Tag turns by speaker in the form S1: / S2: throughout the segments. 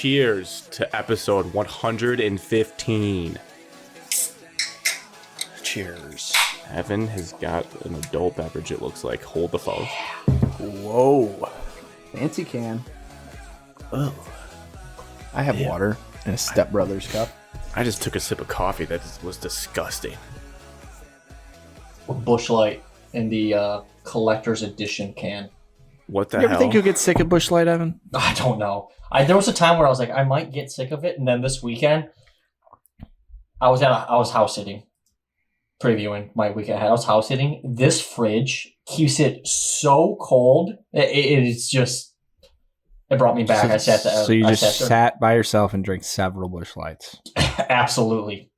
S1: cheers to episode 115.
S2: Cheers.
S1: Evan has got an adult beverage, it looks like. Hold the phone.
S2: Whoa. Fancy can. Oh. I have water in a Step Brothers cup.
S1: I just took a sip of coffee. That was disgusting.
S3: Busch Light in the collector's edition can.
S1: What the
S2: You
S1: hell?
S2: ever think you'll get sick of Busch Light, Evan?
S3: I don't know. There was a time where I was like, I might get sick of it, and then this weekend, I was house sitting, previewing my weekend ahead. I was house sitting. This fridge keeps it so cold. It's just. It brought me back. I sat there.
S2: So you just sat by yourself and drank several Busch Lights.
S3: Absolutely.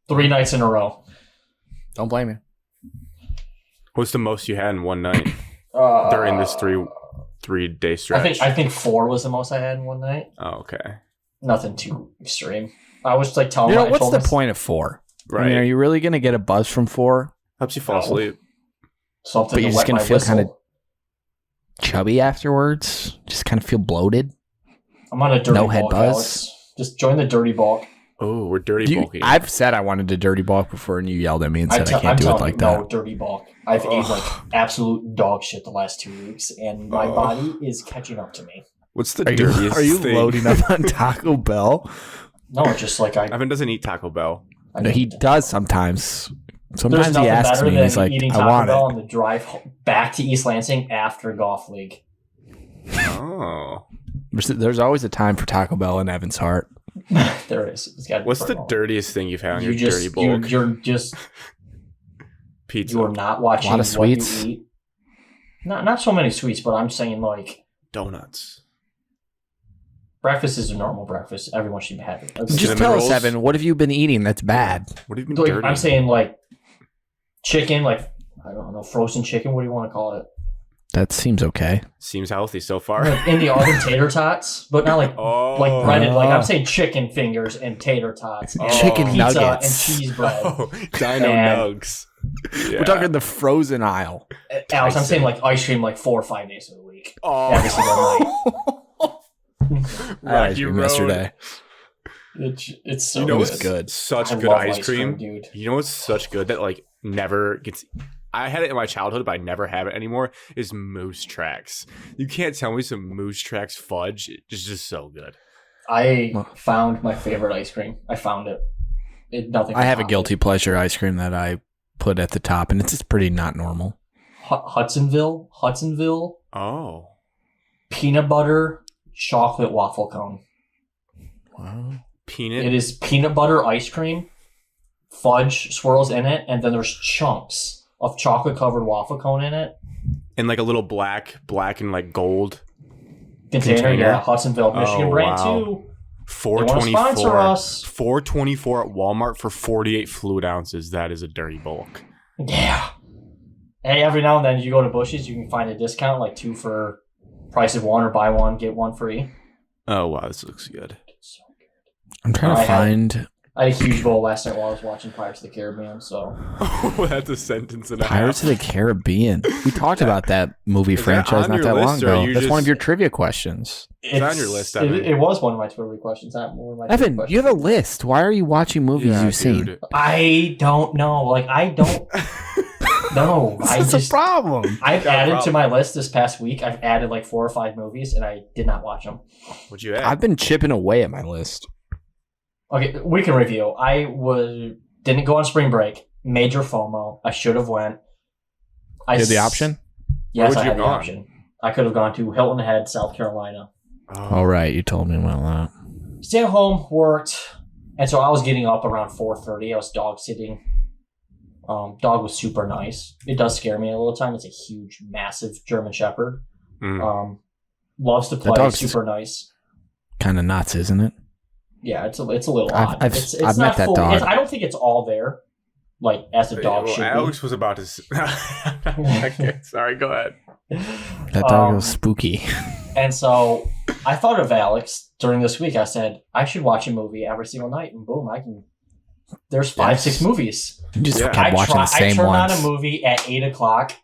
S3: 3 nights in a row.
S2: Don't blame me.
S1: What's the most you had in one night during this three-day stretch?
S3: I think 4 was the most I had in one night.
S1: Oh, okay.
S3: Nothing too extreme. I was like telling
S2: what's the point of 4?
S1: Right.
S2: I mean, are you really going to get a buzz from 4?
S1: Helps you fall asleep.
S3: Something
S2: but you're
S3: to
S2: just
S3: wet my
S2: feel
S3: whistle.
S2: kind of chubby afterwards? Just kind of feel bloated?
S3: I'm on a dirty
S2: No head
S3: bulk,
S2: buzz?
S3: Alex. Just join the dirty bulk.
S1: Oh, we're dirty bulky.
S2: I've said I wanted to dirty bulk before, and you yelled at me and said I can't do it like that.
S3: No, dirty bulk. I've ate like absolute dog shit the last 2 weeks, and my body is catching up to me.
S1: What's the dirtiest
S2: Are you
S1: thing?
S2: loading up on Taco Bell?
S3: No, just like
S1: Evan doesn't eat Taco Bell.
S2: No, he does sometimes. Sometimes
S3: There's
S2: he
S3: nothing
S2: asks
S3: better
S2: me,
S3: than
S2: and he's like,
S3: eating
S2: I
S3: Taco
S2: want
S3: Bell
S2: it.
S3: on the drive back to East Lansing after golf league.
S1: Oh.
S2: There's always a time for Taco Bell in Evan's heart.
S3: There is.
S1: What's the dirtiest thing you've had on your
S3: just,
S1: dirty bulk?
S3: You're just
S1: Pizza.
S3: you're not watching
S2: A lot of
S3: what
S2: sweets.
S3: you eat. Not so many sweets, but I'm saying like
S1: Donuts.
S3: breakfast is a normal breakfast. Everyone should be having.
S2: Just
S1: Cinnamon
S2: tell us,
S1: rolls?
S2: Evan, what have you been eating that's bad?
S1: What have you been
S3: Like,
S1: dirty?
S3: I'm saying like chicken, like I don't know, frozen chicken. What do you want to call it?
S2: That seems okay.
S1: Seems healthy so far.
S3: Like in the oven, tater tots, but not like like breaded. Like I'm saying, chicken fingers and tater tots, and
S2: Chicken
S3: pizza
S2: nuggets.
S3: and cheese bread.
S1: Oh, Dino
S3: And-
S1: Nugs. Yeah.
S2: We're talking the frozen aisle.
S3: Alex, I'm saying like ice cream like 4 or 5 days of the week.
S1: Oh.
S3: Every single night.
S2: I had ice
S1: Rocky
S2: cream
S1: Road.
S2: yesterday.
S3: It's so
S1: You know
S2: was
S1: what's
S2: good.
S1: Such
S3: I
S1: good
S3: love
S1: ice cream,
S3: dude.
S1: You know what's such good that like never gets. I had it in my childhood, but I never have it anymore. Is Moose Tracks. You can't tell me some Moose Tracks fudge. It's just so good.
S3: I found my favorite ice cream. I found it. Nothing.
S2: I have a
S3: can top
S2: guilty pleasure ice cream that I put at the top, and it's just pretty not normal.
S3: it. Hudsonville
S1: Oh,
S3: peanut butter chocolate waffle cone.
S2: Wow.
S1: peanut.
S3: It is peanut butter ice cream, fudge swirls in it, and then there's chunks of chocolate covered waffle cone in it.
S1: And like a little black and like gold.
S3: Container,
S1: Container?
S3: yeah, Hudsonville, Michigan
S1: Oh,
S3: brand
S1: wow.
S3: too.
S1: $4.24.
S3: sponsor us.
S1: $4.24 at Walmart for 48 fluid ounces. That is a dirty bulk.
S3: Yeah. Hey, every now and then you go to Bush's, you can find a discount, like 2 for price of 1 or buy 1, get 1 free.
S1: Oh wow, this looks good.
S3: So good.
S2: I'm trying to find
S3: I had a huge bowl last night while I was watching Pirates of the Caribbean, so.
S1: Oh, that's a sentence and a
S2: Pirates
S1: half.
S2: of the Caribbean. We talked about that movie
S1: Is that
S2: franchise
S1: on
S2: not
S1: your
S2: that long
S1: list, or are
S2: ago.
S1: you
S2: That's one
S1: just-
S2: of your trivia questions.
S1: It's on your list, Evan.
S3: It was one of my trivia questions. Not one of my
S2: Evan,
S3: trivia
S2: you have a
S3: questions.
S2: list. Why are you watching movies
S1: Yeah,
S2: you've seen?
S1: dude.
S3: I don't know. Like, I don't. No, I
S2: That's
S3: just.
S2: a problem.
S3: I've
S1: Yeah,
S3: added to
S1: problem.
S3: my list this past week. I've added like 4 or 5 movies, and I did not watch them.
S1: What'd you add?
S2: I've been chipping away at my list.
S3: Okay, we can review. Didn't go on spring break. Major FOMO. I should have went.
S2: You had the option?
S3: Yes,
S1: would
S3: I
S1: you
S3: had the
S1: have gone?
S3: option. I could have gone to Hilton Head, South Carolina.
S2: All right, you told me about that.
S3: Stayed at home, worked, and so I was getting up around 4:30. I was dog sitting. Dog was super nice. It does scare me a little time. It's a huge, massive German Shepherd.
S1: Mm.
S3: Loves to play.
S2: dog's-
S3: Super nice.
S2: Kind of nuts, isn't it?
S3: Yeah, it's a little
S2: I've-
S3: odd.
S2: I've-
S3: It's
S2: I've
S3: not
S2: met that
S3: full-
S2: dog.
S3: I don't think it's all there, like as a dog
S1: Well,
S3: should
S1: Alex was about to. Okay, sorry, go ahead.
S3: be.
S2: That dog was spooky.
S3: And so I thought of Alex during this week. I said I should watch a movie every single night, and boom, I can. There's 5,
S2: Yes.
S3: 6 movies.
S2: You just
S1: Yeah.
S2: kept watching the
S3: I
S2: same
S3: turned
S2: ones.
S3: on a movie at 8:00.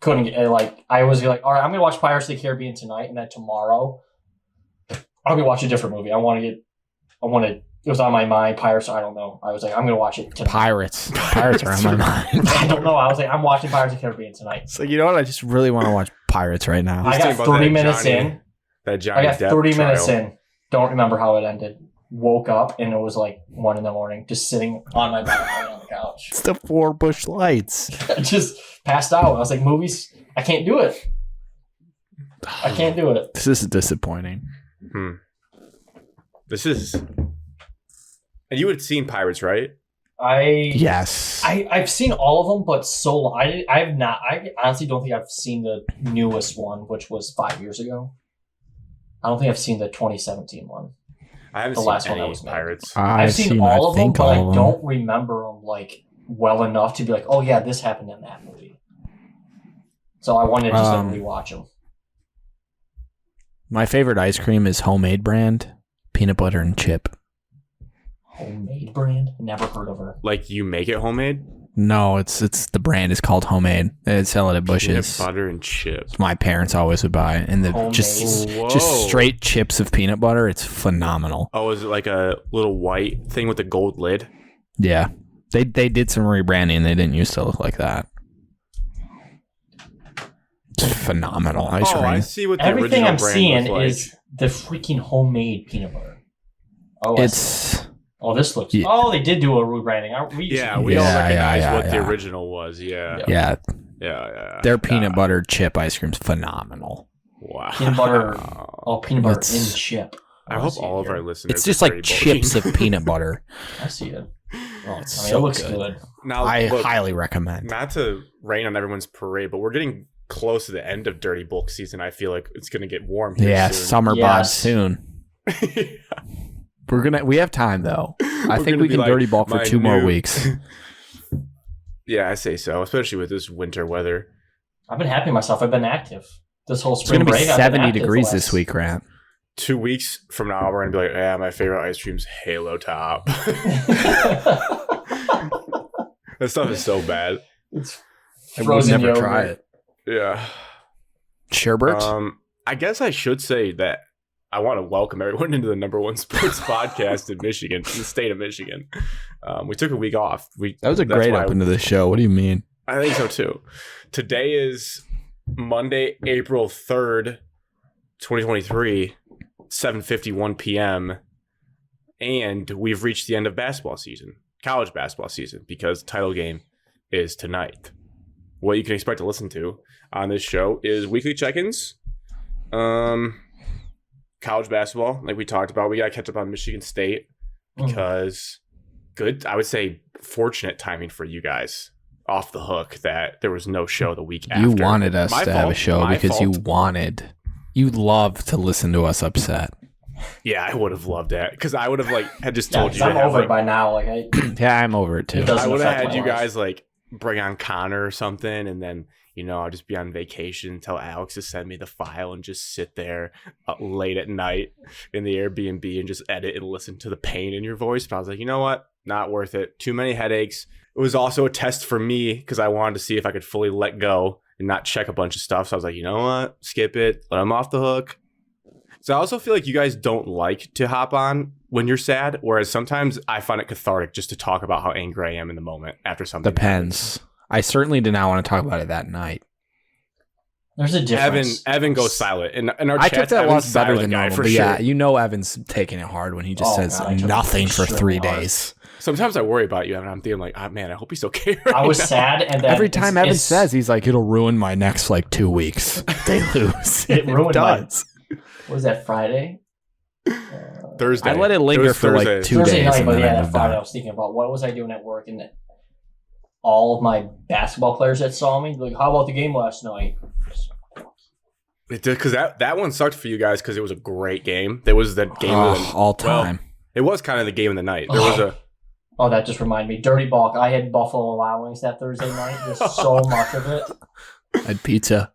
S3: Couldn't get, like I was like, all right, I'm gonna watch Pirates of the Caribbean tonight, and then tomorrow I'm gonna watch a different movie. It was on my mind. Pirates. I don't know. I was like, I'm gonna watch it tonight.
S2: Pirates are on my mind.
S3: I don't know. I was like, I'm watching Pirates of the Caribbean tonight.
S2: So you know what? I just really want to watch Pirates right now.
S3: I got 30 minutes in.
S1: That Johnny
S3: I got 30 minutes in. Don't remember how it ended. Woke up and it was like 1 a.m. just sitting on my bed on the couch.
S2: It's the 4 bush lights.
S3: I just passed out. I was like, movies, I can't do it. I can't do it.
S2: This is disappointing.
S1: This is... And you had seen Pirates, right?
S2: Yes.
S3: I've seen all of them, but so long. I honestly don't think I've seen the newest one, which was 5 years ago. I don't think I've seen the 2017 one.
S1: I haven't
S3: The
S1: seen
S3: last one
S1: any
S3: that was made.
S1: Pirates.
S3: I've seen all of them, but I don't remember them like well enough to be like, oh yeah, this happened in that movie. So I wanted to just rewatch them.
S2: My favorite ice cream is homemade brand, peanut butter and chip.
S3: Homemade brand? Never heard of her.
S1: Like you make it homemade?
S2: No, it's the brand is called Homemade. They sell it at Bush's.
S1: Peanut butter and chips.
S2: My parents always would buy it, and
S3: Homemade.
S2: just straight chips of peanut butter. It's phenomenal.
S1: Oh, is it like a little white thing with a gold lid?
S2: Yeah, they did some rebranding. They didn't used to look like that. It's phenomenal ice cream.
S1: I see what the
S3: Everything
S1: original
S3: I'm
S1: brand
S3: seeing
S1: was like.
S3: is the freaking homemade peanut butter. Oh, this looks.
S2: Yeah.
S3: Oh, they did do a rebranding.
S1: We all
S2: Yeah,
S1: recognize
S2: yeah,
S1: what the
S2: yeah.
S1: original was. Yeah.
S2: Yeah, their peanut butter chip ice cream's phenomenal.
S1: Wow.
S3: Peanut butter. Oh, peanut butter in
S2: It's-
S3: chip.
S1: I hope all of our listeners.
S2: It's just
S1: are
S2: like
S1: very
S2: chips
S1: bulky.
S2: of peanut butter.
S3: I see it.
S2: Oh, it's
S3: I mean,
S2: so
S3: it looks
S2: good.
S3: good.
S1: Now,
S2: I
S1: look,
S2: highly recommend.
S1: not to rain on everyone's parade, but we're getting close to the end of Dirty Bulk season. I feel like it's going to get warm here
S2: Yeah,
S1: soon.
S2: summer bod
S3: Yes.
S2: soon. We have time though. I
S1: We're
S2: think
S1: gonna
S2: we
S1: be
S2: can
S1: like,
S2: dirty bulk for
S1: my
S2: 2 more
S1: new-
S2: weeks.
S1: Yeah, I say so, especially with this winter weather.
S3: I've been happy with myself. I've been active this whole
S2: It's
S3: spring
S2: gonna be
S3: break. I've been
S2: 70
S3: active
S2: degrees
S3: the
S2: this
S3: last-
S2: week, Grant.
S1: 2 weeks from now, we're going to be like, yeah, my favorite ice cream's Halo Top. That stuff is so bad.
S3: It's
S2: I would
S3: frozen
S2: never
S3: yogurt.
S2: try it.
S1: Yeah.
S2: Sherbert?
S1: I guess I should say that I want to welcome everyone into the #1 sports podcast in Michigan, in the state of Michigan. We took a week off.
S2: That was a great open to the show. What do you mean?
S1: I think so too. Today is Monday, April 3rd, 2023, 7:51 p.m. And we've reached the end of basketball season, college basketball season, because the title game is tonight. What you can expect to listen to on this show is weekly check-ins, college basketball, like we talked about. We got to catch up on Michigan State because I would say fortunate timing for you guys. Off the hook that there was no show the week after.
S2: You wanted us
S1: My
S2: to have a
S1: fault.
S2: show
S1: My
S2: because
S1: fault.
S2: you love to listen to us upset.
S1: Yeah, I would have loved that because I would have had just
S3: Yeah,
S1: told
S3: 'cause
S1: you. To
S3: I'm
S1: have,
S3: over it by now.
S2: Yeah, I'm over it too.
S3: It does.
S1: I would have
S3: affect
S1: had
S3: my
S1: you
S3: life.
S1: guys bring on Connor or something, and then I'll just be on vacation until Alex to send me the file and just sit there late at night in the Airbnb and just edit and listen to the pain in your voice. But I was like, you know what? Not worth it. Too many headaches. It was also a test for me because I wanted to see if I could fully let go and not check a bunch of stuff. So I was like, you know what? Skip it. Let them off the hook. So I also feel like you guys don't like to hop on when you're sad, whereas sometimes I find it cathartic just to talk about how angry I am in the moment after something.
S2: Depends. I certainly did not want to talk about it that night.
S3: There's a difference.
S1: Evan goes silent. In our
S2: I
S1: chat,
S2: took that
S1: Evan's
S2: loss better
S1: silent
S2: than
S1: guy
S2: normal.
S1: for
S2: But
S1: sure.
S2: yeah, Evan's taking it hard when he just says
S3: God, I took it
S2: nothing for
S3: extremely
S2: 3
S3: hard.
S2: days.
S1: Sometimes I worry about you, Evan. I'm thinking oh, man, I hope he's okay. Right
S3: I was
S1: now.
S3: sad, and then
S2: Every time Evan says, he's like, it'll ruin my next 2 weeks. They lose.
S3: It ruined
S2: does.
S3: what was that, Friday?
S1: Thursday.
S2: I let it linger
S1: was
S2: for
S1: Thursday.
S2: 2
S3: Thursday
S2: days.
S3: night,
S2: And
S3: but
S2: then
S3: yeah,
S2: I
S3: that
S2: moved
S3: Friday I
S2: on.
S3: was thinking about what was I doing at work, and all of my basketball players that saw me, like, how about the game last night?
S1: It did because that one sucked for you guys because it was a great game. There was that game of the,
S2: all time.
S1: it was kind of the game of the night. There was a
S3: Oh, that just reminded me. Dirty Bulk. I had Buffalo Wild Wings that Thursday night. Just so much of it.
S2: I had pizza.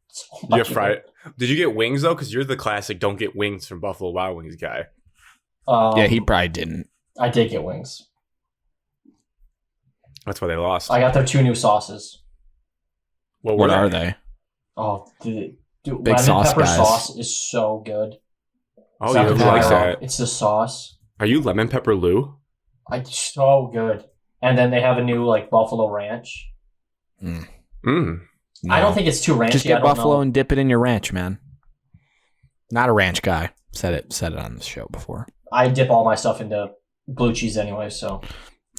S3: So
S1: you
S3: much
S1: have
S3: of
S1: fried.
S3: it.
S1: Did you get wings though? Because you're the classic don't get wings from Buffalo Wild Wings guy.
S2: Yeah, he probably didn't.
S3: I did get wings.
S1: That's why they lost.
S3: I got their 2 new sauces.
S2: What are they?
S3: Oh, dude,
S2: Big
S3: lemon
S2: sauce
S3: pepper
S2: guys.
S3: sauce is so good.
S1: Oh,
S3: It's
S1: you
S3: not the
S1: really like
S3: gyro,
S1: that.
S3: It's the sauce.
S1: Are you lemon pepper Lou?
S3: It's so good. And then they have a new like buffalo ranch.
S1: Mm.
S3: I don't think it's too ranchy.
S2: Just get
S3: I don't
S2: buffalo
S3: know.
S2: and dip it in your ranch, man. Not a ranch guy. Said it on the show before.
S3: I dip all my stuff into blue cheese anyway, so.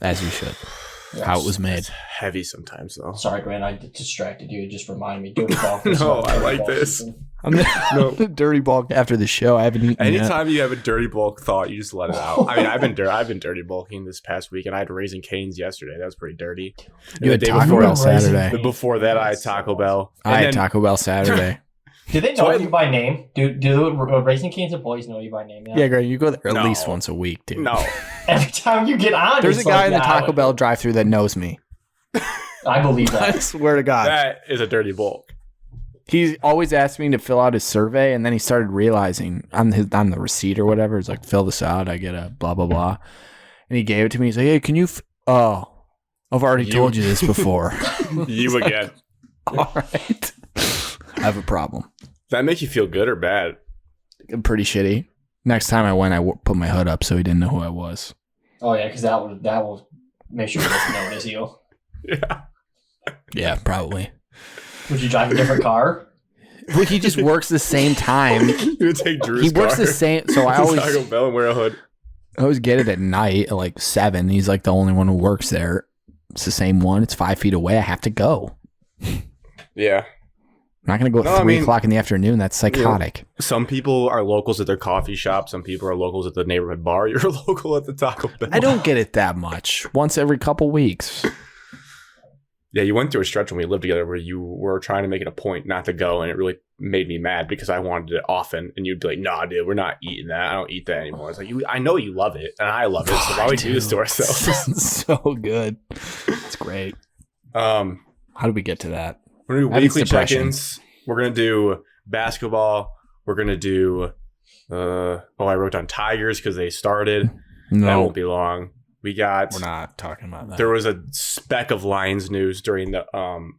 S2: As you should.
S3: Yes.
S2: How it was made.
S1: It's heavy sometimes, though.
S3: Sorry, Grant, I distracted you. It just reminded me. Dirty ball.
S1: No, I like this.
S2: I'm the dirty bulk after the show. I haven't eaten yet.
S1: Anytime you have a dirty bulk thought, you just let it out. I mean, I've been dirty bulking this past week, and I had Raising Cane's yesterday. That was pretty dirty.
S2: You had
S1: the day
S2: Taco
S1: before,
S2: Bell Saturday.
S1: before that, I had Taco Bell.
S2: I had Taco Bell Saturday.
S3: Do they know you by name? Do Raising Cane's employees know you by name?
S2: Yeah, Greg, you go there at
S1: No.
S2: least once a week, dude.
S1: No.
S3: Every time you get on,
S2: There's a
S3: it's
S2: guy
S3: like,
S2: in the
S3: yeah,
S2: Taco Bell drive-thru that knows me.
S3: I believe
S2: I
S3: that.
S2: swear to God.
S1: That is a dirty bulk.
S2: He always asked me to fill out his survey, and then he started realizing on the receipt or whatever, it's like, fill this out, I get a blah, blah, blah. And he gave it to me. He's like, hey, can you... Oh, I've already told you this before.
S1: You again.
S2: All right. I have a problem.
S1: Does that make you feel good or bad?
S2: Pretty shitty. Next time I went, I put my hood up so he didn't know who I was.
S3: Oh yeah, because that will make sure he doesn't notice you.
S1: Yeah.
S2: Yeah, probably.
S3: Would you drive a different car?
S2: Well, he just works the same time.
S1: You would take Drew's
S2: He works
S1: car.
S2: the same. So I
S1: Taco
S2: always
S1: Bell and wear a hood.
S2: get it at night at like 7. He's like the only one who works there. It's the same one. It's 5 feet away. I have to go.
S1: Yeah.
S2: I'm not going to go at 3 o'clock in the afternoon. That's psychotic.
S1: Some people are locals at their coffee shop. Some people are locals at the neighborhood bar. You're local at the Taco Bell.
S2: I don't get it that much. Once every couple weeks.
S1: Yeah, you went through a stretch when we lived together where you were trying to make it a point not to go, and it really made me mad because I wanted it often, and you'd be like, "Nah, dude, we're not eating that. I don't eat that anymore." It's like, I know you love it, and I love it, so why would we do this to ourselves?
S2: So good. It's great. How did we get to that?
S1: We're gonna do
S2: I think
S1: weekly
S2: it's depression.
S1: check-ins. We're gonna do basketball. We're gonna do. I wrote down Tigers because they started. That
S2: No,
S1: won't be long. We got.
S2: we're not talking about that.
S1: There was a speck of Lions news during the Owners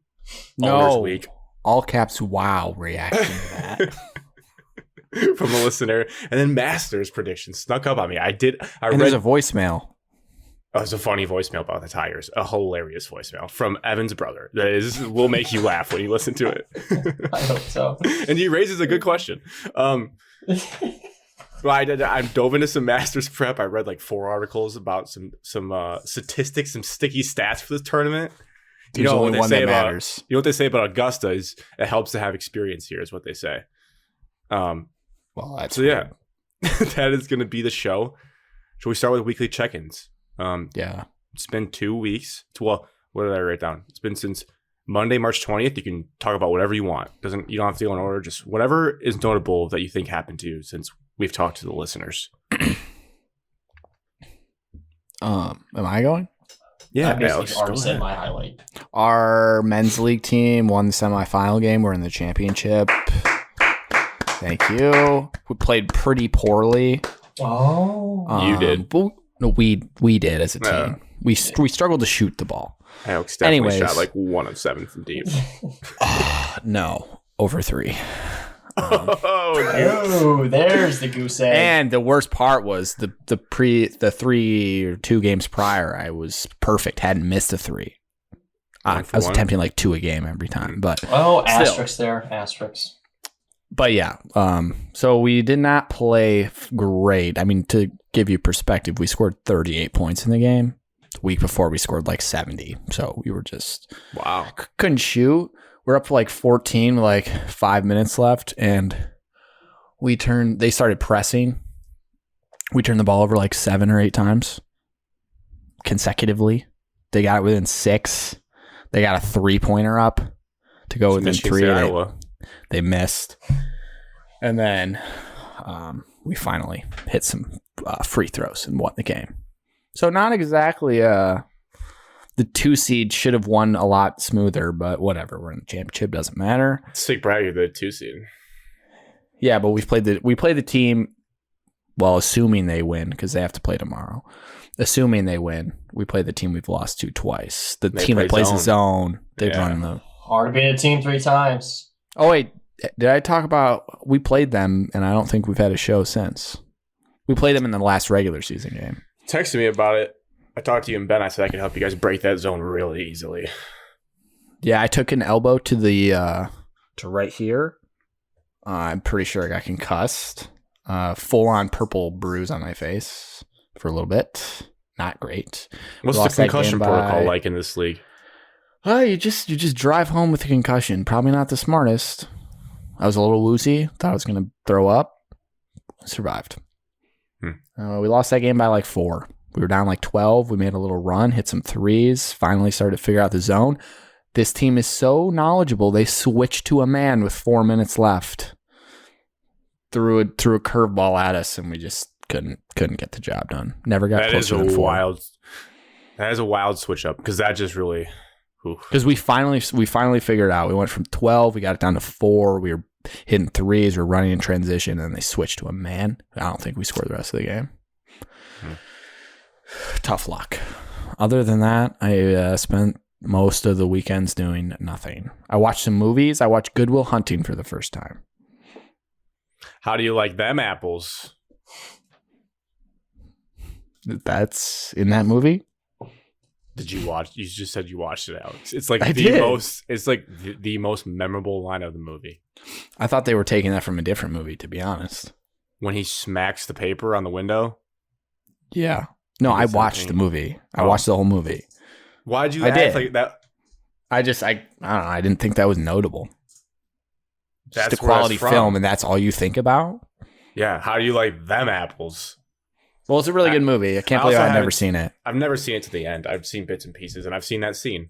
S2: No.
S1: Week
S2: All caps wow reaction to that.
S1: from a listener, and then Masters prediction snuck up on me.
S2: And
S1: read.
S2: there's a voicemail.
S1: Oh, it's a funny voicemail about the Tigers. A hilarious voicemail from Evan's brother. That will make you laugh when you listen to it.
S3: I hope so.
S1: And he raises a good question. Well, I dove into some Masters prep. I read like 4 articles about some statistics, some sticky stats for this tournament. You
S2: There's
S1: know
S2: only
S1: what they
S2: one
S1: say
S2: that
S1: about
S2: matters.
S1: you know what they say about Augusta is it helps to have experience here, is what they say.
S2: Well, that's
S1: So yeah, that is going to be the show. Shall we start with weekly check-ins?
S2: Yeah.
S1: It's been 2 weeks. What did I write down? It's been since Monday, March 20th. You can talk about whatever you want. You don't have to go in order. Just whatever is notable that you think happened to you since we've talked to the listeners.
S2: Am I going?
S3: I
S1: Yeah,
S3: basically
S1: Alex, go
S3: already said
S1: ahead.
S3: my highlight.
S2: Our men's league team won the semifinal game. We're in the championship. Thank you. We played pretty poorly.
S3: Oh.
S1: You did.
S2: But, no, we did as a team.
S1: Yeah.
S2: We struggled to shoot the ball.
S1: Alex definitely
S2: Anyways.
S1: shot like 1 of 7 from deep.
S2: No, over 3.
S3: Oh, there's the goose egg.
S2: And the worst part was the 3 or 2 games prior, I was perfect. Hadn't missed a 3. I was
S1: 1.
S2: attempting like 2 a game every time, but
S3: Oh,
S2: Still.
S3: asterisks there. Asterisks.
S2: But yeah, so we did not play great. I mean, to give you perspective, we scored 38 points in the game. The week before, we scored like 70. So we were just
S1: Wow.
S2: couldn't shoot. We're up to like 14, with like 5 minutes left, and they started pressing. We turned the ball over like 7 or 8 times consecutively. They got it within 6. They got a 3-pointer up to go within
S1: Michigan
S2: 3.
S1: State, Iowa.
S2: They missed. And then we finally hit some free throws and won the game. So not exactly the 2 seed should have won a lot smoother, but whatever. We're in the championship. Doesn't matter.
S1: Sick brag, you're the 2 seed.
S2: Yeah, but we played the team, well, assuming they win, because they have to play tomorrow. Assuming they win, we play the team we've lost to twice. The
S1: They
S2: team that
S1: play
S2: plays the zone, they've
S1: Yeah.
S2: run the...
S3: Hard to beat a team 3 times.
S2: Oh, wait. Did I talk about we played them, and I don't think we've had a show since. We played them in the last regular season game.
S1: Texted me about it. I talked to you and Ben. I said I could help you guys break that zone really easily.
S2: Yeah, I took an elbow to the to right here. I'm pretty sure I got concussed. Full on purple bruise on my face for a little bit. Not great.
S1: What's the concussion protocol like in this league?
S2: You just drive home with a concussion. Probably not the smartest. I was a little woozy. Thought I was going to throw up. Survived. We lost that game by like 4. We were down like 12. We made a little run, hit some threes, finally started to figure out the zone. This team is so knowledgeable. They switched to a man with 4 minutes left. Threw a curveball at us, and we just couldn't get the job done. Never got closer than 4.
S1: That is a wild switch up because that just really.
S2: Because we finally figured it out. We went from 12, we got it down to 4. We were hitting threes, we were running in transition, and they switched to a man. I don't think we scored the rest of the game. Tough luck. Other than that, I spent most of the weekends doing nothing. I watched some movies. I watched Good Will Hunting for the first time.
S1: How do you like them apples?
S2: That's in that movie?
S1: Did you watch? You just said you watched it, Alex. It's like the most memorable line of the movie.
S2: I thought they were taking that from a different movie, to be honest.
S1: When he smacks the paper on the window?
S2: Yeah. No, I watched the movie. I watched the whole movie.
S1: Why'd you act like that?
S2: I don't know. I didn't think that was notable.
S1: That's
S2: just a quality film, and that's all you think about?
S1: Yeah. How do you like them apples?
S2: Well, it's a really good movie. I can't believe I've never seen it.
S1: I've never seen it to the end. I've seen bits and pieces, and I've seen that scene.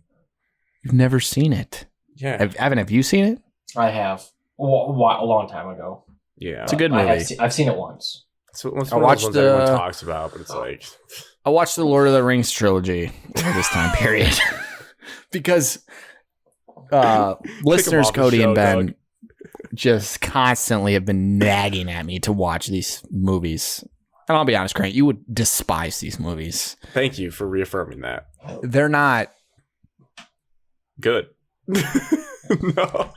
S2: You've never seen it?
S1: Yeah.
S2: Evan, have you seen it?
S3: I have. A long time ago.
S1: Yeah.
S2: It's a good movie.
S3: I've seen it once.
S1: So I watched the everyone talks about, but it's like
S2: I watched the Lord of the Rings trilogy over this time period because listeners Cody and Ben just constantly have been nagging at me to watch these movies. And I'll be honest, Grant, you would despise these movies.
S1: Thank you for reaffirming that.
S2: They're not
S1: good. No.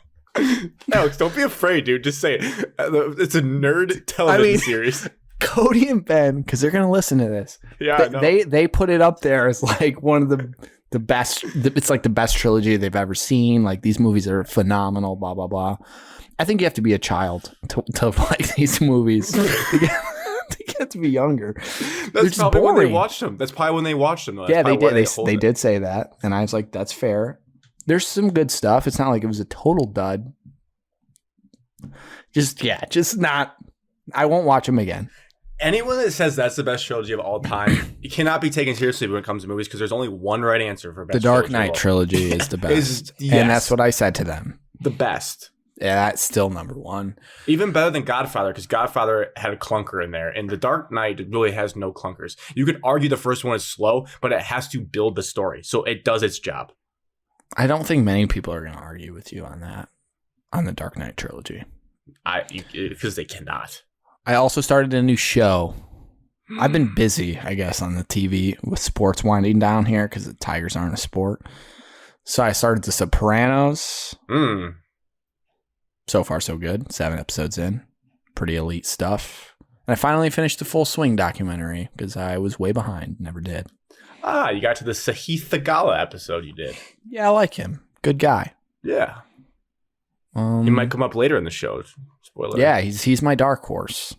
S1: Alex, don't be afraid, dude. Just say it. It's a nerd television series.
S2: Cody and Ben, because they're going to listen to this.
S1: Yeah,
S2: they put it up there as like one of the best. It's like the best trilogy they've ever seen. Like these movies are phenomenal. Blah blah blah. I think you have to be a child to like these movies. To get to be younger.
S1: That's probably when they watched them. That's probably when they watched them.
S2: Yeah, they did. They did say that, and I was like, "That's fair." There's some good stuff. It's not like it was a total dud. Just not. I won't watch them again.
S1: Anyone that says that's the best trilogy of all time, you cannot be taken seriously when it comes to movies because there's only one right answer for best.
S2: The Dark Knight trilogy is the best, and that's what I said to them.
S1: The best.
S2: Yeah, that's still number one.
S1: Even better than Godfather, because Godfather had a clunker in there, and The Dark Knight really has no clunkers. You could argue the first one is slow, but it has to build the story, so it does its job.
S2: I don't think many people are going to argue with you on that, on the Dark Knight trilogy.
S1: Because they cannot.
S2: I also started a new show. I've been busy, I guess, on the TV with sports winding down here because the Tigers aren't a sport. So I started The Sopranos. So far, so good. 7 episodes in. Pretty elite stuff. And I finally finished the Full Swing documentary because I was way behind. Never did.
S1: You got to the Sahith Thagala episode you did.
S2: Yeah, I like him. Good guy.
S1: Yeah. He might come up later in the show. Spoiler.
S2: Yeah, he's my dark horse.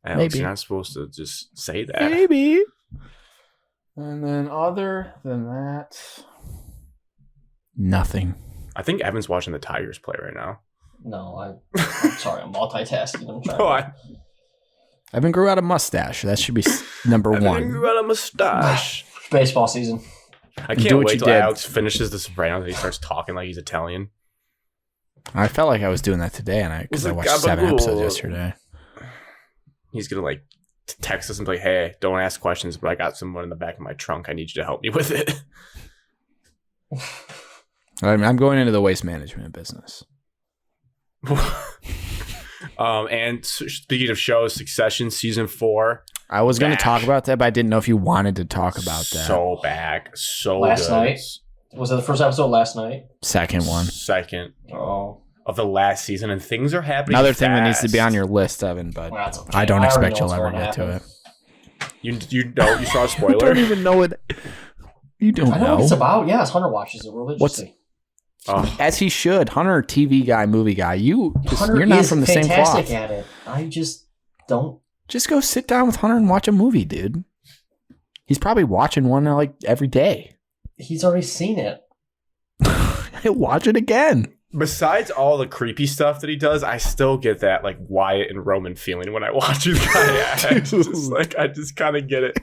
S1: Alex, maybe. You're not supposed to just say that.
S2: Maybe. And then other than that, nothing.
S1: I think Evan's watching the Tigers play right now.
S3: No, I'm sorry. I'm multitasking. I'm trying.
S2: Evan grew out a mustache. That should be number one.
S1: Evan grew out a mustache.
S3: Baseball season.
S1: I can't wait till Alex finishes The Sopranos and he starts talking like he's Italian.
S2: I felt like I was doing that today, because I watched 7 episodes yesterday.
S1: He's gonna like text us and be like, "Hey, don't ask questions, but I got someone in the back of my trunk. I need you to help me with it."
S2: I'm going into the waste management business.
S1: And speaking of shows, Succession season 4.
S2: I was going to talk about that, but I didn't know if you wanted to talk about that.
S1: So back, so
S3: last
S1: good.
S3: Night. Was it the first episode last night?
S2: Second one.
S1: Second.
S3: Oh,
S1: of the last season, and things are happening.
S2: Another thing that needs to be
S1: fast.
S2: on your list, Evan, but
S3: Well, that's okay.
S2: I don't
S3: I
S2: expect
S3: already
S2: you'll
S3: know
S2: ever
S3: what's
S2: get
S3: gonna
S2: to it.
S1: You saw a
S2: I
S1: spoiler.
S2: don't even know it. You don't
S3: I know what
S2: know.
S3: it's about. Yes, Hunter watches it religiously.
S2: As he should. Hunter, TV guy, movie guy. You're
S3: Hunter
S2: not
S3: is
S2: from the same
S3: fantastic
S2: cloth.
S3: at it. I just don't.
S2: Just go sit down with Hunter and watch a movie, dude. He's probably watching one like every day.
S3: He's already seen it.
S2: He'll watch it again.
S1: Besides all the creepy stuff that he does, I still get that like Wyatt and Roman feeling when I watch this guy act. Just like I just kind of get it.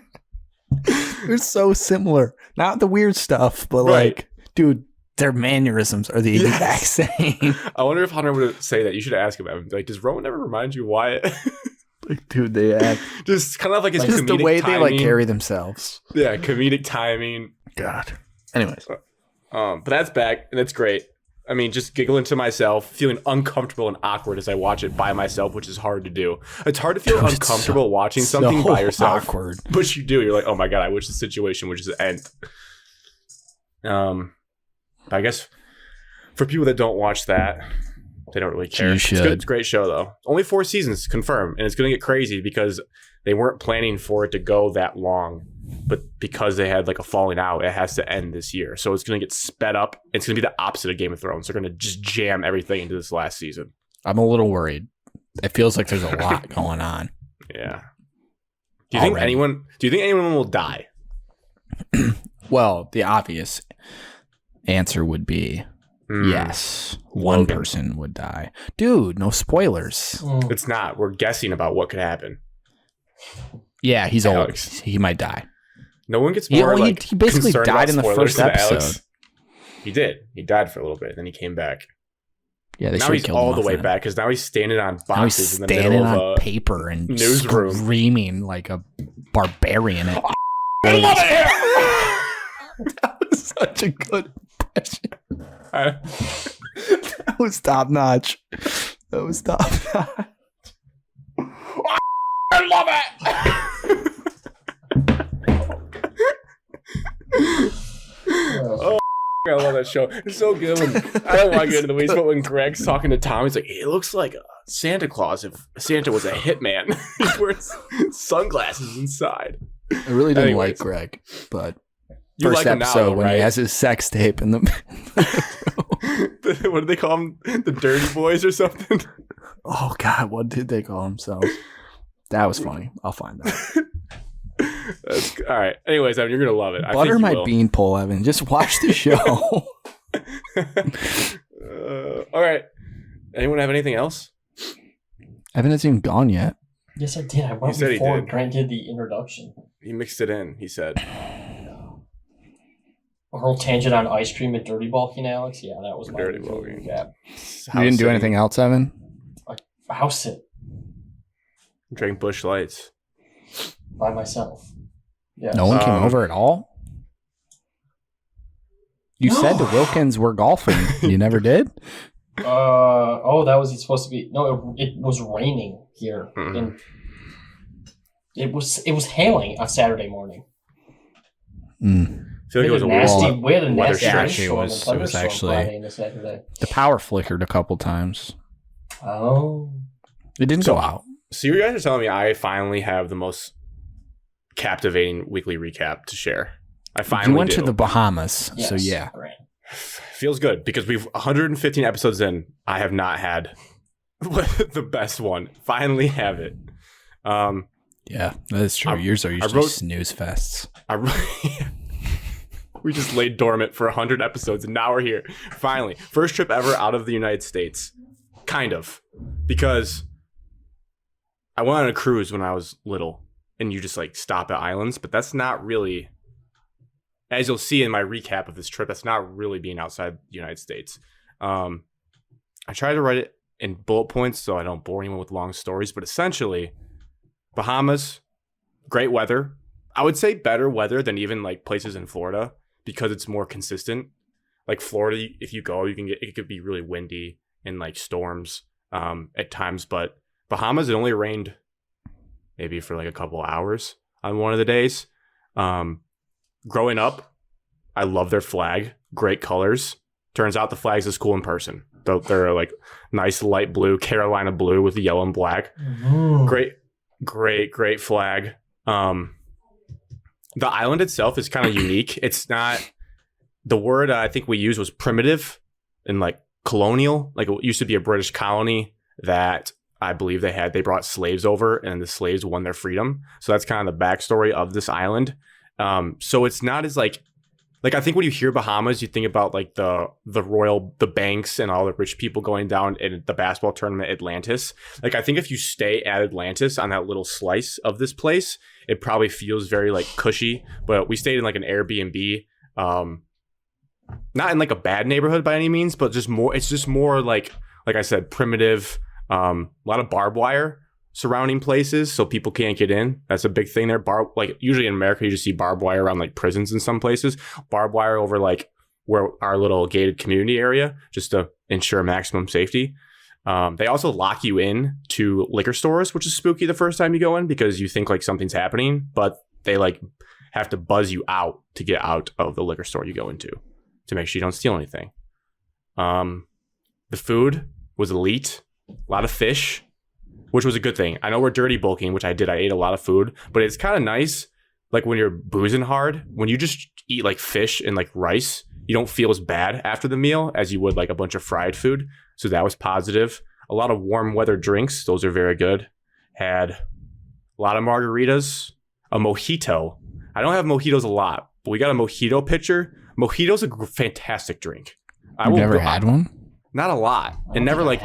S2: They're so similar. Not the weird stuff, but
S1: Right.
S2: like, dude, their mannerisms are the exact same.
S1: I wonder if Hunter would say that. You should ask him. Like, does Roman ever remind you of Wyatt?
S2: Like, dude, they act
S1: Just kind of like his
S2: just the
S1: comedic
S2: way
S1: timing.
S2: they like carry themselves.
S1: Yeah, comedic timing.
S2: God. Anyways,
S1: But that's back, and it's great. I mean, just giggling to myself, feeling uncomfortable and awkward as I watch it by myself, which is hard to do. It's hard to feel
S2: Dude, it's
S1: uncomfortable watching something by yourself.
S2: Awkward.
S1: But you do. You're like, oh my God, I wish the situation would just end. But I guess for people that don't watch that, they don't really care.
S2: You
S1: It's
S2: should.
S1: good. It's a great show, though. Only 4 seasons confirmed, and it's going to get crazy because they weren't planning for it to go that long. But because they had like a falling out, it has to end this year. So it's going to get sped up. It's going to be the opposite of Game of Thrones. They're going to just jam everything into this last season.
S2: I'm a little worried. It feels like there's a lot going on.
S1: Yeah. Do you think anyone will die?
S2: Well, the obvious answer would be yes. One
S1: Logan.
S2: person would die. Dude, no spoilers.
S1: It's not. We're guessing about what could happen.
S2: Yeah, he's
S1: Alex.
S2: old. He might die.
S1: No one gets
S2: He
S1: more
S2: only-
S1: like
S2: he basically
S1: concerned
S2: died
S1: about
S2: in the
S1: spoilers
S2: first
S1: than Alex.
S2: episode.
S1: He did. He died for a little bit, then he came back.
S2: Yeah, they
S1: Now
S2: should
S1: he's
S2: have killed
S1: all
S2: him
S1: the
S2: off
S1: way
S2: then.
S1: back because now he's standing on
S2: Now he's
S1: boxes in the
S2: standing
S1: middle
S2: on
S1: of a
S2: paper and
S1: newsroom.
S2: screaming like a barbarian.
S1: I love it here.
S2: That was such a good impression.
S1: I-
S2: That was top notch. That was top notch.
S1: I love it. Oh, I love that show. It's so good. I don't want to get into the weeds, but when Greg's talking to Tom, he's like, "It looks like Santa Claus if Santa was a hitman." He wears sunglasses inside.
S2: I really didn't
S1: Anyways.
S2: like Greg, but
S1: You
S2: first
S1: like him now,
S2: episode
S1: though,
S2: when
S1: right?
S2: he has his sex tape in the
S1: What do they call them? The Dirty Boys or something?
S2: Oh God, what did they call themselves? That was funny. I'll find that.
S1: That's, all right. Anyways, Evan, you're gonna love it. I
S2: Butter
S1: think
S2: my
S1: you will.
S2: beanpole, Evan. Just watch the show.
S1: All right. Anyone have anything else?
S2: Evan hasn't even gone yet.
S3: Yes, I did. I went
S1: He said he
S3: before
S1: did.
S3: Grant did the introduction.
S1: He mixed it in. He said.
S3: A whole tangent on ice cream and dirty bulking, Alex. Yeah, that was my
S1: Dirty
S3: weekly
S1: bulking.
S3: recap.
S2: You didn't do anything else, Evan?
S3: House sit
S1: Drink Bush Lights.
S3: by myself. Yeah.
S2: No one came over at all? You said the
S3: No.
S2: Wilkins were golfing. You never did?
S3: Oh, that was supposed to be. No, it was raining here,
S1: Mhm.
S3: and it was hailing on Saturday morning.
S2: Mm.
S1: I feel like it was a
S3: nasty.
S1: weird.
S3: We had a
S1: weather
S3: nasty
S1: stretch.
S2: Actually,
S3: rainstorm
S2: it
S3: and
S2: was
S3: thunderstorm
S2: actually-
S3: Friday into Saturday.
S2: The power flickered a couple times.
S3: Oh,
S2: It didn't
S1: So-
S2: go out.
S1: So you guys are telling me I finally have the most captivating weekly recap to share. I finally
S2: You went
S1: do.
S2: to the Bahamas,
S3: yes,
S2: so yeah.
S3: Grant.
S1: Feels good because we've 115 episodes in. I have not had the best one. Finally have it.
S2: Yeah, that is true.
S1: I-
S2: Yours are
S1: I
S2: usually
S1: wrote-
S2: snooze fests.
S1: We just laid dormant for 100 episodes and now we're here. Finally. First trip ever out of the United States. Kind of. Because I went on a cruise when I was little and you just like stop at islands, but that's not really, as you'll see in my recap of this trip, that's not really being outside the United States. I try to write it in bullet points so I don't bore anyone with long stories, but essentially, Bahamas, great weather. I would say better weather than even like places in Florida because it's more consistent. Like Florida, if you go, it could be really windy and like storms at times, but Bahamas, it only rained maybe for like a couple hours on one of the days. Growing up, I love their flag, great colors. Turns out the flag's as cool in person. They're like nice light blue, Carolina blue with yellow and black.
S3: Mm.
S1: Great flag. The island itself is kind of unique. It's not, the word I think we used was primitive and like colonial. Like it used to be a British colony that I believe they brought slaves over, and the slaves won their freedom. So that's kind of the backstory of this island. So it's not as like I think when you hear Bahamas, you think about like the banks and all the rich people going down in the basketball tournament Atlantis. Like I think if you stay at Atlantis on that little slice of this place, it probably feels very like cushy. But we stayed in like an Airbnb, not in like a bad neighborhood by any means, but just more. It's just more like I said, primitive. A lot of barbed wire surrounding places, so people can't get in. That's a big thing there. Like usually in America, you just see barbed wire around like prisons in some places. Barbed wire over like where our little gated community area, just to ensure maximum safety. They also lock you in to liquor stores, which is spooky the first time you go in because you think like something's happening, but they like have to buzz you out to get out of the liquor store you go into to make sure you don't steal anything. The food was elite. A lot of fish, which was a good thing. I know we're dirty bulking, which I did. I ate a lot of food, but it's kind of nice. Like when you're boozing hard, when you just eat like fish and like rice, you don't feel as bad after the meal as you would like a bunch of fried food. So that was positive. A lot of warm weather drinks. Those are very good. Had a lot of margaritas, a mojito. I don't have mojitos a lot, but we got a mojito pitcher. Mojito's a fantastic drink.
S2: I've never had one.
S1: Not a lot, and never like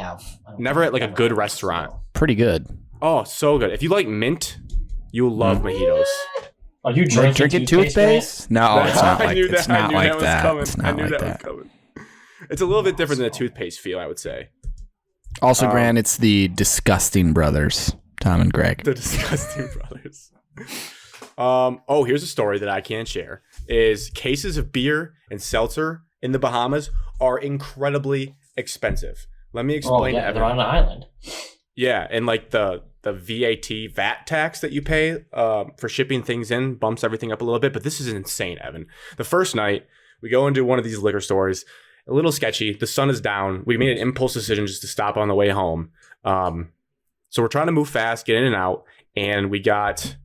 S1: never at like a good restaurant.
S2: Pretty good.
S1: Oh, so good. If you like mint, you'll love mojitos.
S3: Are you drinking
S2: toothpaste? No, it's not like
S1: that.
S2: It's not like that.
S1: I knew that was coming. It's a little bit different than a toothpaste feel, I would say.
S2: Also, Grant, it's the Disgusting Brothers, Tom and Greg.
S1: The Disgusting Brothers. Here's a story that I can't share. Is cases of beer and seltzer in the Bahamas are incredibly expensive. Let me explain.
S3: Oh, yeah, they're on an island.
S1: Yeah, and like the VAT tax that you pay for shipping things in bumps everything up a little bit, but this is insane, Evan. The first night, we go into one of these liquor stores, a little sketchy. The sun is down. We made an impulse decision just to stop on the way home. So we're trying to move fast, get in and out, and we got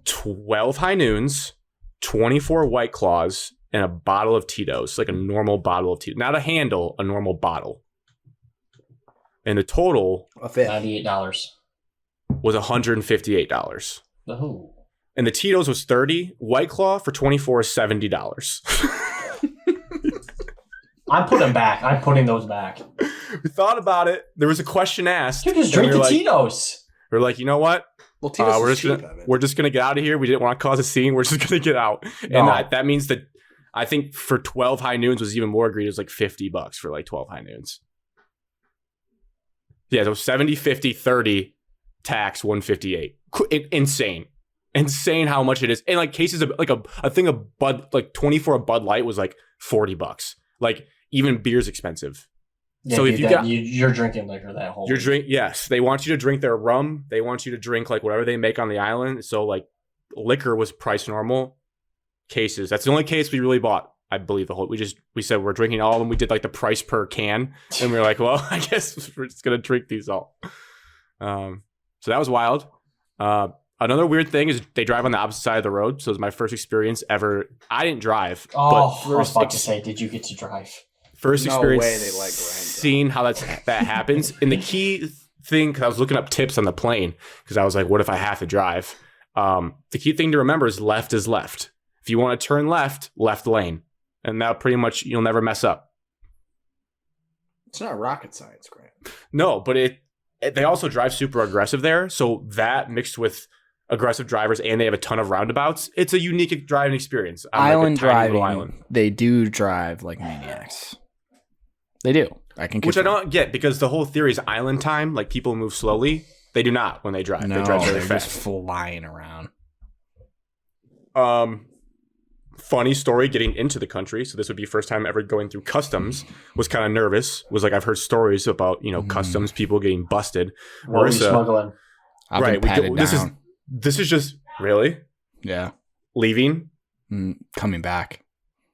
S1: 12 high noons, 24 White Claws, and a bottle of Tito's, like a normal bottle of Tito's. Not a handle, a normal bottle. And the total
S3: $98
S1: was $158.
S3: Oh.
S1: And the Tito's was $30. White Claw for $24 is $70.
S3: I'm putting those back.
S1: We thought about it. There was a question asked.
S3: You just drink the Tito's.
S1: We're like, you know what?
S4: Well, Tito's
S1: we're just gonna get out of here. We didn't want to cause a scene. We're just gonna get out.
S3: No.
S1: And that means that I think for 12 high noons was even more egregious, like $50 for like 12 high noons. Yeah, so 70, 50, 30, tax 158. Insane how much it is. And like cases of like a thing of Bud, like 24 Bud Light was like $40. Like even beer's expensive.
S3: Yeah,
S1: so if
S3: you're drinking liquor that whole
S1: yes, they want you to drink their rum. They want you to drink like whatever they make on the island. So like liquor was priced normal. Cases. That's the only case we really bought. I believe we said we're drinking all of them. We did like the price per can, and we were like, well, I guess we're just gonna drink these all. So that was wild. Another weird thing is they drive on the opposite side of the road. So it was my first experience ever. I didn't drive.
S3: Oh, I was about to say, did you get to drive?
S1: First experience
S4: way they like
S1: seeing how that happens. And the key thing, because I was looking up tips on the plane, because I was like, what if I have to drive? The key thing to remember is left is left. If you want to turn left, left lane. And that pretty much, you'll never mess up.
S4: It's not rocket science, Grant.
S1: No, but they also drive super aggressive there. So that mixed with aggressive drivers and they have a ton of roundabouts, it's a unique driving experience.
S2: Island driving, they do drive like maniacs. They do. Which I don't get, because the whole theory is island time. Like people move slowly. They do not when they drive. No,
S1: they drive very
S2: they're
S1: fast.
S2: just flying around.
S1: Funny story getting into the country. So this would be first time ever going through customs. Was kind of nervous. Was like, I've heard stories about, customs people getting busted.
S3: What are you smuggling?
S2: I've been patted down.
S1: This is just really?
S2: Yeah.
S1: Leaving?
S2: Coming back.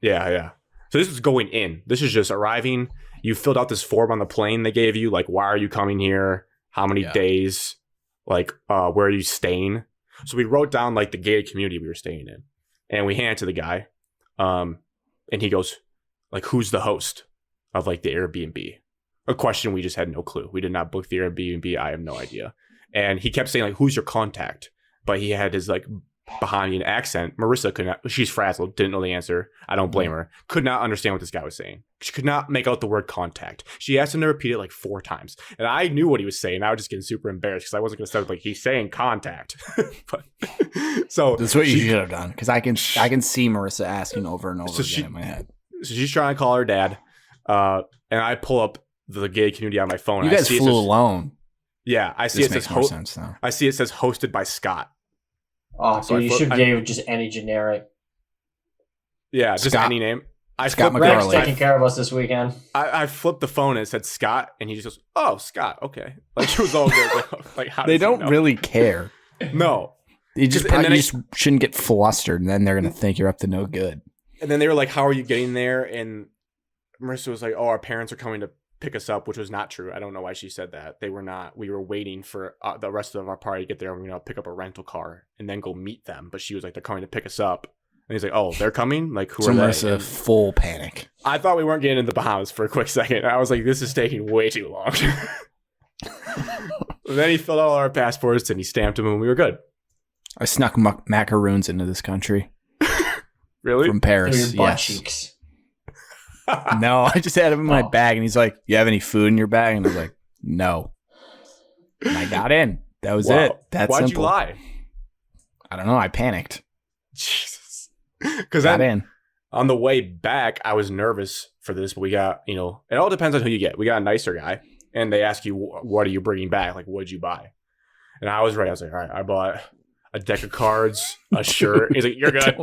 S1: Yeah. So this is going in. This is just arriving. You filled out this form on the plane they gave you, like, why are you coming here? How many days? Like, where are you staying? So we wrote down, like, the gated community we were staying in. And we hand it to the guy. And he goes, like, who's the host of, like, the Airbnb? A question we just had no clue. We did not book the Airbnb. I have no idea. And he kept saying, like, who's your contact? But he had his, like, Bahamian accent. Marissa could not, she's frazzled, didn't know the answer. I don't blame her. Could not understand what this guy was saying. She could not make out the word contact. She asked him to repeat it like 4 times. And I knew what he was saying. I was just getting super embarrassed because I wasn't going to say, like, he's saying contact. But, so
S2: that's what you should have done, because I can see Marissa asking over and over again in my head.
S1: So she's trying to call her dad. And I pull up the gay community on my phone.
S2: You guys flew alone.
S1: Yeah, I see it says I see it says hosted by Scott.
S3: Oh, so you should give just any generic.
S1: Yeah, just any name.
S3: Scott Greg's taking care of us this weekend.
S1: I flipped the phone and it said Scott, and he just goes, "Oh, Scott, okay." Like, it was all good. Like how
S2: they don't really care.
S1: No,
S2: you just shouldn't get flustered, and then they're gonna think you're up to no good.
S1: And then they were like, "How are you getting there?" And Marissa was like, "Oh, our parents are coming to pick us up," which was not true. I don't know why she said that. They were not. We were waiting for the rest of our party to get there. We're gonna pick up a rental car and then go meet them. But she was like, "They're coming to pick us up." And he's like, "Oh, they're coming? Like, who are they?"
S2: So full panic.
S1: I thought we weren't getting into the Bahamas for a quick second. I was like, "This is taking way too long." Then he filled out all our passports and he stamped them, and we were good.
S2: I snuck macaroons into this country.
S1: Really?
S2: From Paris.
S3: Through your butt cheeks.
S2: No, I just had him in my bag, and he's like, "You have any food in your bag?" And I was like, "No." And I got in. That was it. That's
S1: Why'd
S2: simple.
S1: you lie?
S2: I don't know. I panicked.
S1: Jesus. Because on the way back, I was nervous for this, but we got, it all depends on who you get. We got a nicer guy, and they ask you, what are you bringing back? Like, what'd you buy? And I was ready. I was like, all right, I bought a deck of cards, a shirt. He's like, you're good.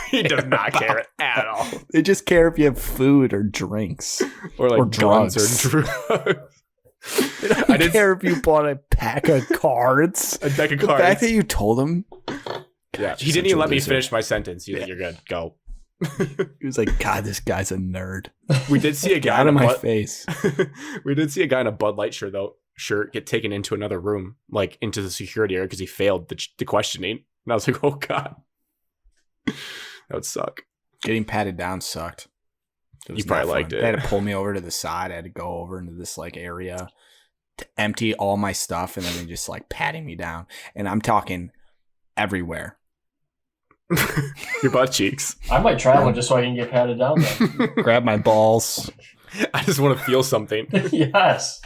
S1: He does not care at all.
S2: They just care if you have food or drinks.
S1: Or like
S2: drugs.
S1: Or drugs.
S2: I didn't care if you bought a pack of cards.
S1: A deck of cards.
S2: The fact that you told him.
S1: Yeah. He didn't even let me finish my sentence. He's like, you're good. Go.
S2: He was like, God, this guy's a nerd.
S1: We did see a guy
S2: out of my face.
S1: We did see a guy in a Bud Light shirt get taken into another room, like into the security area, because he failed the questioning. And I was like, oh God. That would suck.
S2: Getting patted down sucked.
S1: You probably liked it.
S2: They had to pull me over to the side. I had to go over into this like area to empty all my stuff, and then they just like patting me down. And I'm talking everywhere.
S1: Your butt cheeks.
S3: I might travel just so I can get patted down then.
S2: Grab my balls.
S1: I just want to feel something.
S3: Yes.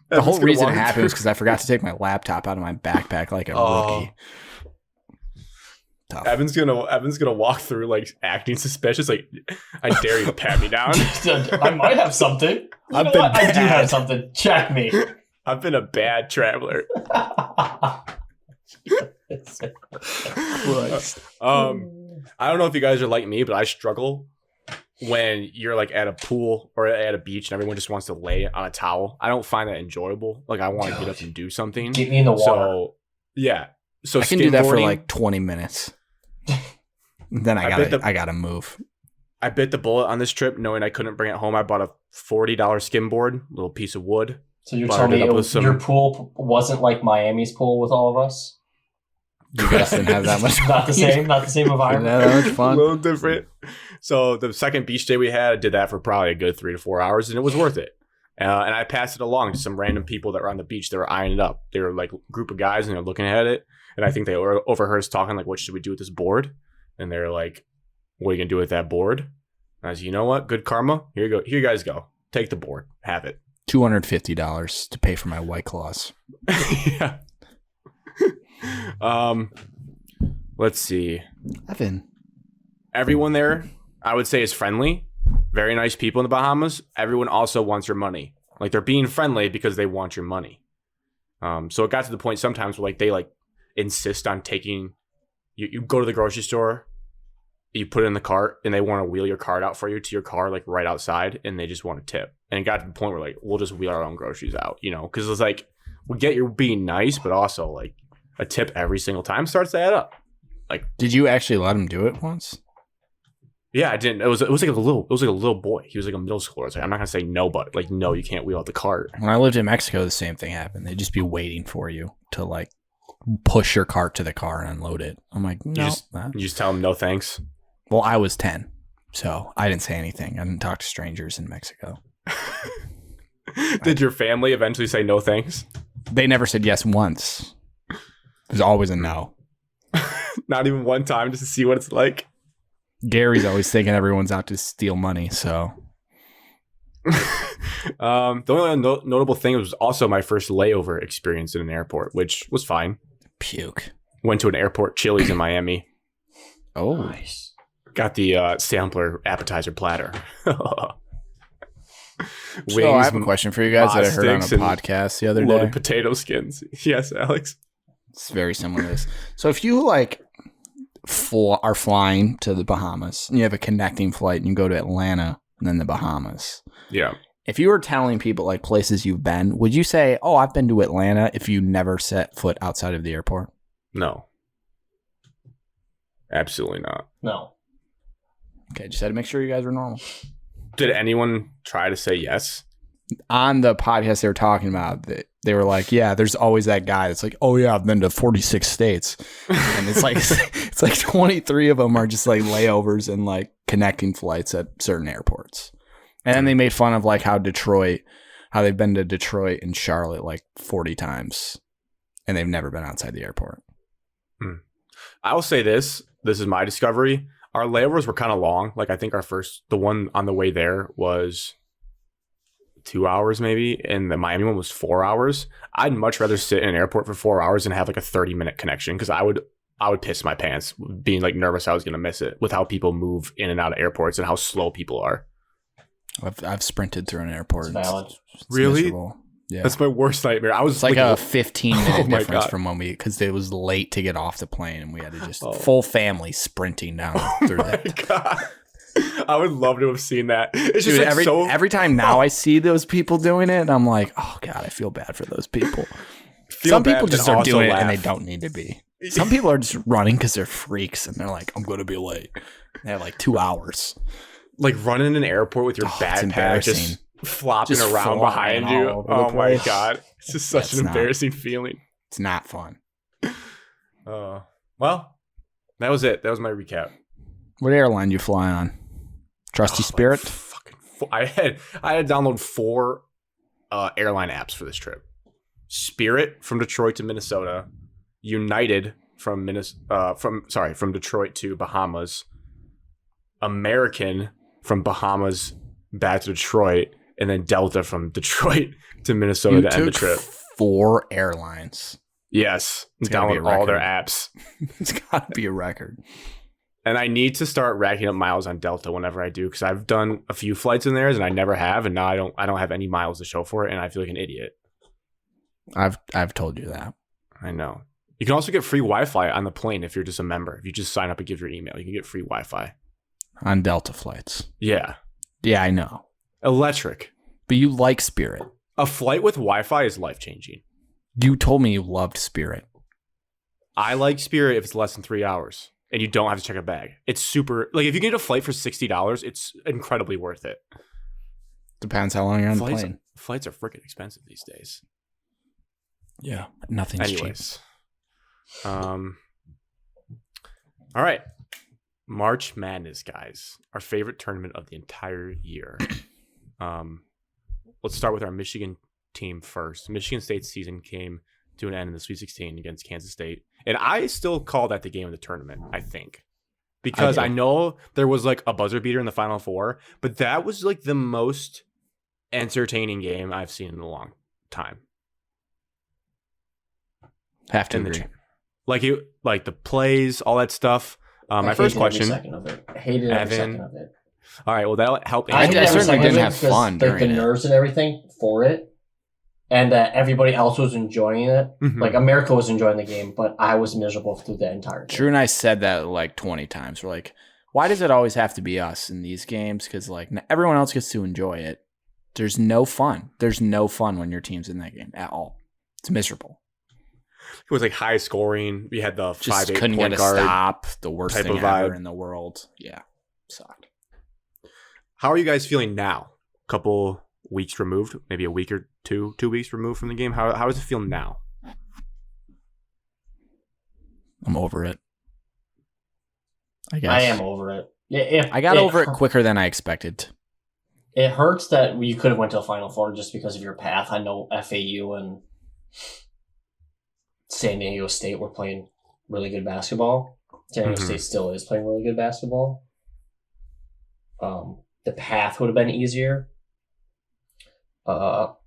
S2: The whole reason it happened was because I forgot to take my laptop out of my backpack like a rookie. Tough.
S1: Evan's gonna walk through like acting suspicious. Like, I dare you to pat me down.
S3: I might have something. I do have something. Check me.
S1: I've been a bad traveler. I don't know if you guys are like me, but I struggle when you're like at a pool or at a beach and everyone just wants to lay on a towel. I don't find that enjoyable. Like, I want to get up and do something.
S3: Get me in the water.
S1: So yeah. So
S2: I can do that for like 20 minutes. Then I gotta move.
S1: I bit the bullet on this trip, knowing I couldn't bring it home. I bought a $40 skimboard, little piece of wood.
S3: So you're telling me your pool wasn't like Miami's pool with all of us?
S2: You guys didn't have that much.
S3: Not the same environment.
S2: That much fun.
S1: A little different. So the second beach day we had, I did that for probably a good 3 to 4 hours, and it was worth it. And I passed it along to some random people that were on the beach. They were eyeing it up. They were like a group of guys, and they're looking at it. And I think they overheard us talking like, what should we do with this board? And they're like, what are you going to do with that board? And I was like, you know what? Good karma. Here you go. Here you guys go. Take the board. Have it.
S2: $250 to pay for my White Claws.
S1: Yeah. Let's see.
S2: Evan.
S1: Everyone there, I would say, is friendly. Very nice people in the Bahamas. Everyone also wants your money. Like, they're being friendly because they want your money. So it got to the point sometimes where like they like insist on taking you go to the grocery store, you put it in the cart, and they want to wheel your cart out for you to your car, like right outside, and they just want to tip. And it got to the point where like, we'll just wheel our own groceries out, because it's like, we get you're being nice, but also like a tip every single time starts to add up. Like,
S2: did you actually let them do it once?
S1: Yeah, I didn't. It was like a little boy. He was like a middle schooler. I was like, I'm not gonna say no, but like no, you can't wheel out the cart.
S2: When I lived in Mexico, the same thing happened. They'd just be waiting for you to like push your cart to the car and unload it. I'm like, no.
S1: You just tell them no thanks.
S2: Well, I was 10, so I didn't say anything. I didn't talk to strangers in Mexico.
S1: Did your family eventually say no thanks?
S2: They never said yes once. It was always a no.
S1: Not even one time just to see what it's like.
S2: Gary's always thinking everyone's out to steal money, so.
S1: The only notable thing was also my first layover experience in an airport, which was fine.
S2: Puke.
S1: Went to an airport Chili's in Miami.
S2: Oh.
S3: Nice.
S1: Got the sampler appetizer platter.
S2: So I have a question for you guys that I heard on a
S1: sticks and
S2: podcast the other day.
S1: Loaded potato skins. Yes, Alex.
S2: It's very similar to this. So if you like are flying to the Bahamas and you have a connecting flight and you go to Atlanta and then the Bahamas.
S1: Yeah.
S2: If you were telling people like places you've been, would you say, "Oh, I've been to Atlanta," if you never set foot outside of the airport?
S1: No. Absolutely not.
S3: No.
S2: Okay, just had to make sure you guys were normal.
S1: Did anyone try to say yes?
S2: On the podcast they were talking about, they were like, yeah, there's always that guy that's like, oh yeah, I've been to 46 states. And it's like 23 of them are just like layovers and like connecting flights at certain airports. And then they made fun of like how they've been to Detroit and Charlotte like 40 times and they've never been outside the airport.
S1: I will say this is my discovery. Our layovers were kind of long. Like I think the one on the way there was 2 hours maybe, and the Miami one was 4 hours. I'd much rather sit in an airport for 4 hours and have like a 30-minute connection because I would piss my pants being like nervous I was going to miss it with how people move in and out of airports and how slow people are.
S2: I've sprinted through an airport.
S3: It's valid.
S2: It's
S1: Really?
S2: miserable. Yeah.
S1: That's my worst nightmare.
S2: It's like a 15-minute
S1: my
S2: difference
S1: God.
S2: from when because it was late to get off the plane and we had to just full family sprinting down through
S1: my
S2: that.
S1: God. I would love to have seen that. It's just
S2: Dude,
S1: like
S2: every time now I see those people doing it, I'm like, oh God, I feel bad for those people. Some people just are doing it and they don't need to be. Some people are just running because they're freaks and they're like, I'm going to be late. They have like 2 hours.
S1: Like running in an airport with your backpack just flopping around behind you. Oh my God. It's just such an embarrassing feeling.
S2: It's not fun.
S1: Well, that was it. That was my recap.
S2: What airline you fly on? Trusty Spirit?
S1: I had to download 4 airline apps for this trip. Spirit from Detroit to Minnesota, United from Detroit to Bahamas, American from Bahamas back to Detroit, and then Delta from Detroit to Minnesota to end the trip.
S2: 4 airlines.
S1: Yes,
S2: It's gotta be a
S1: download all their
S2: record.
S1: apps.
S2: It's got to be a record.
S1: And I need to start racking up miles on Delta whenever I do, because I've done a few flights in there and I never have, and now I don't have any miles to show for it, and I feel like an idiot.
S2: I've told you that.
S1: I know. You can also get free Wi-Fi on the plane if you're just a member. If you just sign up and give your email, you can get free Wi-Fi.
S2: On Delta flights.
S1: Yeah.
S2: Yeah, I know.
S1: Electric.
S2: But you like Spirit.
S1: A flight with Wi-Fi is life-changing.
S2: You told me you loved Spirit.
S1: I like Spirit if it's less than 3 hours and you don't have to check a bag. It's super, like if you get a flight for $60, it's incredibly worth it.
S2: Depends how long you're on the plane.
S1: Flights are freaking expensive these days.
S2: Yeah, nothing's
S1: Anyways. All right. March Madness, guys. Our favorite tournament of the entire year. Let's start with our Michigan team first. Michigan State's season came to an end in the Sweet 16 against Kansas State. And I still call that the game of the tournament, I think. Because I know there was like a buzzer beater in the Final Four, but that was like the most entertaining game I've seen in a long time.
S2: Have to agree.
S1: Like the plays, all that stuff. My first question.
S3: I hated every second of it.
S1: All right, well that'll help.
S2: I certainly didn't have fun during
S3: the nerves and everything for it, and everybody else was enjoying it.
S1: Mm-hmm.
S3: Like America was enjoying the game, but I was miserable through the entire game.
S2: Drew and I said that like 20 times. We're like, why does it always have to be us in these games? Because like everyone else gets to enjoy it. There's no fun. There's no fun when your team's in that game at all. It's miserable.
S1: It was like high scoring. We had the
S2: Just
S1: 5'8"
S2: couldn't
S1: point
S2: get a
S1: guard
S2: stop. The worst
S1: type
S2: thing
S1: of
S2: ever
S1: vibe.
S2: in the world. Yeah. sucked.
S1: How are you guys feeling now? A couple weeks removed, maybe a week or 2 weeks removed from the game. How does it feel now?
S2: I'm over it. I guess
S3: I am over it.
S2: I got over it quicker than I expected.
S3: It hurts that you could have went to a Final Four just because of your path. I know FAU and San Diego State were playing really good basketball. San Diego State still is playing really good basketball. The path would have been easier. But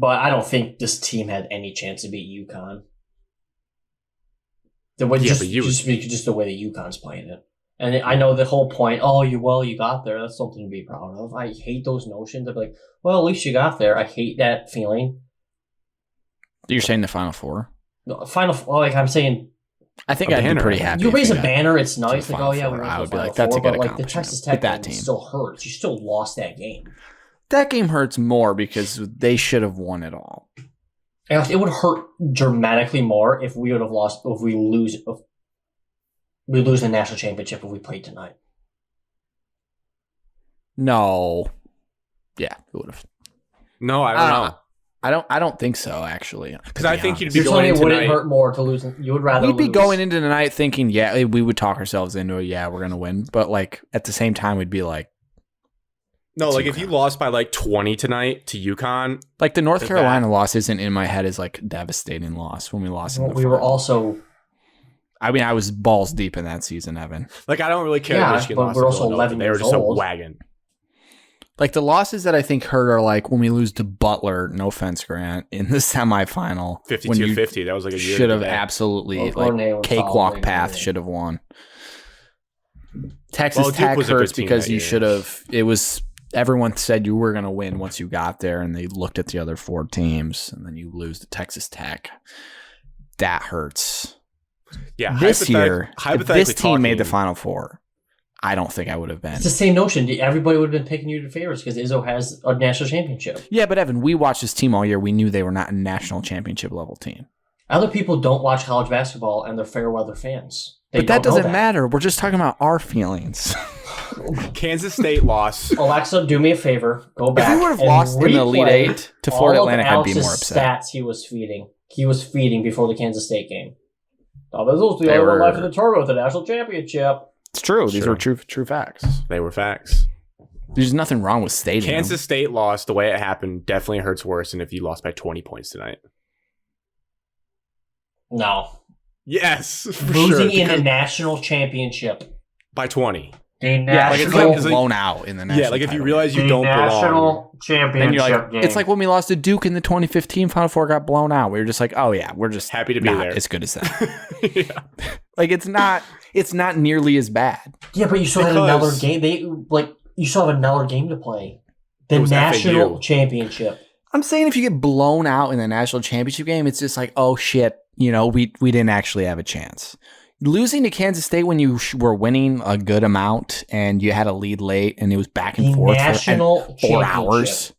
S3: I don't think this team had any chance to beat UConn. Just the way the UConn's playing it. And I know the whole point, you got there. That's something to be proud of. I hate those notions of like, well, at least you got there. I hate that feeling.
S2: You're saying the Final Four?
S3: I'm saying,
S2: I think I'd be pretty happy.
S3: You raise a banner, it's nice. Like, we
S2: I would be like,
S3: that's
S2: that's a good
S3: accomplishment. But like the Texas Tech
S2: that
S3: game
S2: team
S3: still hurts. You still lost that game.
S2: That game hurts more because they should have won it all.
S3: And it would hurt dramatically more if we would have lost. If we lose the national championship if we played tonight.
S2: No. Yeah, it would have.
S1: No, I don't know.
S2: I don't think so, actually.
S1: Because I think
S2: honest.
S1: you'd be going into
S3: tonight. It wouldn't hurt more to lose. You would rather
S2: we'd be
S3: lose.
S2: going into tonight thinking, yeah, we would talk ourselves into it. Yeah, we're going to win. But like at the same time, we'd be like,
S1: no, like if you lost by like 20 tonight to UConn.
S2: Like the North Carolina loss isn't in my head as like a devastating loss when we lost in the
S3: We were also...
S2: I mean, I was balls deep in that season, Evan.
S1: Like, I don't really care if Michigan lost.
S3: We're also 11
S1: They were just
S3: old.
S1: a wagon.
S2: Like, the losses that I think hurt are like when we lose to Butler, no offense, Grant, in the semifinal.
S1: 52-50. That was like a year.
S2: Should have absolutely, cakewalk path should have won. Texas Tech hurts because you should have. It was, everyone said you were going to win once you got there, and they looked at the other 4 teams, and then you lose to Texas Tech. That hurts.
S1: Yeah,
S2: this year, if this team made the
S1: talking,
S2: Final Four, I don't think I would have been.
S3: It's the same notion. Everybody would have been picking you to favorites because Izzo has a national championship.
S2: Yeah, but Evan, we watched this team all year. We knew they were not a national championship level team.
S3: Other people don't watch college basketball and they're fair weather fans.
S2: But that doesn't matter. We're just talking about our feelings.
S1: Kansas State loss.
S3: Alexa, do me a favor. Go back.
S2: If we would have lost in the Elite 8 to Florida Atlantic, I'd be more upset.
S3: Stats he was feeding before the Kansas State game. Oh, this was the only life in the tournament with the national championship.
S2: It's true. These were true facts.
S1: They were facts.
S2: There's nothing wrong with stating
S1: Kansas State lost the way it happened definitely hurts worse than if you lost by 20 points tonight.
S3: No.
S1: Yes.
S3: Losing in a national championship.
S1: By 20.
S2: It's like blown out in the national.
S1: Yeah, like if you realize you don't belong.
S3: National championship game.
S2: It's like when we lost to Duke in the 2015 Final Four, got blown out. We were just like, oh yeah, we're just
S1: happy to be there.
S2: As good as that. Yeah. Like it's not nearly as bad.
S3: Yeah, but you still had another game. You still have another game to play. The national championship.
S2: I'm saying if you get blown out in the national championship game, it's just like, oh shit, we didn't actually have a chance. Losing to Kansas State when you were winning a good amount and you had a lead late and it was back and forth for 4 hours.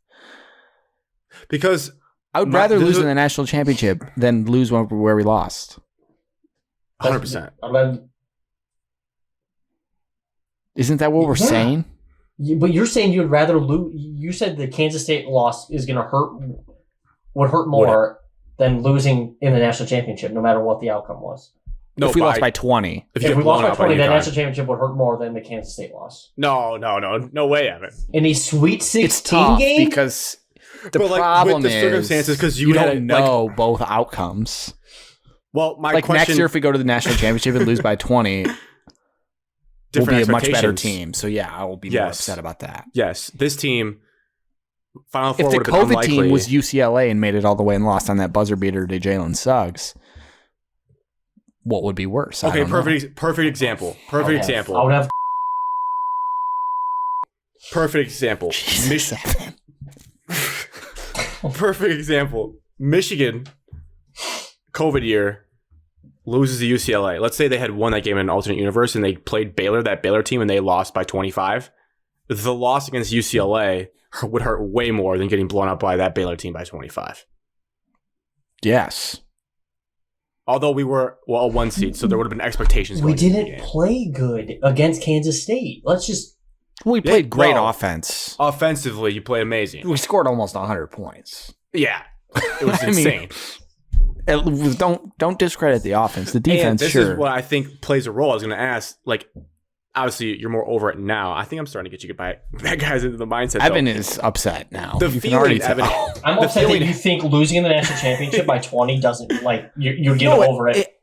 S1: Because
S2: I would rather lose in the national championship than lose where we lost.
S1: 100%.
S2: Isn't that what we're saying?
S3: But you're saying you'd rather lose. You said the Kansas State loss is going to would hurt more than losing in the national championship, no matter what the outcome was.
S2: No, if we lost by 20.
S3: If we lost by 20, that national championship would hurt more than the Kansas State loss.
S1: No way, Evan.
S3: In a Sweet 16 game?
S2: Because the problem
S1: with the circumstances, because
S2: you don't know both outcomes.
S1: Well, my question...
S2: next year, if we go to the national championship and lose by 20, we'll be a much better team. So, yeah, I will be more upset about that.
S1: Yes, this team, Final Four
S2: would have been unlikely. If the COVID team was UCLA and made it all the way and lost on that buzzer beater to Jalen Suggs... what would be worse?
S1: Okay, perfect example. Perfect example.
S3: I would have.
S1: Perfect example. Perfect example. Michigan, COVID year, loses to UCLA. Let's say they had won that game in an alternate universe and they played that Baylor team, and they lost by 25. The loss against UCLA would hurt way more than getting blown up by that Baylor team by 25.
S2: Yes.
S1: Although we were a 1 seed, so there would have been expectations.
S3: We didn't play good against Kansas State. Let's just
S2: We played great offense.
S1: Offensively, you played amazing.
S2: We scored almost 100 points.
S1: Yeah, it was insane.
S2: Don't discredit the offense. The defense,
S1: this
S2: sure.
S1: is what I think plays a role. I was going to ask, like, obviously you're more over it now. I think I'm starting to get you back guys into the mindset.
S2: Evan is upset now.
S1: The feeling, Evan.
S3: I'm upset that you think losing in the national championship by 20 doesn't, like, you're getting over it.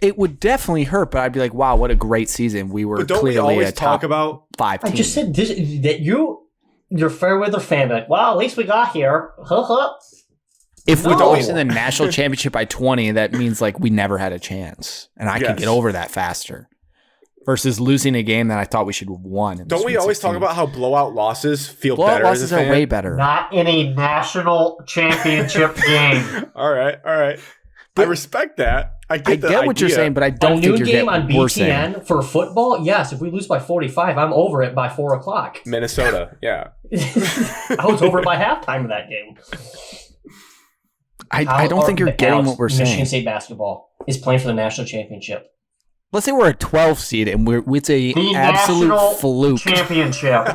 S2: It would definitely hurt, but I'd be like, wow, what a great season. We were clearly
S1: always
S2: a top
S1: talk about
S2: 5 team.
S3: I just said this, that you're fair weather fan, like, well, at least we got here.
S2: If we lost in the national championship by 20, that means like we never had a chance. And I could get over that faster. Versus losing a game that I thought we should have won.
S1: Don't we always talk about how blowout losses feel
S2: blowout
S1: better?
S2: Losses are way better.
S3: Not in a national championship game.
S1: All right. I respect that. I get
S2: what you're saying, but I don't think you're getting
S3: on BTN for football. Yes, if we lose by 45, I'm over it by 4 o'clock.
S1: Minnesota, yeah.
S3: I was over it by halftime of that game.
S2: I don't think you're getting what we're saying.
S3: Michigan State basketball is playing for the national championship.
S2: Let's say we're a 12 seed and it's a absolute fluke
S3: championship.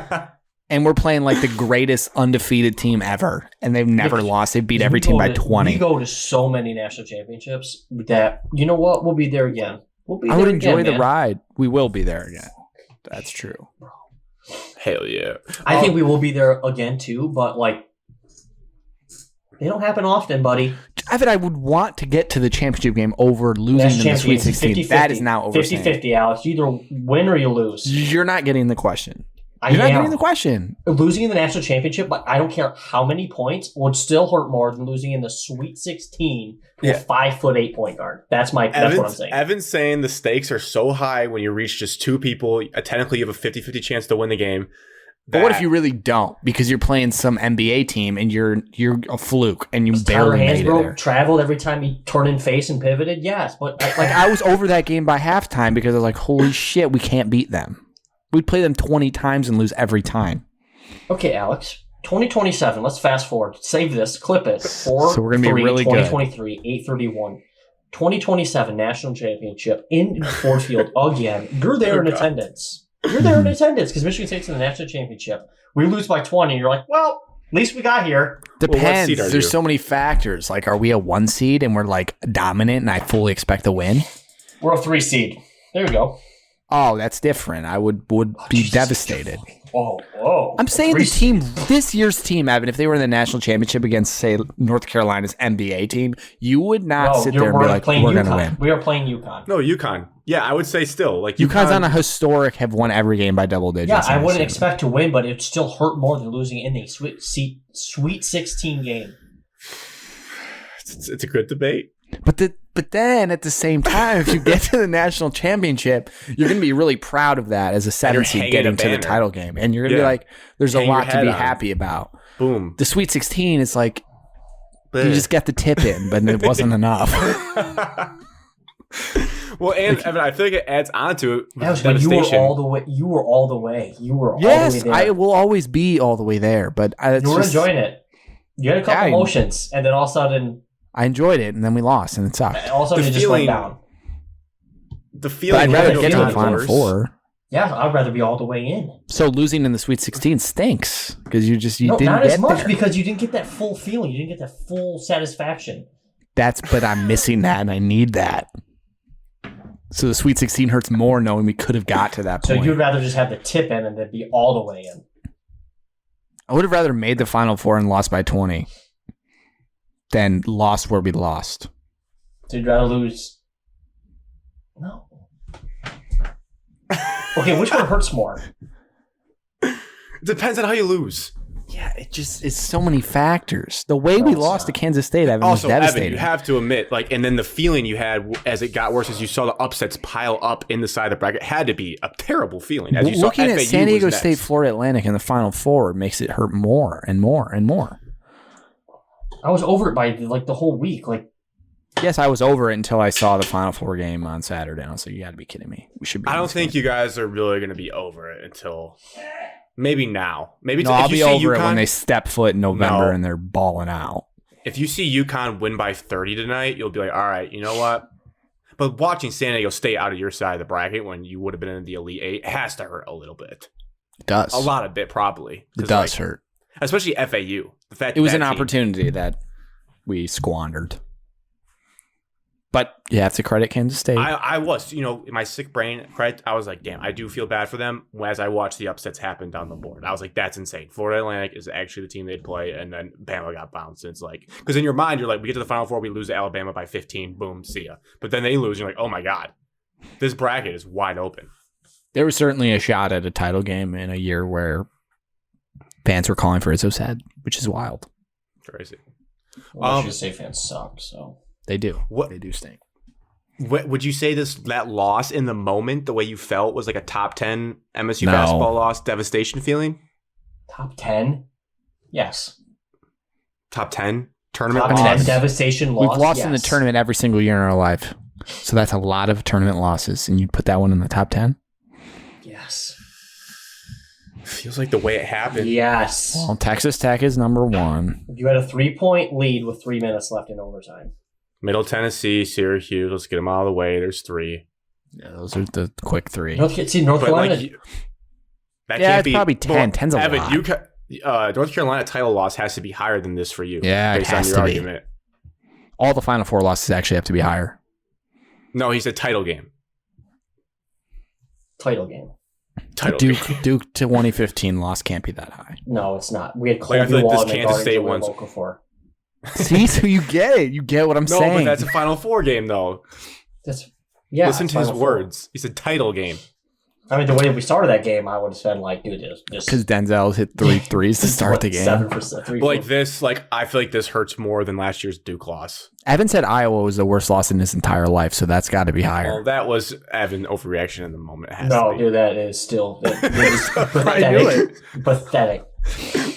S2: And we're playing like the greatest undefeated team ever, and they've never lost. They beat every team by 20.
S3: We go to so many national championships that, you know what, we'll be there again.
S2: I would enjoy the ride. We will be there again. That's true.
S1: Hell yeah.
S3: I think we will be there again too, but like, they don't happen often, buddy.
S2: Evan, I would want to get to the championship game over losing in the Sweet 16.
S3: 50-50.
S2: That is now over.
S3: 50-50, Alex. You either win or you lose.
S2: You're not getting the question. You're not getting the question.
S3: Losing in the national championship, but I don't care how many points, would still hurt more than losing in the Sweet 16 to a 5'8" point guard. That's what I'm saying.
S1: Evan's saying the stakes are so high when you reach just 2 people. Technically, you have a 50-50 chance to win the game.
S2: But what if you really don't? Because you're playing some NBA team and you're a fluke and you barely made it there.
S3: Traveled every time he turned in face and pivoted? Yes. But
S2: I was over that game by halftime because I was like, holy shit, we can't beat them. We'd play them 20 times and lose every time.
S3: Okay, Alex. 2027. Let's fast forward. Save this. Clip it. 4
S2: so we're gonna be really
S3: 2023, good. 831. 2027 National Championship in Ford Field again. You're there in attendance. You're there in attendance because Michigan State's in the National Championship. We lose by 20. You're like, well, at least we got here.
S2: Depends. Well, there's so many factors. Like, are we a 1 seed and we're like dominant and I fully expect to win?
S3: We're a 3 seed. There we go.
S2: Oh, that's different. I would be devastated.
S3: Whoa.
S2: I'm saying the team, this year's team, Evan, if they were in the national championship against, say, North Carolina's NBA team, you would not sit there and be like, we're going to win.
S3: We are playing UConn.
S1: No, UConn. Yeah, I would say still. Like
S2: UConn's on a historic, have won every game by double digits.
S3: Yeah, I wouldn't expect to win, but it still hurt more than losing in a Sweet 16 game.
S1: It's a good debate.
S2: But then at the same time, if you get to the national championship, you're going to be really proud of that as a 7 seed getting to the title game. And you're going to be like, there's a lot to be happy about.
S1: Boom.
S2: The Sweet 16 is like, you just get the tip in, but it wasn't enough.
S1: Well, and Evan, I feel like it adds on to it.
S3: You were all the way. You were all the way.
S2: Yes, I will always be all the way there. But
S3: you were enjoying it. You had a couple emotions, and then all of a sudden,
S2: I enjoyed it, and then we lost, and it sucked.
S3: All of a sudden, it just went down.
S2: The feeling. But I'd rather get to the Final Four.
S3: Yeah, I'd rather be all the way in.
S2: So losing in the Sweet 16 stinks because you didn't
S3: not
S2: get
S3: as much
S2: there.
S3: Because you didn't get that full feeling. You didn't get that full satisfaction.
S2: But I'm missing that, and I need that. So the Sweet 16 hurts more knowing we could have got to that point.
S3: So you'd rather just have the tip in and then be all the way in.
S2: I would have rather made the Final Four and lost by 20 than lost where we lost.
S3: So you'd rather lose? No. Okay, which one hurts more?
S1: It depends on how you lose.
S2: Yeah, it's so many factors. The way we lost to Kansas State, Evan, was devastating.
S1: Evan, you have to admit, and then the feeling you had as it got worse, as you saw the upsets pile up in the side of the bracket, had to be a terrible feeling. As you
S2: Looking
S1: saw,
S2: at San Diego State, Florida Atlantic in the Final Four makes it hurt more and more and more.
S3: I was over it by the whole week.
S2: Yes, I was over it until I saw the Final Four game on Saturday. I was like, you got to be kidding me. We should be.
S1: I don't think you guys are really going to be over it until. Maybe now. Maybe
S2: I'll be over it when they step foot in November and they're balling out.
S1: If you see UConn win by 30 tonight, you'll be like, all right, you know what? But watching San Diego State out of your side of the bracket when you would have been in the Elite Eight has to hurt a little bit.
S2: It does.
S1: A lot of it probably.
S2: It does hurt.
S1: Especially FAU. The fact
S2: It was
S1: that
S2: an
S1: team-
S2: opportunity that we squandered. But you have to credit Kansas State.
S1: I was, in my sick brain, I was like, damn, I do feel bad for them as I watched the upsets happen down the board. I was like, that's insane. Florida Atlantic is actually the team they'd play, and then Bama got bounced. And it's like, because in your mind, you're like, we get to the Final Four, we lose to Alabama by 15, boom, see ya. But then they lose, you're like, oh my God, this bracket is wide open.
S2: There was certainly a shot at a title game in a year where fans were calling for Izzo's head, which is wild.
S1: Crazy.
S3: Well, State fans suck, so.
S2: They do.
S1: What
S2: they do stink.
S1: Would you say that loss in the moment, the way you felt, was like a top 10 MSU basketball loss, devastation feeling?
S3: Top 10? Yes.
S1: Top 10 tournament
S3: Top
S1: loss?
S3: 10 devastation loss?
S2: We've lost in the tournament every single year in our life. So that's a lot of tournament losses. And you'd put that one in the top 10?
S3: Yes.
S1: Feels like the way it happened.
S3: Yes.
S2: Well, Texas Tech is number 1.
S3: You had a 3-point lead with 3 minutes left in overtime.
S1: Middle Tennessee, Syracuse. Let's get them out of the way. There's 3.
S2: Yeah, those are the quick 3.
S3: North Carolina.
S1: That
S2: Yeah,
S1: can't
S2: it's
S1: be,
S2: probably 10. 10's a
S1: Evan,
S2: lot.
S1: North Carolina title loss has to be higher than this for you.
S2: Yeah, it
S1: based
S2: has
S1: on your
S2: to be.
S1: argument.
S2: All the Final Four losses actually have to be higher.
S1: No, he said title game.
S3: Title game.
S1: Title game.
S2: Duke to 2015 loss can't be that high.
S3: No, it's not. We had
S1: I
S3: Colby
S1: feel like
S3: Wall
S1: this
S3: and
S1: Kansas State
S3: we're
S1: one's-
S3: local for.
S2: See, so you get it. You get what I'm
S1: No,
S2: saying.
S1: but that's a Final Four game, though.
S3: Yeah.
S1: Listen
S3: it's
S1: to his
S3: Final Four.
S1: words. He said title game.
S3: I mean, the way we started that game, I would have said, like, dude, this
S2: Because Denzel hit 3 threes to start the game.
S3: 7%. 3
S1: But like this, I feel like this hurts more than last year's Duke loss.
S2: Evan said Iowa was the worst loss in his entire life, so that's got to be higher.
S1: Well, that was Evan overreaction in the moment. It has
S3: No,
S1: to be.
S3: dude, that is still that is
S1: I knew
S3: pathetic. Pathetic.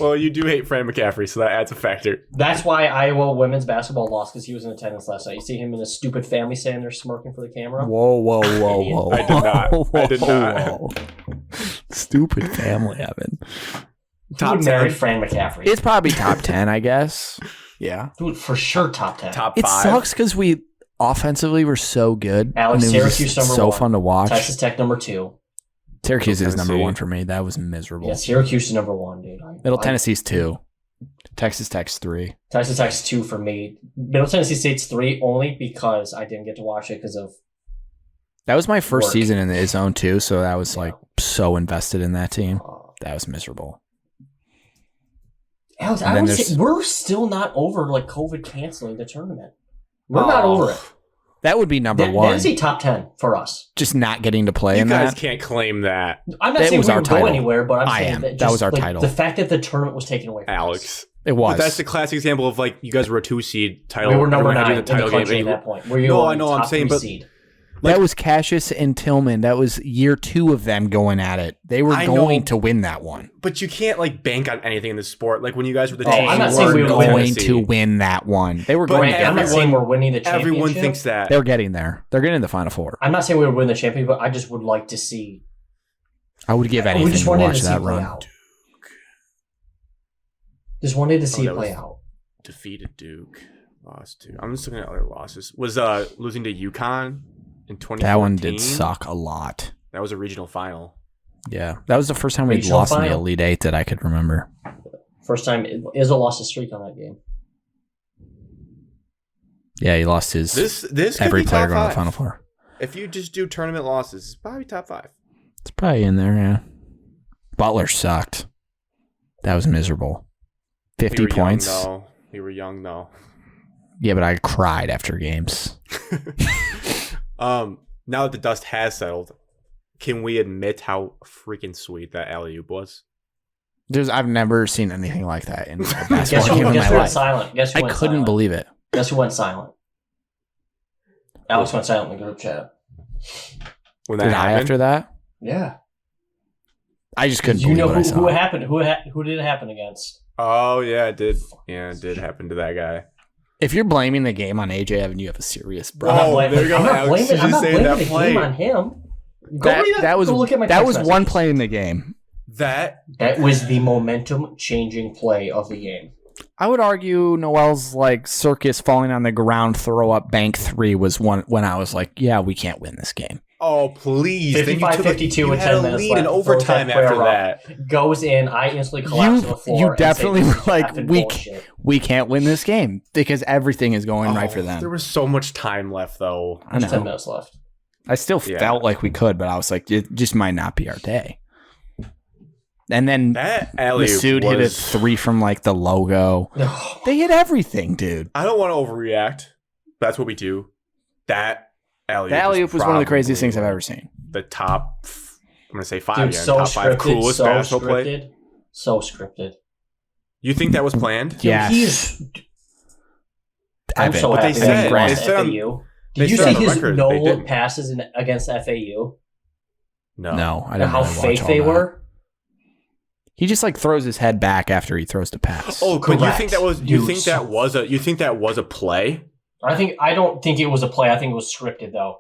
S1: Well, you do hate Fran McCaffrey, so that adds a factor.
S3: That's why Iowa women's basketball lost, because he was in attendance last night. You see him in a stupid family standing there smirking for the camera.
S2: Whoa, whoa, whoa, whoa.
S1: I did not. I did not.
S2: Whoa. Stupid family, Evan.
S3: Top 10. Married Fran McCaffrey.
S2: It's probably top 10, I guess. Yeah.
S3: Dude, for sure top 10.
S1: Top
S2: It
S1: 5.
S2: sucks because we offensively were so good.
S3: Alex,
S2: and it was
S3: Syracuse
S2: just
S3: number
S2: so
S3: 1.
S2: fun to watch.
S3: Texas Tech number 2.
S2: Syracuse is number
S1: Tennessee.
S2: 1 for me. That was miserable.
S3: Yeah, Syracuse is number 1, dude.
S2: Middle Tennessee's 2. Texas Tech's 3.
S3: Texas Tech's 2 for me. Middle Tennessee State's 3 only because I didn't get to watch it because of
S2: That was my first
S3: work.
S2: season in the zone too, so that was
S3: Yeah.
S2: like so invested in that team. That was miserable.
S3: Alex,
S2: And
S3: I
S2: then
S3: would say
S2: there's-
S3: we're still not over like COVID canceling the tournament. We're not over it.
S2: That would be number
S3: That
S2: 1.
S3: is a top 10 for us.
S2: Just not getting to play
S1: You
S2: in
S1: guys
S2: that.
S1: can't claim that,
S3: I'm not
S2: That
S3: saying
S2: was
S3: we
S2: our
S3: would go
S2: title.
S3: anywhere, but I'm
S2: I
S3: saying
S2: am.
S3: that,
S2: That was our
S3: like,
S2: title.
S3: The fact that the tournament was taken away from us.
S1: Alex.
S2: It was.
S1: But that's the classic example of like you guys were a 2-seed title.
S3: We were number
S1: everyone had
S3: 9
S1: you
S3: in the
S1: title
S3: country
S1: game.
S3: at that point. We
S1: No,
S3: were
S1: I know,
S3: top
S1: I'm saying,
S3: 3
S1: but-
S3: seed.
S2: That was Cassius and Tillman. That was year 2 of them going at it. They were
S1: I
S2: going
S1: know.
S2: to win that one.
S1: But you can't like bank on anything in this sport. Like when you guys were the
S3: Oh,
S1: team,
S3: I'm not
S1: you
S3: saying
S1: were
S3: we
S2: They
S3: were
S2: were
S1: no
S2: going
S1: Tennessee.
S2: to win that one. They were
S1: But
S2: going
S3: Brandon,
S2: to
S3: I'm
S2: get
S3: not
S2: there.
S3: saying we're winning the championship.
S1: Everyone thinks that.
S2: They're getting there. They're getting to the Final Four.
S3: I'm not saying we would win the championship, but I just would like to see.
S2: I would give
S3: We
S2: anything
S3: just
S2: to
S3: wanted
S2: watch
S3: to see
S2: that
S3: it play
S2: run.
S3: out. Just wanted to see
S1: that
S3: it play
S1: was-
S3: out.
S1: Defeated Duke, lost to. I'm just looking at other losses. Was losing to UConn in 2014.
S2: That one did suck a lot.
S1: That was a regional final.
S2: Yeah. That was the first time we'd
S3: Regional
S2: lost in the
S3: final.
S2: Elite Eight that I could remember.
S3: First time Izzo lost a streak on that game.
S2: Yeah, he lost his
S1: This could
S2: every
S1: be
S2: player
S1: top
S2: going to
S1: 5.
S2: the Final Four.
S1: If you just do tournament losses, it's probably top 5.
S2: It's probably in there, yeah. Butler sucked. That was miserable. 50
S1: We were
S2: points.
S1: Young, though. We were young though.
S2: Yeah, but I cried after games.
S1: Now that the dust has settled, can we admit how freaking sweet that alley-oop was?
S2: I've never seen anything like that in a
S3: Guess
S2: basketball
S3: who,
S2: game in
S3: guess
S2: my
S3: who went
S2: life.
S3: silent? Guess who
S2: I
S3: went
S2: couldn't
S3: silent?
S2: believe it.
S3: Guess who went silent? Alex went silent in the group chat.
S1: When that
S2: Did I
S1: happened?
S2: after that?
S3: Yeah.
S2: I just couldn't
S3: You
S2: believe
S3: know
S2: what I saw.
S3: who it happened? Who did it happen against?
S1: Oh yeah, it did. Yeah, it did happen to that guy.
S2: If you're blaming the game on AJ Evan, you have a serious
S1: Oh,
S2: problem.
S1: there you go,
S3: I'm not
S1: Alex.
S3: blaming,
S1: You
S3: I'm
S1: just
S3: not
S1: saying
S3: blaming
S1: that
S3: the
S1: play.
S3: game on him. Go look at my
S2: that
S3: text
S2: was one
S3: messages.
S2: play in the game.
S1: That
S3: That was the momentum-changing play of the game.
S2: I would argue Noel's like circus falling on the ground, throw up bank 3 was one when I was like, yeah, we can't win this game.
S1: Oh, please. Then you
S3: 55-52 with 10
S1: had a
S3: minutes
S1: lead
S3: left.
S1: in overtime
S3: Throws that
S1: after
S3: player
S1: that.
S3: goes in. I instantly collapse on the floor.
S2: You
S3: and say,
S2: definitely
S3: "This
S2: were
S3: is
S2: like,
S3: effing
S2: we
S3: bullshit."
S2: we can't win this game because everything is going right for
S1: There
S2: them.
S1: was so much time left, though.
S2: I
S3: There's 10
S2: know.
S3: minutes left.
S2: I still
S1: Yeah.
S2: felt like we could, but I was like, it just might not be our day. And then
S1: That alley
S2: Masood hit a 3 from like the logo. They hit everything, dude.
S1: I don't want to overreact. That's what we do. That alley
S2: The alley-oop was one of the craziest things I've ever seen.
S1: The top, I'm going to say 5
S3: Dude,
S1: again.
S3: so
S1: Top 5
S3: scripted,
S1: coolest
S3: so
S1: basketball play.
S3: scripted, so scripted.
S1: You think that was planned?
S3: Dude,
S2: Yes.
S3: he's. I'm
S2: Evan.
S3: so
S1: But they
S3: happy
S1: said-
S3: that he
S1: they
S3: lost
S1: said on-
S3: FAU.
S1: they
S3: Did you
S1: said
S3: see
S1: on the
S3: his
S1: record
S3: no
S1: they
S3: look
S1: didn't.
S3: passes against FAU?
S2: No, I
S3: And
S2: don't
S3: how
S2: really watch
S3: fake
S2: all
S3: they
S2: that.
S3: were?
S2: He just like throws his head back after he throws the pass.
S1: Oh, but you
S3: Correct.
S1: think that was
S3: Dude, so-
S1: you think that was a play?
S3: I don't think it was a play. I think it was scripted though.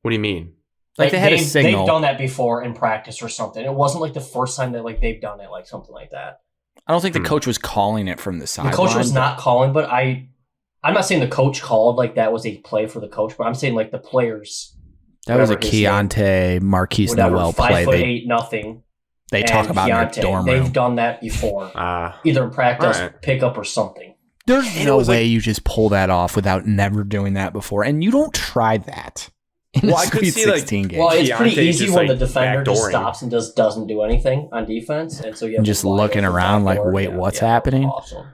S1: What do you mean?
S2: Like they had a signal.
S3: They've done that before in practice or something. It wasn't like the first time that like they've done it, like something like that.
S2: I don't think the coach was calling it from the sideline.
S3: The coach was not calling, but I'm not saying the coach called like that was a play for the coach, but I'm saying like the players.
S2: That was a
S3: whatever his name,
S2: Keontae Marquise
S3: whatever,
S2: Noel play.
S3: 5'8" nothing.
S2: They talk
S3: and
S2: about in
S3: Keontae,
S2: their dorm
S3: They've
S2: room.
S3: done that before,
S1: Ah,
S3: either in practice,
S1: Alright.
S3: pickup, or something.
S2: There's
S1: And
S2: no
S1: it was
S2: way
S1: like-
S2: you just pull that off without never doing that before, and you don't try that in
S1: Well,
S2: a
S1: I could
S2: Sweet
S1: see, like-
S2: 16 game.
S3: Well, it's
S1: Keontae
S3: pretty easy
S1: just,
S3: when
S1: like,
S3: the defender just
S1: backdooring.
S3: stops and just doesn't do anything on defense, and so you have
S2: And
S3: to
S2: just
S3: wide
S2: looking
S3: open
S2: around like,
S3: backdoor.
S2: wait,
S3: Yeah,
S2: what's
S3: yeah, that was
S2: happening?
S3: Awesome.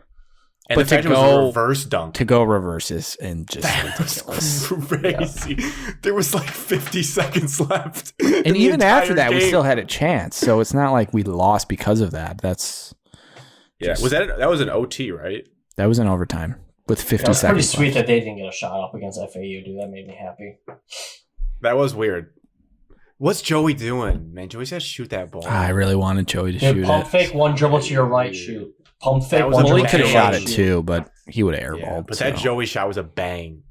S1: and
S2: But
S1: the
S2: to
S1: fact it was
S2: go-
S1: a reverse dunk.
S2: To go reverses and just
S1: That was
S2: ridiculous.
S1: crazy. There was like 50 seconds left.
S2: And even after that, we still had a chance. So it's not like we lost because of that. That's
S1: Yeah, that was an OT, right?
S2: that was in overtime with 50
S3: Yeah, it's pretty
S2: seconds.
S3: sweet
S2: left.
S3: that they didn't get a shot up against FAU, dude. That made me happy.
S1: That was weird. What's Joey doing, man? Joey's got to shoot that ball.
S2: I really wanted Joey to
S3: Dude,
S2: shoot
S3: pump
S2: it.
S3: fake, one dribble to your right, shoot. Pump fake,
S1: That was
S3: one
S1: a
S2: Well, he
S3: dribble
S2: could
S3: to
S2: have
S3: your
S2: shot
S3: right,
S2: it
S3: shoot.
S2: too, but he would have airballed.
S1: Yeah, but
S2: so.
S1: that Joey shot was a bang.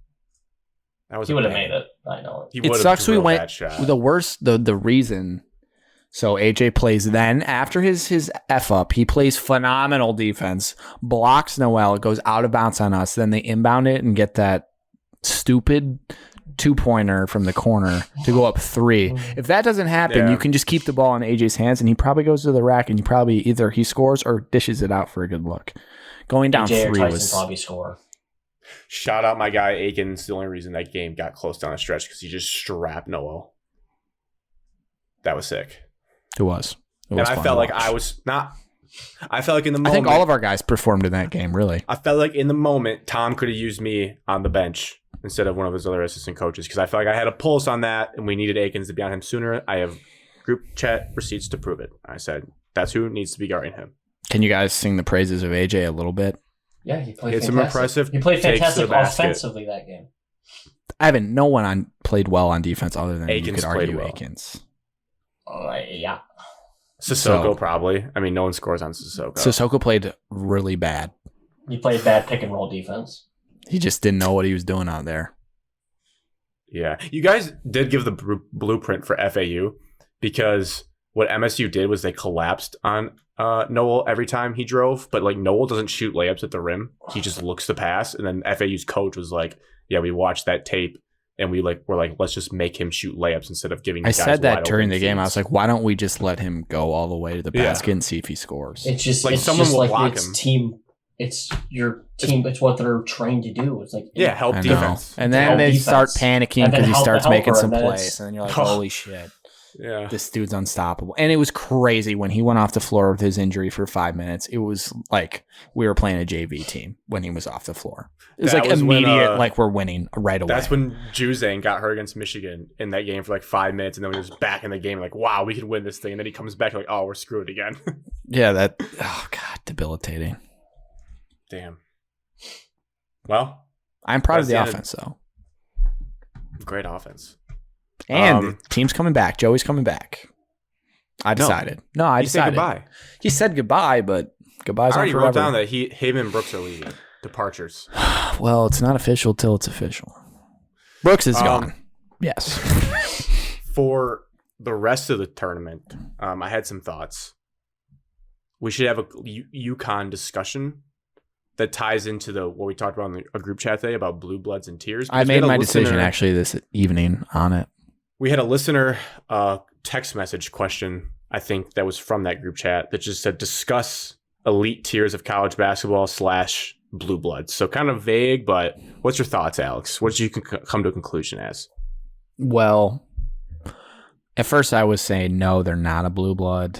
S1: That was
S3: He
S1: a
S3: would have
S1: bang.
S3: made it. I know.
S1: He
S2: It
S1: would've
S2: sucks we
S1: drilled
S2: went
S1: that shot.
S2: the worst the reason. So AJ plays then after his F up, he plays phenomenal defense, blocks Noel, it goes out of bounds on us, then they inbound it and get that stupid 2-pointer from the corner to go up 3. If that doesn't happen,
S1: Yeah.
S2: you can just keep the ball in AJ's hands and he probably goes to the rack and you probably either he scores or dishes it out for a good look. Going down
S3: AJ or
S2: 3
S3: Tyson
S2: was
S3: probably score.
S1: Shout out my guy Aikens. The only reason that game got close down the stretch because he just strapped Noel. That was sick.
S2: it was. It
S1: And
S2: was
S1: I
S2: fun
S1: felt
S2: to
S1: like
S2: watch.
S1: I was not. I felt like in the
S2: I
S1: moment.
S2: think all of our guys performed in that game, really.
S1: I felt like in the moment, Tom could have used me on the bench instead of one of his other assistant coaches because I felt like I had a pulse on that and we needed Aikens to be on him sooner. I have group chat receipts to prove it. I said, that's who needs to be guarding him.
S2: Can you guys sing the praises of AJ a little bit?
S3: Yeah, he played
S1: It's some
S3: fantastic.
S1: impressive
S3: He played
S1: takes to
S3: fantastic
S1: the basket.
S3: offensively that game.
S2: No one played well on defense other than
S1: Akins
S2: you could
S1: played
S2: argue
S1: well.
S2: Akins.
S3: Yeah.
S1: Sissoko
S2: So-
S1: probably. I mean, no one scores on Sissoko.
S2: Sissoko played really bad.
S3: He played bad pick and roll defense.
S2: He just didn't know what he was doing out there.
S1: Yeah. You guys did give the blueprint for FAU because what MSU did was they collapsed on Noel every time he drove, but like Noel doesn't shoot layups at the rim. He just looks to pass. And then FAU's coach was like, yeah, we watched that tape and we're like, let's just make him shoot layups instead of giving
S2: I
S1: guys
S2: said that
S1: wide
S2: during
S1: open
S2: the game. I
S1: feeds.
S2: was like, why don't we just let him go all the way to the
S1: Yeah.
S2: basket and see if he scores?
S3: It's just
S1: Like,
S3: it's
S1: someone
S3: just
S1: will
S3: like
S1: block
S3: it's
S1: him.
S3: team. It's your team. It's what they're trained to do. It's like
S1: yeah, help
S2: I know.
S1: defense.
S2: And then
S3: Help
S2: they
S3: defense.
S2: start panicking
S3: And then
S2: because he
S3: help the
S2: starts making
S3: helper,
S2: some
S3: and then
S2: plays.
S3: it's-
S2: And then you're like,
S1: Oh.
S2: holy shit.
S1: Yeah.
S2: This dude's unstoppable. And it was crazy when he went off the floor with his injury for 5 minutes. It was like we were playing a JV team when he was off the floor. It was
S1: That
S2: like
S1: was when,
S2: immediate, like we're winning right away.
S1: That's when Juzang got hurt against Michigan in that game for like 5 minutes, and then when he was back in the game, like, wow, we can win this thing. And then he comes back like, oh, we're screwed again.
S2: yeah, oh God, debilitating.
S1: Damn. Well,
S2: I'm proud of
S1: That's
S2: the
S1: the end
S2: offense, though.
S1: great offense.
S2: And the team's coming back. Joey's coming back. I decided. No, I
S1: He said
S2: decided.
S1: goodbye.
S2: He said goodbye, but goodbye's
S1: I
S2: not
S1: already
S2: forever.
S1: wrote down that him and Brooks are leaving. Departures.
S2: Well, it's not official till it's official. Brooks is gone. Yes.
S1: For the rest of the tournament, I had some thoughts. We should have a UConn discussion that ties into what we talked about in a group chat today about blue bloods and tears.
S2: I
S1: because we
S2: made
S1: had a
S2: my decision
S1: listener-
S2: actually this evening on it.
S1: We had a listener text message question, I think, that was from that group chat that just said, discuss elite tiers of college basketball / blue bloods. So kind of vague, but what's your thoughts, Alex? What did you come to a conclusion as?
S2: Well, at first I was saying, no, they're not a blue blood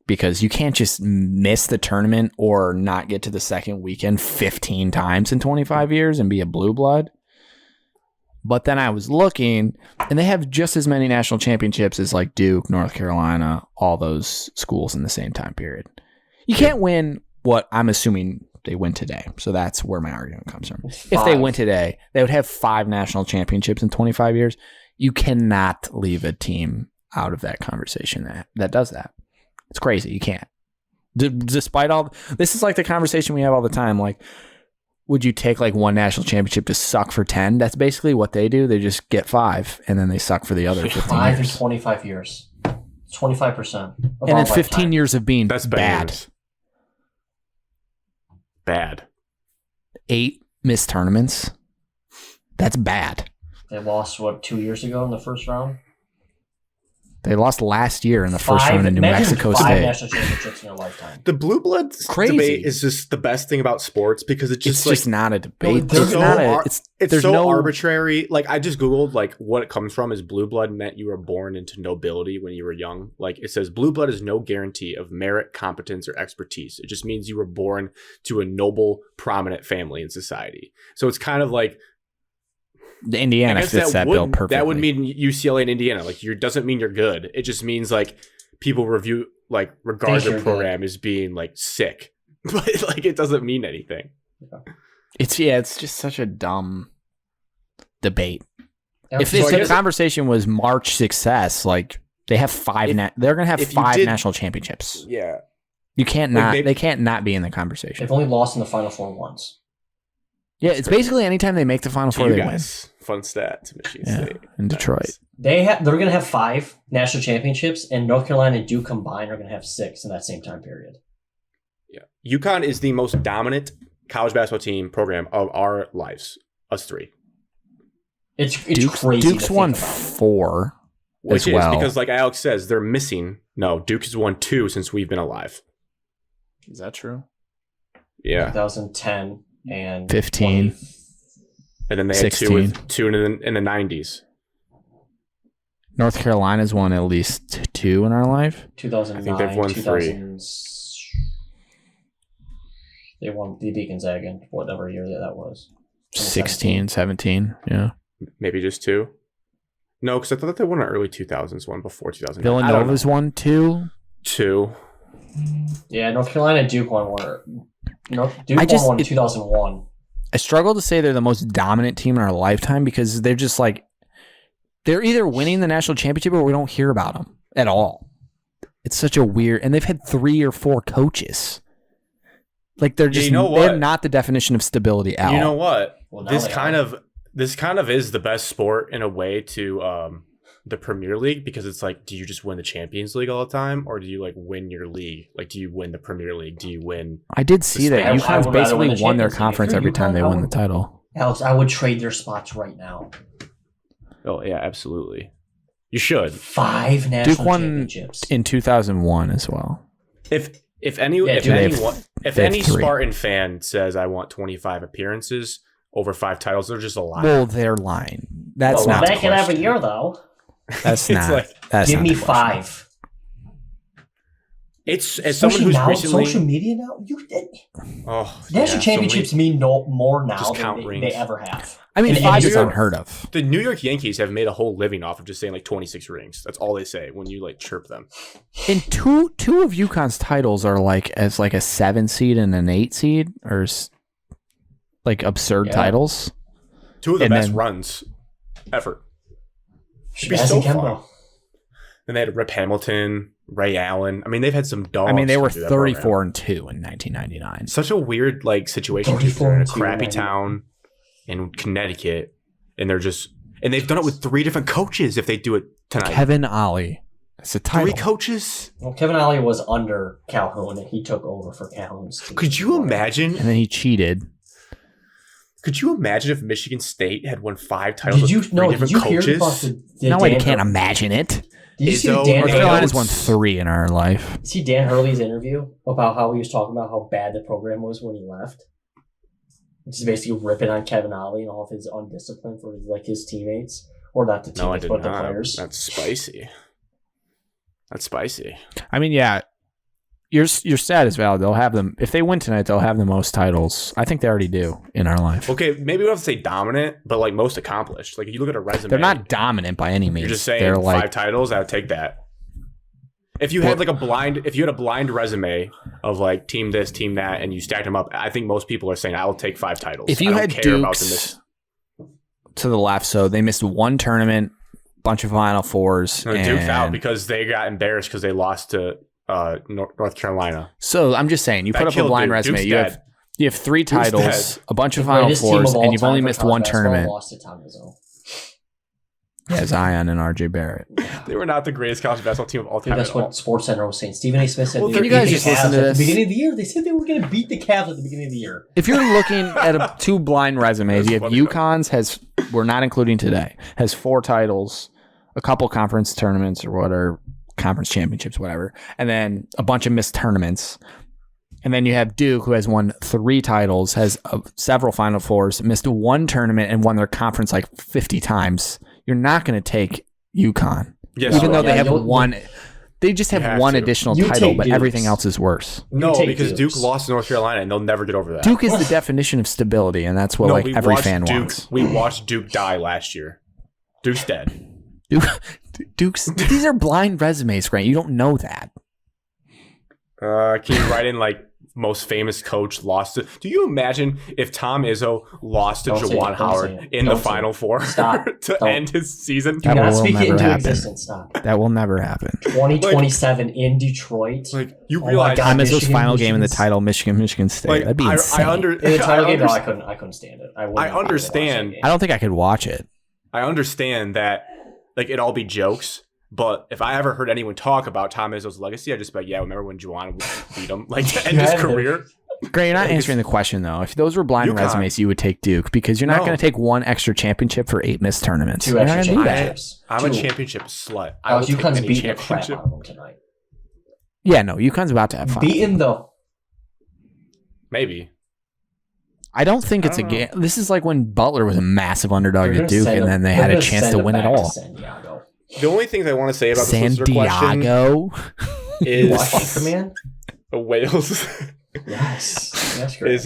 S2: because you can't just miss the tournament or not get to the second weekend 15 times in 25 years and be a blue blood. But then I was looking, and they have just as many national championships as like Duke, North Carolina, all those schools in the same time period. You can't win what I'm assuming they win today. So that's where my argument comes from. If they win today, they would have 5 national championships in 25 years. You cannot leave a team out of that conversation that does that. It's crazy. You can't. Despite all this is like the conversation we have all the time. Like, would you take like one national championship to suck for 10? That's basically what they do. They just get 5 and then they suck for the other 15
S3: 5
S2: years.
S3: in 25 years. 25%.
S2: And then 15 years of being
S1: That's
S2: bad.
S1: Bad.
S2: 8 missed tournaments. That's bad.
S3: They lost, 2 years ago in the first round?
S2: They lost last year in the first round in New Mexico
S3: 5
S2: State.
S3: national championships in your lifetime.
S1: The blue bloods
S2: Crazy.
S1: debate is just the best thing about sports because it's just
S2: It's just not a debate.
S1: It's so it's
S2: there's
S1: so
S2: no
S1: arbitrary. Like I just googled like what it comes from is blue blood meant you were born into nobility when you were young. Like it says blue blood is no guarantee of merit, competence, or expertise. It just means you were born to a noble, prominent family in society. So it's kind of like
S2: the Indiana fits that bill perfectly.
S1: That would mean UCLA and Indiana. Like you doesn't mean you're good. It just means like people regard the program as being like sick. But like it doesn't mean anything.
S2: It's just such a dumb debate. If
S1: So
S2: the conversation was March success, like they have 5 they're going to have 5 national championships.
S1: Yeah.
S2: You can't not they can't not be in the conversation.
S3: They've only lost in the Final Four once.
S2: Yeah, it's basically anytime they make the Final Four, they win.
S1: Fun stat to Michigan State.
S2: In Detroit.
S3: They're going to have 5 national championships, and North Carolina and Duke combined are going to have 6 in that same time period.
S1: Yeah, UConn is the most dominant college basketball team program of our lives. Us 3.
S3: It's crazy.
S2: Duke's won 4,
S1: which
S2: as well.
S1: Is because, like Alex says, they're missing. No, Duke has won 2 since we've been alive.
S2: Is that true?
S1: Yeah,
S3: 2010 and
S2: 15.
S1: And then they
S2: 16.
S1: had 2 in the 90s.
S2: North Carolina's won at least 2 in our life.
S3: 2009.
S1: I think they've won 3.
S3: They won the beat Gonzaga, whatever year that was.
S2: 16, 17, yeah.
S1: Maybe just 2. No, because I thought they won an early 2000s one before 2000.
S2: Villanova's won 2.
S1: 2.
S3: Yeah, North Carolina and Duke won one. Duke won one in 2001.
S2: I struggle to say they're the most dominant team in our lifetime because they're just like, they're either winning the national championship or we don't hear about them at all. It's such a weird, and they've had 3 or 4 coaches. Like they're just, they're not the definition of stability at all.
S1: You know what?
S3: Well,
S1: this kind of is the best sport in a way to the Premier League because it's like, do you just win the Champions League all the time, or do you like win your league? Like, do you win the Premier League? Do you win?
S2: I did see that UConn's basically won their conference every time they win the title.
S3: Alex, I would trade their spots right now.
S1: Oh yeah, absolutely. You should.
S3: 5 national
S2: Duke won
S3: championships
S2: in 2001 as well.
S1: If any Spartan fan says I want 25 appearances over 5 titles, they're just a liar.
S2: Well, they're lying. That's not.
S3: They can every year though.
S2: That's not. That's
S3: give
S2: not
S3: me 5.
S1: It's as someone who's recently
S3: social media now.
S1: National
S3: championships mean more now
S1: just
S3: than they ever have.
S2: I mean, 5 is unheard of.
S1: The New York Yankees have made a whole living off of just saying like 26 rings. That's all they say when you like chirp them.
S2: And two of UConn's titles are like as like a 7 seed and an 8 seed, or like absurd titles.
S1: 2 of the best runs ever. Should be so fun. Then they had Rip Hamilton, Ray Allen. I mean, they've had some dogs.
S2: I mean, they were 34-2 in 1999.
S1: Such a weird like situation. They're in a crappy town in Connecticut, and they've done it with 3 different coaches. If they do it tonight,
S2: Kevin Ollie. It's a title.
S1: 3 coaches.
S3: Well, Kevin Ollie was under Calhoun, and he took over for Calhoun's team.
S1: Could you imagine?
S2: And then he cheated.
S1: Could you imagine if Michigan State had won 5 titles
S3: Did you
S1: with 3 different
S3: hear
S1: coaches?
S3: about the
S2: No, I
S3: Dan
S2: can't
S3: Hurley-
S2: imagine it.
S3: Did you see the
S1: Izzo,
S3: Dan
S2: North
S1: Hurley-
S2: Carolina's won 3 in our life.
S3: See Dan Hurley's interview about how he was talking about how bad the program was when he left? Which is basically ripping on Kevin Ollie and all of his undiscipline for his teammates. Or not the
S1: No, I
S3: teammates,
S1: did
S3: but the
S1: not.
S3: players.
S1: That's spicy. That's spicy.
S2: I mean, yeah, your stat is valid. They'll have them if they win tonight. They'll have the most titles. I think they already do in our life.
S1: Okay, maybe we don't have to say dominant, but like most accomplished. Like if you look at a resume,
S2: They're not dominant by any means.
S1: You're just saying
S2: they're
S1: 5
S2: like
S1: titles. I would take that. If you had like if you had a blind resume of like team this, team that, and you stacked them up, I think most people are saying I will take 5 titles.
S2: if you
S1: I don't
S2: had
S1: care about the
S2: Dukes to the left, so they missed 1 tournament, bunch of Final Fours,
S1: No, Duke out because they got embarrassed because they lost to North Carolina.
S2: So I'm just saying, you
S1: That
S2: put up a
S1: killed
S2: blind
S1: Duke.
S2: resume.
S1: Duke's
S2: You have 3
S1: Duke's
S2: titles,
S1: dead.
S2: a bunch of
S3: The
S2: Final
S3: greatest team
S2: Fours,
S3: of all
S2: and you've
S3: time
S2: only
S3: for
S2: missed
S3: college
S2: 1
S3: basketball
S2: tournament.
S3: Lost to Tom Izzo.
S2: Yeah, Zion and RJ Barrett.
S1: They were not the greatest college basketball team of all
S3: Dude,
S1: time.
S3: that's
S1: at all.
S3: what SportsCenter was saying. Stephen A. Smith said,
S1: Well,
S3: they
S1: can
S3: were
S1: you guys
S3: beating
S2: just
S3: the
S2: listen
S3: Cavs
S2: to
S3: at
S2: this?
S3: the beginning of the year. They said they were going to beat the Cavs at the beginning of the year.
S2: If you're looking at 2 blind resumes, you have
S1: That's funny.
S2: UConn's we're not including today, has 4 titles, a couple conference tournaments or whatever, conference championships, whatever, and then a bunch of missed tournaments. And then you have Duke, who has won 3 titles, has several Final Fours, missed 1 tournament, and won their conference like 50 times. You're not going to take UConn,
S1: Yes,
S2: even though
S3: yeah,
S2: they have
S3: you'll-
S2: one. They just
S1: You
S2: have
S1: have
S2: one
S1: to.
S2: additional
S3: You
S2: title,
S3: take
S2: but
S3: Dukes.
S2: everything else is worse.
S1: No,
S3: take
S1: because
S3: Dukes.
S1: Duke lost to North Carolina, and they'll never get over that.
S2: Duke is the definition of stability, and that's what
S1: No,
S2: like
S1: we
S2: every
S1: watched
S2: fan
S1: Duke.
S2: wants.
S1: We watched Duke die last year. Duke's dead.
S2: Duke's these are blind resumes, Grant. You don't know that.
S1: Can you write in like most famous coach lost to? Do you imagine if Tom Izzo lost to
S3: Don't say it,
S1: Juwan
S3: don't
S1: Howard
S3: say it,
S1: in the
S3: don't say
S1: Final
S3: it.
S1: Four
S3: Stop.
S1: to
S3: Don't.
S1: end his season?
S3: Do
S2: That
S3: not
S2: will
S3: speak it
S2: never
S3: into
S2: happen.
S3: existence. Stop.
S2: That will never happen.
S3: 2027 in Detroit.
S1: Like you
S3: Oh my
S1: realize,
S3: God.
S2: Tom Izzo's
S3: Michigan,
S2: final game in the
S3: Michigan's-
S2: title, Michigan State.
S1: like
S2: That'd be insane.
S1: I
S3: In the title game, no, I
S1: understand.
S3: couldn't stand it.
S1: I
S3: wouldn't be able to watch that
S1: understand.
S3: game.
S2: I don't think I could watch it.
S1: I understand that like it all be jokes, but if I ever heard anyone talk about Tom Izzo's legacy, I'd just be like, yeah, remember when Juwan beat him like to end his
S3: Yeah,
S1: career?
S2: Grant, you're not
S1: Like,
S2: answering the question though. If those were blind
S1: UConn.
S2: resumes, you would take Duke because you're not
S1: No.
S2: going to take 1 extra championship for 8 missed tournaments.
S3: 2
S2: You're not
S3: extra
S2: gonna do that.
S3: championships.
S1: I'm a
S3: 2.
S1: championship slut. I
S3: Alex,
S1: will take
S3: UConn's
S1: any
S3: beating the crap
S1: championship.
S3: out of them tonight.
S2: Yeah, no, UConn's about to have 5.
S3: Beating the
S1: Maybe.
S2: I don't think
S1: I
S2: it's a
S1: don't
S2: game. This is like when Butler was a massive underdog
S3: They're
S2: to
S3: gonna
S2: Duke,
S3: send
S2: and
S3: them-
S2: then they
S3: they're
S2: had a
S3: gonna
S2: chance
S3: send
S2: to
S3: them
S2: win it
S3: back to
S2: all.
S3: San Diego.
S1: The only things I want to say about the
S2: San
S1: listener question
S2: Diego.
S3: You watch
S1: is
S3: Anchorman?
S1: Wales
S3: Yes. That's great.
S1: is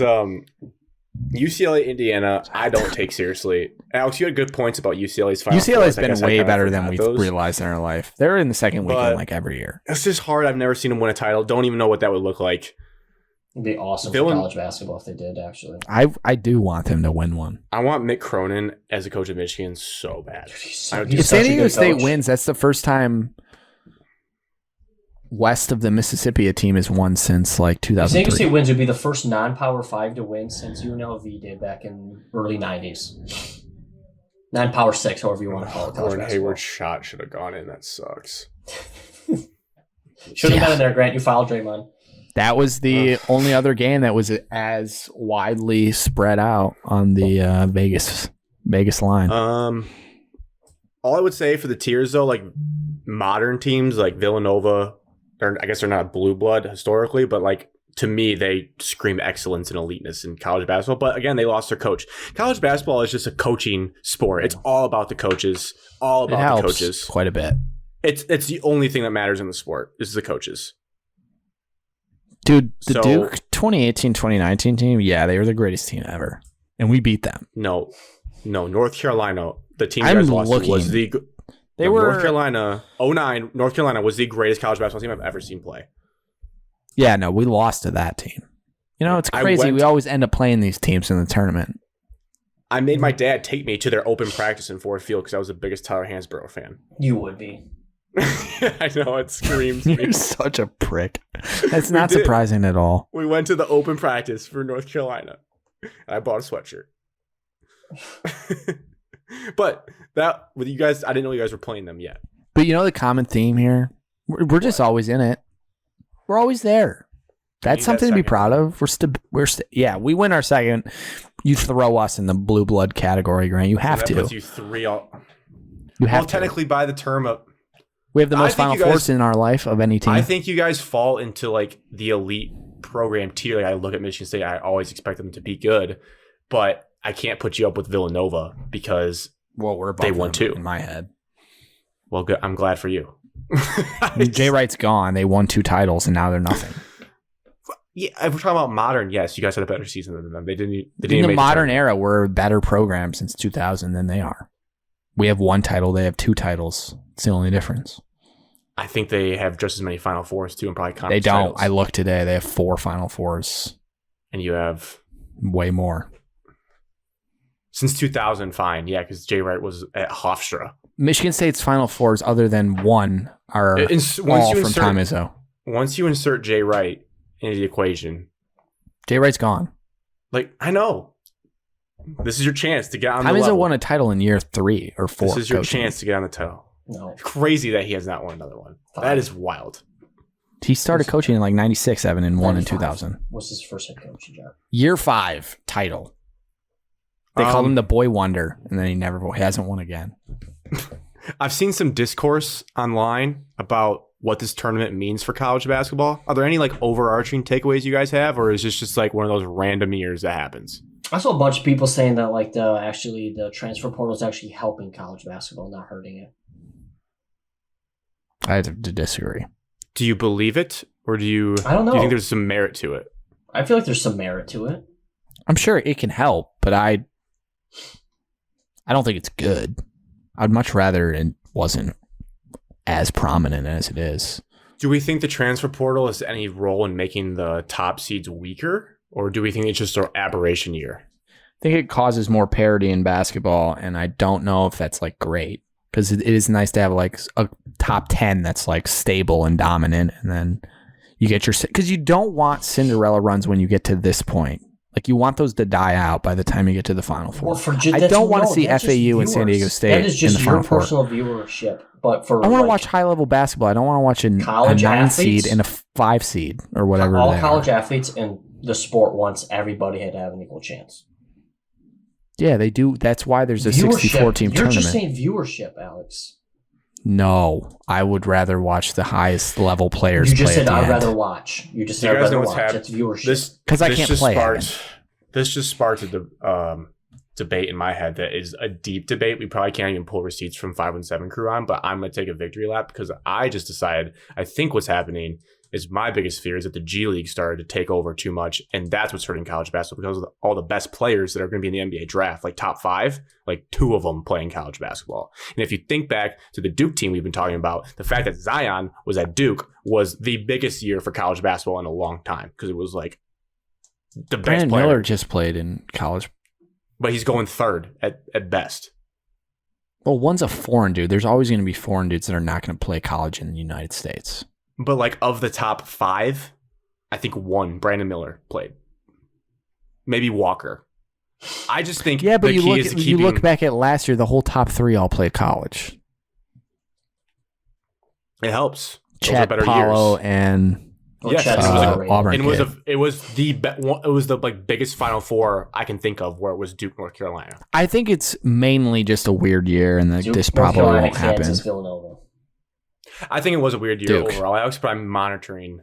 S1: UCLA Indiana. I don't take seriously. Alex, you had good points about UCLA's final.
S2: UCLA's
S1: fours. I
S2: been
S1: guess I
S2: way
S1: kinda
S2: better than
S1: forgot
S2: we've
S1: those.
S2: realized in our life. They're in the second
S1: But-
S2: weekend like every year.
S1: It's just hard. I've never seen them win a title. Don't even know what that would look like.
S3: It'd be awesome
S1: Dylan-
S3: for college basketball if they did, actually.
S2: I do want them to win one.
S1: I want Mick Cronin as a coach of Michigan so bad.
S3: He's
S1: I-
S3: he's
S2: If
S3: such
S2: San
S3: a
S2: Diego
S3: good
S2: State
S3: coach.
S2: wins, that's the first time west of the Mississippi a team has won since like
S3: If San Diego State
S2: 2003.
S3: wins, it would be the first non-Power 5 to win since UNLV did back in early 90s. Non-Power 6, however you want to call it. college
S1: Gordon
S3: basketball.
S1: Hayward's shot should have gone in. That sucks.
S3: Should have
S2: Yeah.
S3: been in there, Grant. You fouled Draymond.
S2: That was the only other game that was as widely spread out on the Vegas line.
S1: All I would say for the tiers though, like modern teams like Villanova, I guess they're not blue blood historically, but like to me they scream excellence and eliteness in college basketball. But again, they lost their coach. College basketball is just a coaching sport. It's all about the coaches, all
S2: It
S1: about
S2: helps
S1: the coaches.
S2: quite a bit.
S1: It's the only thing that matters in the sport is the coaches.
S2: Dude, the
S1: So-
S2: Duke 2018-2019 team, yeah, they were the greatest team ever. And we beat them.
S1: No, North Carolina, the team you
S2: I'm
S1: guys lost to was
S2: looking.
S1: the
S2: They
S1: no,
S2: were
S1: North Carolina 09. North Carolina was the greatest college basketball team I've ever seen play.
S2: Yeah, no, we lost to that team. You know, it's
S1: I
S2: crazy.
S1: went-
S2: We always end up playing these teams in the tournament.
S1: I made my dad take me to their open practice in Ford Field because I was the biggest Tyler Hansborough fan.
S3: You would be.
S1: I know, it screams me.
S2: You're such a prick. That's not
S1: did.
S2: surprising at all.
S1: We went to the open practice for North Carolina. And I bought a sweatshirt. But that with you guys, I didn't know you guys were playing them yet.
S2: But you know the common theme here? We're just always in it. We're always there. That's
S1: need that
S2: something to be
S1: second.
S2: proud of. Yeah, we win our second. You throw us in the blue blood category, Grant. You have
S1: that
S2: to.
S1: puts you 3 all.
S2: You have
S1: Well,
S2: to.
S1: technically, by the term of,
S2: We have the
S1: I
S2: most
S1: think
S2: Final
S1: you guys-
S2: Fours in our life of any team.
S1: I think you guys fall into like the elite program tier. Like I look at Michigan State, I always expect them to be good, but I can't put you up with Villanova because
S2: well, we're above
S1: they won
S2: them
S1: 2
S2: in my head.
S1: Well, good. I'm glad for you.
S2: Jay Wright's gone. They won 2 titles, and now they're nothing.
S1: Yeah, if we're talking about modern, yes, you guys had a better season than them. They didn't. They didn't
S2: In the
S1: make
S2: modern
S1: tournament.
S2: era, we're a better program since 2000 than they are. We have 1 title. They have 2 titles. It's the only difference.
S1: I think they have just as many Final Fours too, and probably
S2: They
S1: conference
S2: don't.
S1: titles.
S2: I looked today. They have 4 Final Fours.
S1: And you have
S2: Way more.
S1: since 2000. Fine, yeah, because Jay Wright was at Hofstra.
S2: Michigan State's Final Fours, other than 1, are
S1: Once
S2: all
S1: you
S2: from
S1: insert-
S2: Tom Izzo.
S1: Once you insert Jay Wright into the equation,
S2: Jay Wright's gone.
S1: like I know, this is your chance to get on
S2: Tom
S1: the
S2: Izzo
S1: level.
S2: won a title in year 3 or 4.
S1: This is your
S2: coaching.
S1: chance to get on the title.
S3: No.
S1: Crazy that he has not won another one. That is wild.
S2: He started coaching in like 96, Evan, and won in
S3: 95.
S2: 2000.
S3: What's his first head coaching job?
S2: Year 5 title. They called him the Boy Wonder, and then he hasn't won again.
S1: I've seen some discourse online about what this tournament means for college basketball. Are there any like overarching takeaways you guys have, or is this just like one of those random years that happens?
S3: I saw a bunch of people saying that like the transfer portal is actually helping college basketball, not hurting it.
S2: I have to disagree.
S1: Do you believe it, or do you?
S3: I don't know.
S1: Do you think there's some merit to it?
S3: I feel like there's some merit to it.
S2: I'm sure it can help, but I don't think it's good. I'd much rather it wasn't as prominent as it is.
S1: Do we think the transfer portal has any role in making the top seeds weaker, or do we think it's just an aberration year?
S2: I think it causes more parity in basketball, and I don't know if that's like great because it is nice to have like a top 10 that's like stable and dominant, and then you get your because you don't want Cinderella runs when you get to this point. Like you want those to die out by the time you get to the Final Four. I don't want to see FAU and San Diego State
S3: That is just
S2: in the
S3: your
S2: Final Four.
S3: personal viewership. But for
S2: I want to
S3: like,
S2: watch high level basketball. I don't want to watch a
S3: College
S2: 9
S3: athletes?
S2: seed and a 5 seed or whatever.
S3: all
S2: they
S3: college
S2: are.
S3: athletes in the sport wants everybody to have an equal chance.
S2: Yeah, they do. That's why there's a 64 team
S3: You're
S2: tournament.
S3: just saying viewership, Alex.
S2: No, I would rather watch the highest level players
S3: You just
S2: play
S3: said
S2: at the
S3: I'd
S2: end.
S3: rather watch. You just
S1: Do
S3: said
S1: you
S3: I'd
S1: guys know
S3: rather
S1: what's
S3: watch.
S1: happening?
S3: That's viewership.
S1: This
S2: 'Cause I
S1: this
S2: can't
S1: just
S2: play,
S1: sparked- This just sparked a debate in my head that is a deep debate. We probably can't even pull receipts from 5 and 7 crew on, but I'm going to take a victory lap because I just decided I think what's happening is my biggest fear is that the G League started to take over too much, and that's what's hurting college basketball because of all the best players that are going to be in the NBA draft, like top 5, like 2 of them playing college basketball. And if you think back to the Duke team we've been talking about, the fact that Zion was at Duke was the biggest year for college basketball in a long time because it was like the best
S2: Brandon
S1: player.
S2: Miller just played in college.
S1: But he's going third at best.
S2: Well, one's a foreign dude. There's always going to be foreign dudes that are not going to play college in the United States.
S1: But like of the top 5, I think 1, Brandon Miller played. Maybe Walker. I just think
S2: Yeah, but
S1: the
S2: you
S1: key
S2: look,
S1: is to
S2: you
S1: keeping,
S2: look back at last year, the whole top 3 all played college.
S1: It helps. Those are
S2: Chet,
S1: better
S2: Paulo,
S1: years.
S2: and
S1: Yes,
S3: Chet's
S1: it was
S3: overrated.
S2: Auburn.
S1: And
S2: kid.
S1: it was the like biggest Final Four I can think of where it was Duke, North Carolina.
S2: I think it's mainly just a weird year, and
S3: Duke,
S2: this
S3: North
S2: probably
S3: Carolina,
S2: won't happen.
S3: Kansas, Villanova.
S1: I think it was a weird year
S2: Duke.
S1: overall, Alex, but I'm monitoring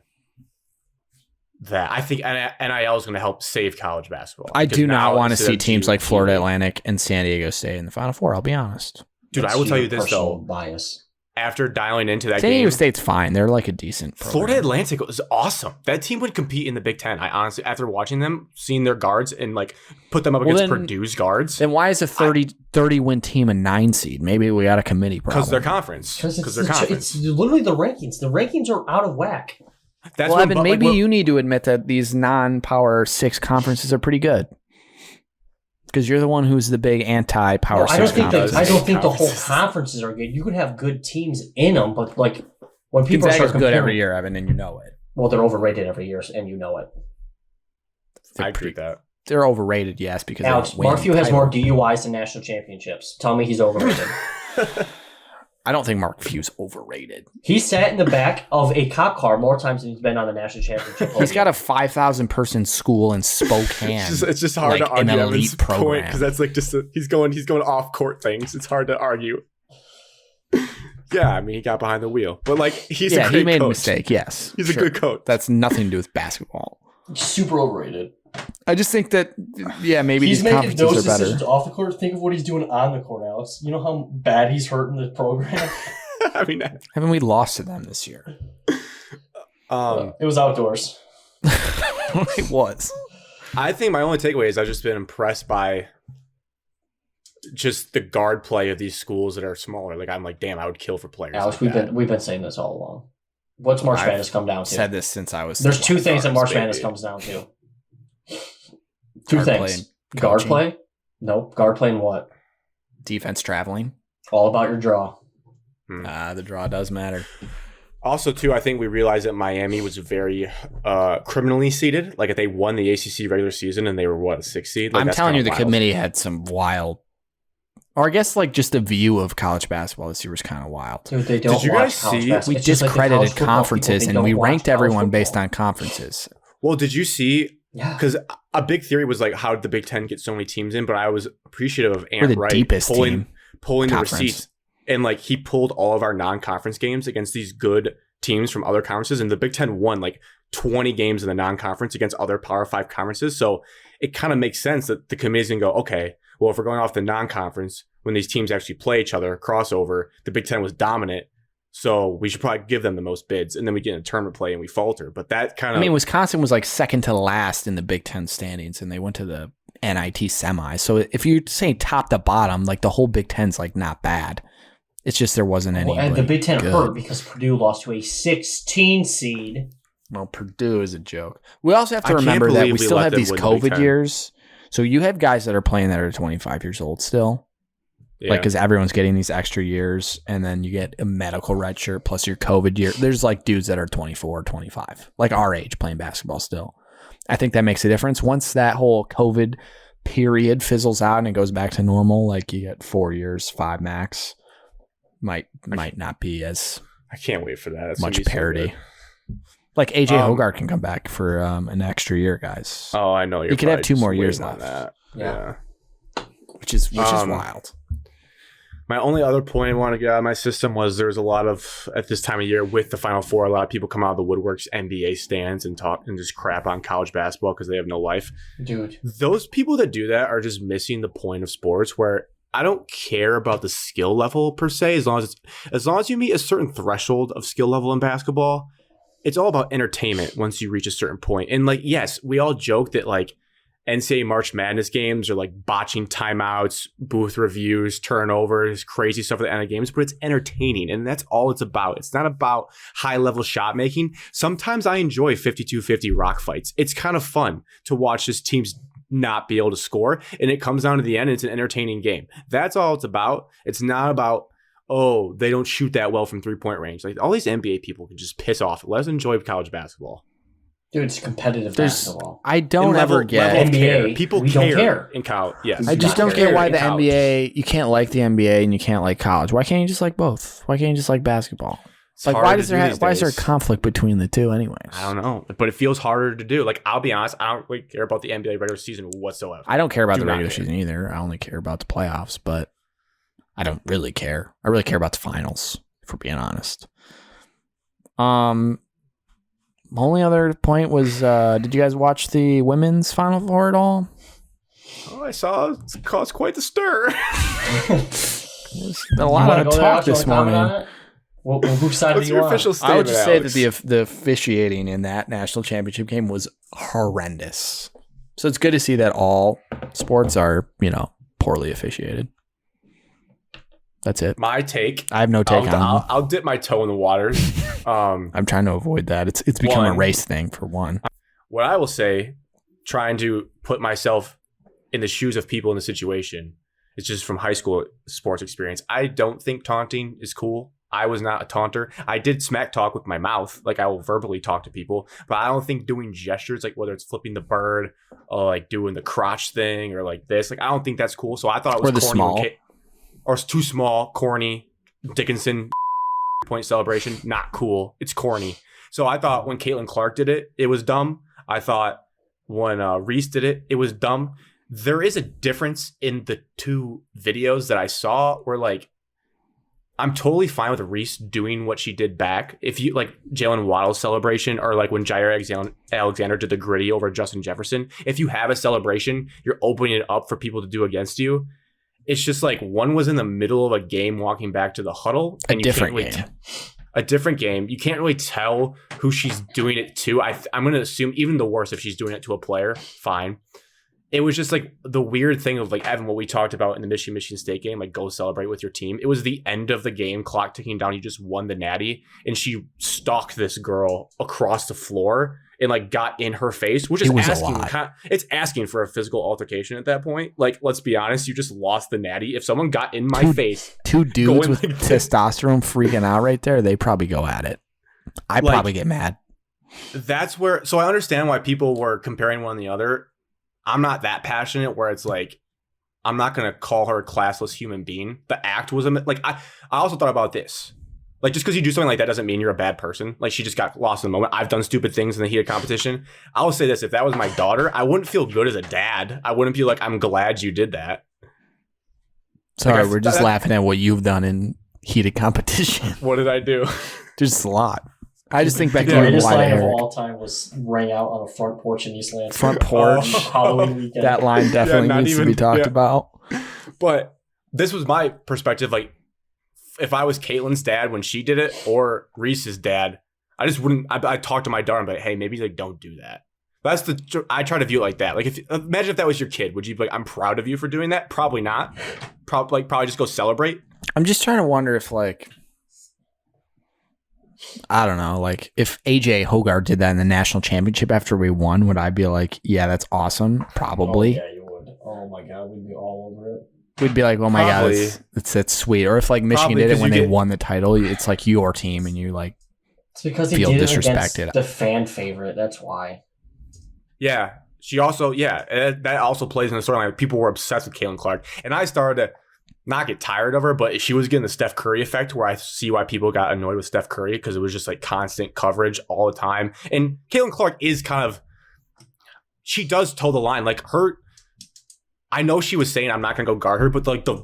S1: that. I think NIL is going to help save college basketball.
S2: I
S1: Because
S2: do
S1: now
S2: not want to
S1: instead
S2: see
S1: of
S2: teams
S1: G-
S2: like Florida
S1: G League-
S2: Atlantic and San Diego State in the Final Four. I'll be honest.
S1: Dude,
S3: That's
S1: I will tell
S3: your
S1: you this
S3: personal
S1: though.
S3: bias.
S1: After dialing into that
S2: San Diego
S1: game,
S2: State's fine. They're like a decent program.
S1: Florida Atlantic was awesome. That team would compete in the Big Ten. I honestly, after watching them, seeing their guards and like put them up
S2: Well,
S1: against
S2: then-
S1: Purdue's guards,
S2: Then why is a 30 win team a 9 seed? Maybe we got a committee problem.
S1: because their conference,
S3: Because
S1: because their conference.
S3: it's literally the rankings. The rankings are out of whack.
S1: That's
S2: well,
S1: what,
S2: Evan,
S1: but, like,
S2: maybe
S1: what-
S2: you need to admit that these non-power 6 conferences are pretty good. Because you're the one who's the big anti-power
S3: No,
S2: 6
S3: I don't think
S2: conference.
S3: I don't think the whole
S1: Conferences.
S3: conferences are good. You could have good teams in them, but like when people
S2: Gonzaga's
S3: start
S2: good
S3: comparing,
S2: every year, Evan, and you know it.
S3: well, they're overrated every year, and you know it.
S1: I agree with that.
S2: They're overrated, yes, because
S3: Alex,
S2: they don't win
S3: Barfield has more
S2: titles.
S3: DUIs than national championships. Tell me he's overrated.
S2: I don't think Mark Few's overrated.
S3: He sat in the back of a cop car more times than he's been on the national championship.
S2: He's got a 5,000 person school in Spokane.
S1: It's just hard to argue
S2: an
S1: Evan's
S2: elite program
S1: point because that's like just he's going off court things. It's hard to argue. Yeah, I mean he got behind the wheel, but like he's a great
S2: he made
S1: coach.
S2: a mistake. Yes,
S1: He's a good coach.
S2: That's nothing to do with basketball.
S3: Super overrated.
S2: I just think that maybe
S3: He's
S2: these
S3: making
S2: conferences
S3: those
S2: are better.
S3: decisions off the court. Think of what he's doing on the court, Alex. You know how bad he's hurting the program.
S1: I mean,
S2: Haven't we lost to them this year?
S3: It was outdoors.
S2: It was.
S1: I think my only takeaway is I've just been impressed by just the guard play of these schools that are smaller. Like I'm like, damn, I would kill for players.
S3: Alex,
S1: like
S3: we've been saying this all along. What's March Madness come down to?
S2: Said this since I was.
S3: There's two things that March
S1: baby.
S3: Madness comes down to. Two
S2: Guard play
S3: things.
S2: and
S3: Guard
S2: coaching.
S3: play? Nope. Guard play and what?
S2: Defense traveling.
S3: All about your draw.
S2: The draw does matter.
S1: Also, too, I think we realized that Miami was very criminally seeded. Like if they won the ACC regular season and they were what, a 6th seed. Like,
S2: I'm
S1: that's
S2: telling you,
S1: kinda
S2: the
S1: wild.
S2: committee had some wild, or I guess like just the view of college basketball this year was kind of wild.
S3: Dude, they don't
S1: Did you
S3: watch
S1: guys
S3: college
S1: see-
S3: basketball.
S2: We
S3: It's just like the college
S2: discredited
S3: football people,
S2: conferences
S3: they
S2: and
S3: don't
S2: we
S3: watch
S2: ranked
S3: college
S2: everyone
S3: football.
S2: based on conferences.
S1: Well, did you see?
S3: Yeah.
S1: Because a big theory was like, how did the Big Ten get so many teams in? But I was appreciative of
S2: We're
S1: Ant
S2: the
S1: Wright
S2: deepest
S1: pulling the
S2: conference.
S1: receipts. And like he pulled all of our non-conference games against these good teams from other conferences. And the Big Ten won like 20 games in the non-conference against other Power 5 conferences. So it kind of makes sense that the committee's going to go, okay, well, if we're going off the non-conference, when these teams actually play each other, crossover, the Big Ten was dominant. So we should probably give them the most bids. And then we get into tournament play and we falter. But that kind of...
S2: I mean, Wisconsin was like second to last in the Big Ten standings and they went to the NIT semi. So if you say top to bottom, like the whole Big Ten's like not bad. It's just there wasn't any.
S3: And the Big Ten
S2: good.
S3: hurt because Purdue lost to a 16 seed.
S2: Well, Purdue is a joke. We also have to
S1: I can't
S2: remember that
S1: believe
S2: we
S1: we
S2: still
S1: let
S2: have
S1: them
S2: these
S1: win the Big
S2: COVID
S1: Ten.
S2: years. So you have guys that are playing that are 25 years old still.
S1: yeah.
S2: Like, because everyone's getting these extra years, and then you get a medical red shirt plus your COVID year. There's like dudes that are 24, 25, like our age playing basketball still. I think that makes a difference. Once that whole COVID period fizzles out and it goes back to normal, like you get 4 years, 5 max, might not be as
S1: I can't wait for that. It's
S2: much
S1: gonna be so
S2: parity.
S1: good.
S2: Like AJ Hogarth can come back for an extra year, guys.
S1: Oh, I know.
S2: He could have
S1: probably
S2: 2 more
S1: just
S2: years
S1: waiting on
S2: left.
S1: that.
S3: Yeah.
S2: which is
S1: Um,
S2: wild.
S1: My only other point I want to get out of my system was there was a lot of, at this time of year with the Final Four, a lot of people come out of the woodworks, NBA stands, and talk and just crap on college basketball because they have no life.
S3: Dude.
S1: Those people that do that are just missing the point of sports, where I don't care about the skill level per se, as long as you meet a certain threshold of skill level in basketball. It's all about entertainment once you reach a certain point. And like, yes, we all joke that like NCAA March Madness games are like botching timeouts, booth reviews, turnovers, crazy stuff at the end of games, but it's entertaining. And that's all it's about. It's not about high level shot making. Sometimes I enjoy 52-50 rock fights. It's kind of fun to watch this teams not be able to score. And it comes down to the end and it's an entertaining game. That's all it's about. It's not about, oh, they don't shoot that well from 3-point range. Like all these NBA people can just piss off. Let's enjoy college basketball.
S3: Dude, it's competitive basketball.
S2: I don't
S1: And
S2: ever
S1: level
S2: get
S1: of
S3: NBA,
S1: care. People
S3: we don't
S1: care,
S3: care.
S1: in college. Yes,
S2: I just
S3: not
S2: don't get
S3: care
S2: why
S1: in
S2: the
S1: college.
S2: NBA, you can't like the NBA and you can't like college. Why can't you just like both? Why can't you just like basketball?
S1: It's
S2: Like,
S1: hard
S2: why
S1: to
S2: does
S1: do
S2: there
S1: these
S2: why is there a
S1: days.
S2: conflict between the two anyways?
S1: I don't know, but it feels harder to do. Like, I'll be honest, I don't really care about the NBA regular season whatsoever.
S2: I don't care about
S1: Do
S2: the
S1: not
S2: regular
S1: care.
S2: season either. I only care about the playoffs, but I don't really care. I really care about the finals, if we're being honest. My only other point was, did you guys watch the women's Final Four at all?
S1: Oh, I saw it caused quite the stir.
S2: There's been a lot of talk this morning.
S3: Well, whose side
S1: What's
S3: do you
S1: your
S3: want?
S1: official
S2: I
S1: statement?
S2: would just say
S1: Alex?
S2: that the officiating in that national championship game was horrendous. So it's good to see that all sports are, poorly officiated. That's it.
S1: My take.
S2: I have no take on them.
S1: I'll dip my toe in the waters.
S2: I'm trying to avoid that. It's become a
S1: One.
S2: race thing for one.
S1: What I will say, trying to put myself in the shoes of people in the situation, it's just from high school sports experience. I don't think taunting is cool. I was not a taunter. I did smack talk with my mouth. Like, I will verbally talk to people, but I don't think doing gestures, like whether it's flipping the bird or like doing the crotch thing or like this, like I don't think that's cool. So I thought it was
S2: Or the
S1: corny
S2: small.
S1: or it's too small, corny, Dickinson point celebration, not cool. It's corny. So I thought when Caitlin Clark did it, it was dumb. I thought when Reese did it, it was dumb. There is a difference in the two videos that I saw where like, I'm totally fine with Reese doing what she did back. If you like Jalen Waddle's celebration or like when Jair Alexander did the gritty over Justin Jefferson, if you have a celebration, you're opening it up for people to do against you. It's just like one was in the middle of a game walking back to the huddle. And
S2: A different game.
S1: A different game. You can't really tell who she's doing it to. I'm going to assume even the worst if she's doing it to a player, fine. It was just like the weird thing of like, Evan, what we talked about in the Michigan State game, like go celebrate with your team. It was the end of the game, clock ticking down. You just won the natty. And she stalked this girl across the floor and like got in her face, which is it's asking for a physical altercation at that point. Like, let's be honest, you just lost the natty. If someone got in my face.
S2: Two dudes with like testosterone freaking out right there, they probably go at it. I'd probably get mad.
S1: That's where, so I understand why people were comparing one to the other. I'm not that passionate where it's like, I'm not going to call her a classless human being. The act was, like, I also thought about this. Like, just because you do something like that doesn't mean you're a bad person. Like, she just got lost in the moment. I've done stupid things in the heat of competition. I'll say this. If that was my daughter, I wouldn't feel good as a dad. I wouldn't be like, I'm glad you did that.
S2: Sorry, we're just laughing at what you've done in heated competition.
S1: What did I do?
S2: Just a lot. I just think back
S3: The
S2: to
S3: greatest
S2: your
S3: line of
S2: Eric.
S3: all time was rang out on a front porch in East Lansing.
S2: Front porch.
S3: Halloween weekend.
S2: That line definitely needs to be talked about.
S1: But this was my perspective. Like, if I was Caitlin's dad when she did it or Reese's dad, I just wouldn't. I talked to my daughter and be like, hey, maybe like don't do that. I try to view it like that. Like, imagine if that was your kid, would you be like, I'm proud of you for doing that? Probably not. Probably just go celebrate.
S2: I'm just trying to wonder if like, I don't know, like if AJ Hogarth did that in the national championship after we won, would I be like, yeah, that's awesome? Probably.
S3: Oh, yeah, you would. Oh my God, we'd be all over it.
S2: We'd be like, oh my God, that's sweet. Or if like Michigan did it when they won the title, it's like your team and you like
S3: it's because he
S2: feel
S3: did
S2: disrespected.
S3: It against the fan favorite. That's why.
S1: Yeah. She also, that also plays in the storyline. People were obsessed with Caitlin Clark. And I started to not get tired of her, but she was getting the Steph Curry effect where I see why people got annoyed with Steph Curry because it was just like constant coverage all the time. And Caitlin Clark is kind of, she does toe the line. Like I know she was saying I'm not going to go guard her, but like the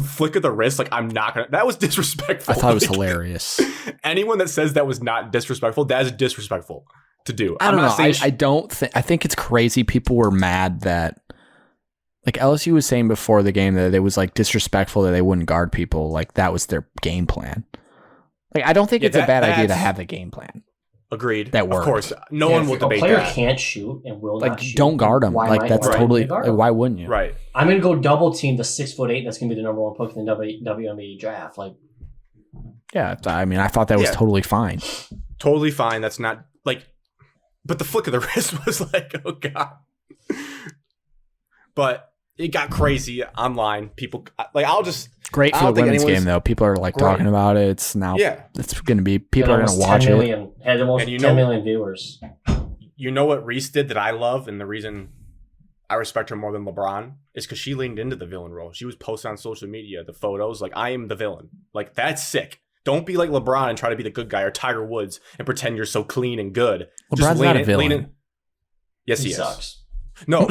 S1: flick of the wrist, like I'm not going to, that was disrespectful.
S2: I thought it was hilarious.
S1: Anyone that says that was not disrespectful, that is disrespectful to do.
S2: I don't know. I think it's crazy. People were mad that like LSU was saying before the game that it was like disrespectful that they wouldn't guard people. Like that was their game plan. Like I don't think it's a bad idea to have the game plan.
S1: Agreed.
S2: That worked.
S1: Of course, no one will debate that.
S3: A player can't shoot and will not shoot.
S2: Don't guard him. Like that's totally. Why wouldn't you?
S1: Right.
S3: I'm gonna go double team the 6'8" that's gonna be the number one pick in the WNBA draft. Like,
S2: yeah. I mean, I thought that was totally fine.
S1: Totally fine. That's not like, but the flick of the wrist was like, oh God. But it got crazy online. People like,
S2: great for the women's game though. People are like talking about it. It's now. Yeah. It's gonna be. People are gonna watch it.
S3: Had almost 10 million viewers.
S1: You know what Reese did that I love, and the reason I respect her more than LeBron is because she leaned into the villain role. She was posting on social media the photos like, I am the villain. Like, that's sick. Don't be like LeBron and try to be the good guy or Tiger Woods and pretend you're so clean and good.
S2: LeBron's not a villain.
S1: Yes, he
S3: sucks.
S1: is. No,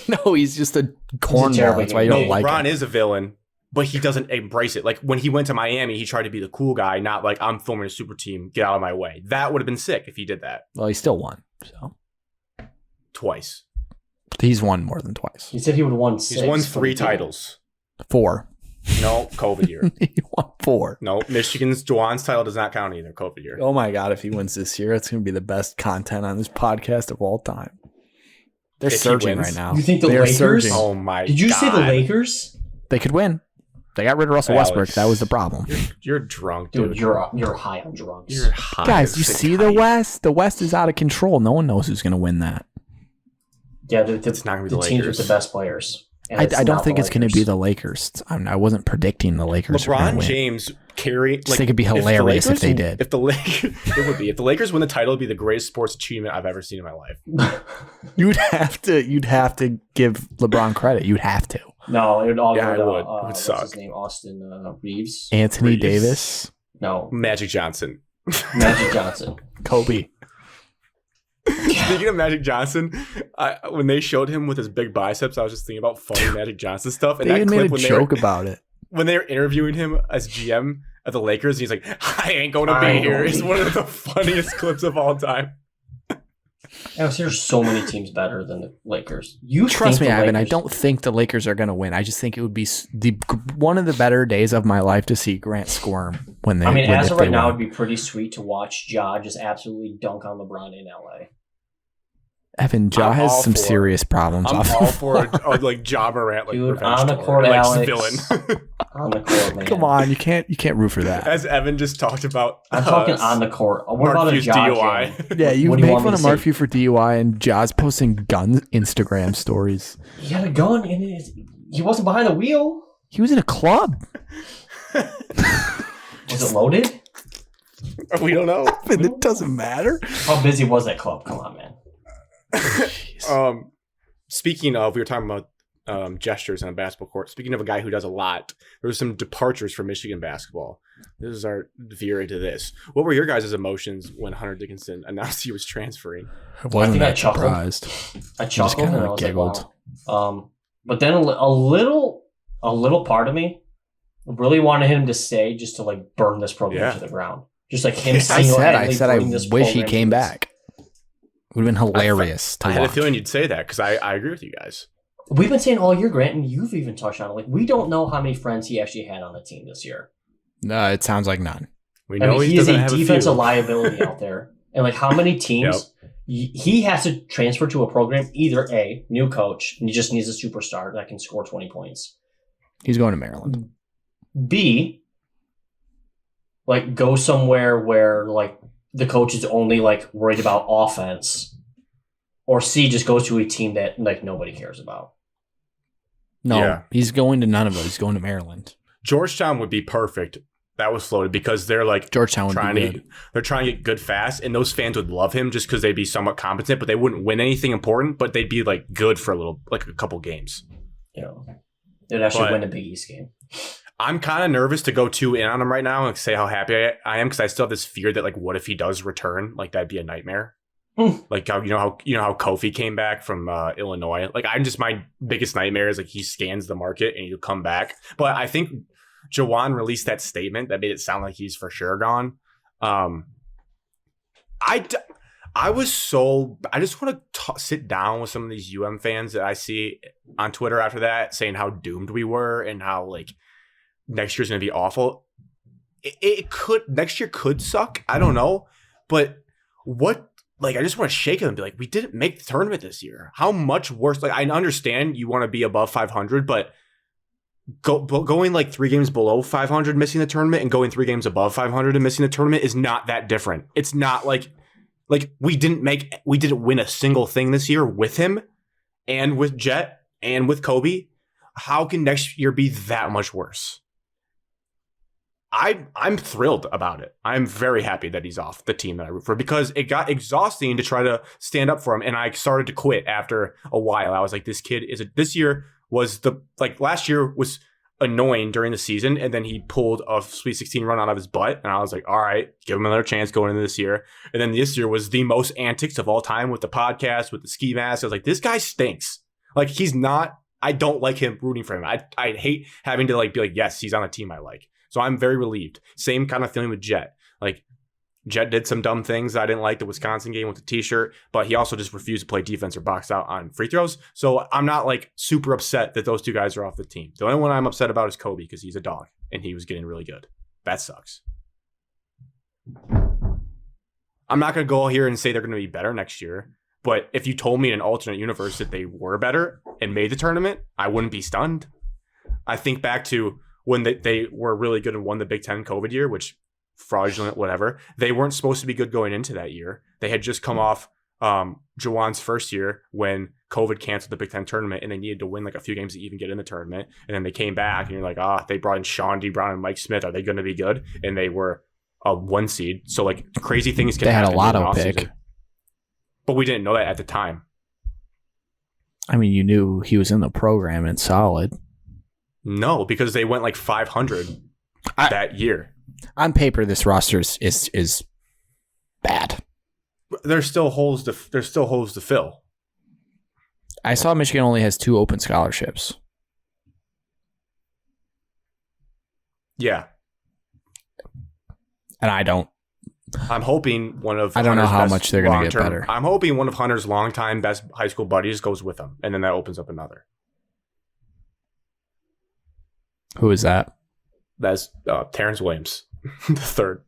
S2: no, he's just a cornball. That's why you don't like him.
S1: LeBron is a villain, but he doesn't embrace it. Like when he went to Miami, he tried to be the cool guy, not like I'm filming a super team. Get out of my way. That would have been sick if he did that.
S2: Well, he still won. So
S1: twice.
S2: He's won more than twice.
S3: He said he would have won 6.
S1: He's won 3 titles.
S2: 4.
S1: No, COVID year.
S2: He won 4.
S1: No, Michigan's Juwan's title does not count either. COVID year.
S2: Oh my God! If he wins this year, it's going to be the best content on this podcast of all time. They're surging right now.
S3: You think the Lakers?
S2: Surging.
S1: Oh my God.
S3: Did you say the Lakers?
S2: They could win. They got rid of Russell Westbrook. That was the problem.
S1: You're drunk, dude.
S3: You're high on drugs.
S1: You're high.
S2: Guys, you see the West? The West is out of control. No one knows who's going to win that.
S3: Yeah,
S1: it's not going to be the
S3: teams
S1: Lakers.
S3: with the best players.
S2: I don't think it's going to be the Lakers. I wasn't predicting the Lakers.
S1: LeBron James carry.
S2: Like, it could be hilarious if they did.
S1: If the it would be. If the Lakers win the title, it'd be the greatest sports achievement I've ever seen in my life.
S2: You'd have to give LeBron credit. You'd have to.
S3: No, it would all
S1: Yeah,
S3: go to,
S1: it would. It would
S3: what's
S1: suck.
S3: his name? Austin Reeves?
S2: Anthony
S1: Reeves.
S2: Davis,
S3: No,
S1: Magic Johnson.
S3: Magic Johnson.
S2: Kobe.
S1: Speaking of Magic Johnson, when they showed him with his big biceps, I was just thinking about funny Magic Johnson stuff. And
S2: They
S1: that
S2: even
S1: clip
S2: made a joke about it.
S1: when they were interviewing him as GM at the Lakers, he's like, "I ain't going to
S3: I
S1: be
S3: ain't
S1: here."
S3: gonna
S1: It's
S3: be
S1: one of the funniest clips of all time.
S3: There's so many teams better than the Lakers. You
S2: Trust me,
S3: think the
S2: Ivan. I
S3: Lakers-
S2: don't think the Lakers are going to win. I just think it would be one of the better days of my life to see Grant squirm when they.
S3: I mean,
S2: when
S3: as
S2: if
S3: of
S2: they
S3: right now,
S2: win.
S3: it'd be pretty sweet to watch Ja just absolutely dunk on LeBron in LA.
S2: Evan, Ja
S1: I'm
S2: has
S1: all
S2: some
S1: for it.
S2: serious problems.
S1: I'm
S2: off
S1: all
S2: the
S1: for
S2: floor.
S1: like Ja Morant, like
S3: Dude,
S1: revenge
S3: on the
S1: tour,
S3: court,
S1: like
S3: Alex.
S1: villain.
S3: On the court, man.
S2: Come on, you can't root for that.
S1: As Evan just talked about,
S3: I'm talking on the court. What
S1: Mark
S3: about a
S1: Few's
S3: Ja
S1: DUI.
S3: jam?
S2: Yeah, you
S3: What do you
S2: make
S3: want me
S2: fun
S3: to
S2: of
S3: say?
S2: Mark Few for DUI, and Ja's posting gun Instagram stories.
S3: He had a gun in his. He wasn't behind the wheel.
S2: He was in a club.
S3: Was it loaded?
S1: We don't know.
S2: And it doesn't matter.
S3: How busy was that club? Come on, man.
S1: Speaking of, we were talking about gestures on a basketball court. Speaking of a guy who does a lot, there was some departures from Michigan basketball. This is our veer into this. What were your guys' emotions when Hunter Dickinson announced he was transferring?
S2: I wasn't
S3: think I
S2: that
S3: chuckled.
S2: surprised.
S3: I chuckled
S2: kinda
S3: and I was
S2: giggled.
S3: like, wow. But then a little part of me really wanted him to stay just to like burn this program
S1: Yeah.
S3: to the ground. Just like him
S2: I
S3: single-handedly
S2: said I
S3: bring this
S2: wish he
S3: program
S2: came
S3: to this-
S2: back. Would have been hilarious to
S1: I had a
S2: watch.
S1: feeling you'd say that because I agree with you guys.
S3: We've been saying all year, Grant, and you've even touched on it. Like, we don't know how many friends he actually had on the team this year.
S2: No, it sounds like none.
S1: We
S3: I
S1: know
S3: mean,
S1: he
S3: he is
S1: doesn't
S3: a
S1: have
S3: defensive
S1: a few.
S3: liability out there. And like, how many teams he has to transfer to a program? Either A, new coach, and he just needs a superstar that can score 20 points.
S2: He's going to Maryland.
S3: B, like, go somewhere where like the coach is only like worried about offense. Or C, just goes to a team that like nobody cares about.
S2: No,
S1: Yeah.
S2: he's going to none of those. He's going to Maryland.
S1: Georgetown would be perfect. That was floated because they're like
S2: Georgetown would
S1: trying
S2: be
S1: to
S2: good.
S1: they're trying to get good fast, and those fans would love him just because they'd be somewhat competent, but they wouldn't win anything important, but they'd be like good for a couple games.
S3: You know, they'd actually
S1: But-
S3: win a Big East game.
S1: I'm kind of nervous to go too in on him right now and say how happy I am because I still have this fear that like what if he does return? Like that'd be a nightmare. Like how Kofi came back from Illinois. Like my biggest nightmare is like he scans the market and he'll come back. But I think Jawan released that statement that made it sound like he's for sure gone. I just want to sit down with some of these UM fans that I see on Twitter after that saying how doomed we were and how like next year's going to be awful. Next year could suck. I don't know. But I just want to shake them and be like, we didn't make the tournament this year. How much worse? Like, I understand you want to be above 500, but going like 3 games below 500, missing the tournament, and going 3 games above 500 and missing the tournament is not that different. It's not like we didn't win a single thing this year with him and with Jet and with Kobe. How can next year be that much worse? I'm thrilled about it. I'm very happy that he's off the team that I root for because it got exhausting to try to stand up for him, and I started to quit after a while. I was like, this year was last year was annoying during the season, and then he pulled a Sweet 16 run out of his butt, and I was like, all right, give him another chance going into this year. And then this year was the most antics of all time with the podcast, with the ski mask. I was like, this guy stinks. Like, he's not. I don't like him rooting for him. I hate having to be like, yes, he's on a team I like. So I'm very relieved. Same kind of feeling with Jet. Like, Jet did some dumb things that I didn't like the Wisconsin game with the t-shirt, but he also just refused to play defense or box out on free throws. So I'm not super upset that those 2 guys are off the team. The only one I'm upset about is Kobe because he's a dog and he was getting really good. That sucks. I'm not going to go here and say they're going to be better next year, but if you told me in an alternate universe that they were better and made the tournament, I wouldn't be stunned. I think back to when they were really good and won the Big Ten COVID year, which fraudulent, whatever. They weren't supposed to be good going into that year. They had just come off Jawan's first year when COVID canceled the Big Ten tournament and they needed to win a few games to even get in the tournament. And then they came back and you're like, they brought in Sean D. Brown and Mike Smith. Are they going to be good? And they were a 1 seed. So crazy things can happen.
S2: They had a lotto pick.
S1: But we didn't know that at the time.
S2: I mean, you knew he was in the program and solid.
S1: No, because they went like 500 that year.
S2: On paper, this roster is bad.
S1: There's still holes to fill.
S2: I saw Michigan only has 2 open scholarships.
S1: Yeah.
S2: And
S1: I'm hoping one of
S2: I don't know
S1: Hunter's
S2: how
S1: best
S2: much they're going to get
S1: long-term-
S2: better.
S1: I'm hoping one of Hunter's longtime best high school buddies goes with him, and then that opens up another.
S2: Who is that?
S1: That's Terrence Williams, the third.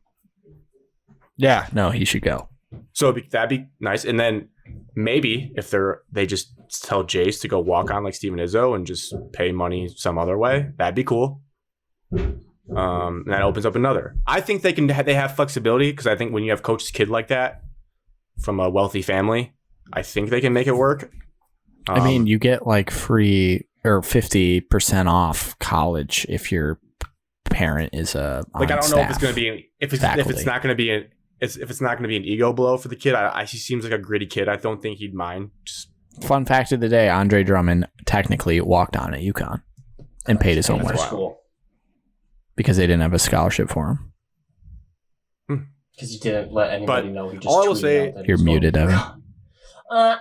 S2: Yeah, no, he should go.
S1: So that'd be nice. And then maybe if they just tell Jace to go walk on like Steven Izzo and just pay money some other way, that'd be cool. And that opens up another. I think they have flexibility because I think when you have coach's kid like that from a wealthy family, I think they can make it work.
S2: I mean, you get like free or 50% off college if your parent is a
S1: like I don't know if it's going to be if it's not going to be an ego blow for the kid. He seems like a gritty kid. I don't think he'd mind.
S2: Fun fact of the day: Andre Drummond technically walked on at UConn and paid his homework because they didn't have a scholarship for him.
S3: Because he didn't let anybody know. He just
S1: all I will
S3: tweeted
S1: say,
S3: out that
S2: you're
S3: he was
S2: muted,
S3: going.
S2: Evan.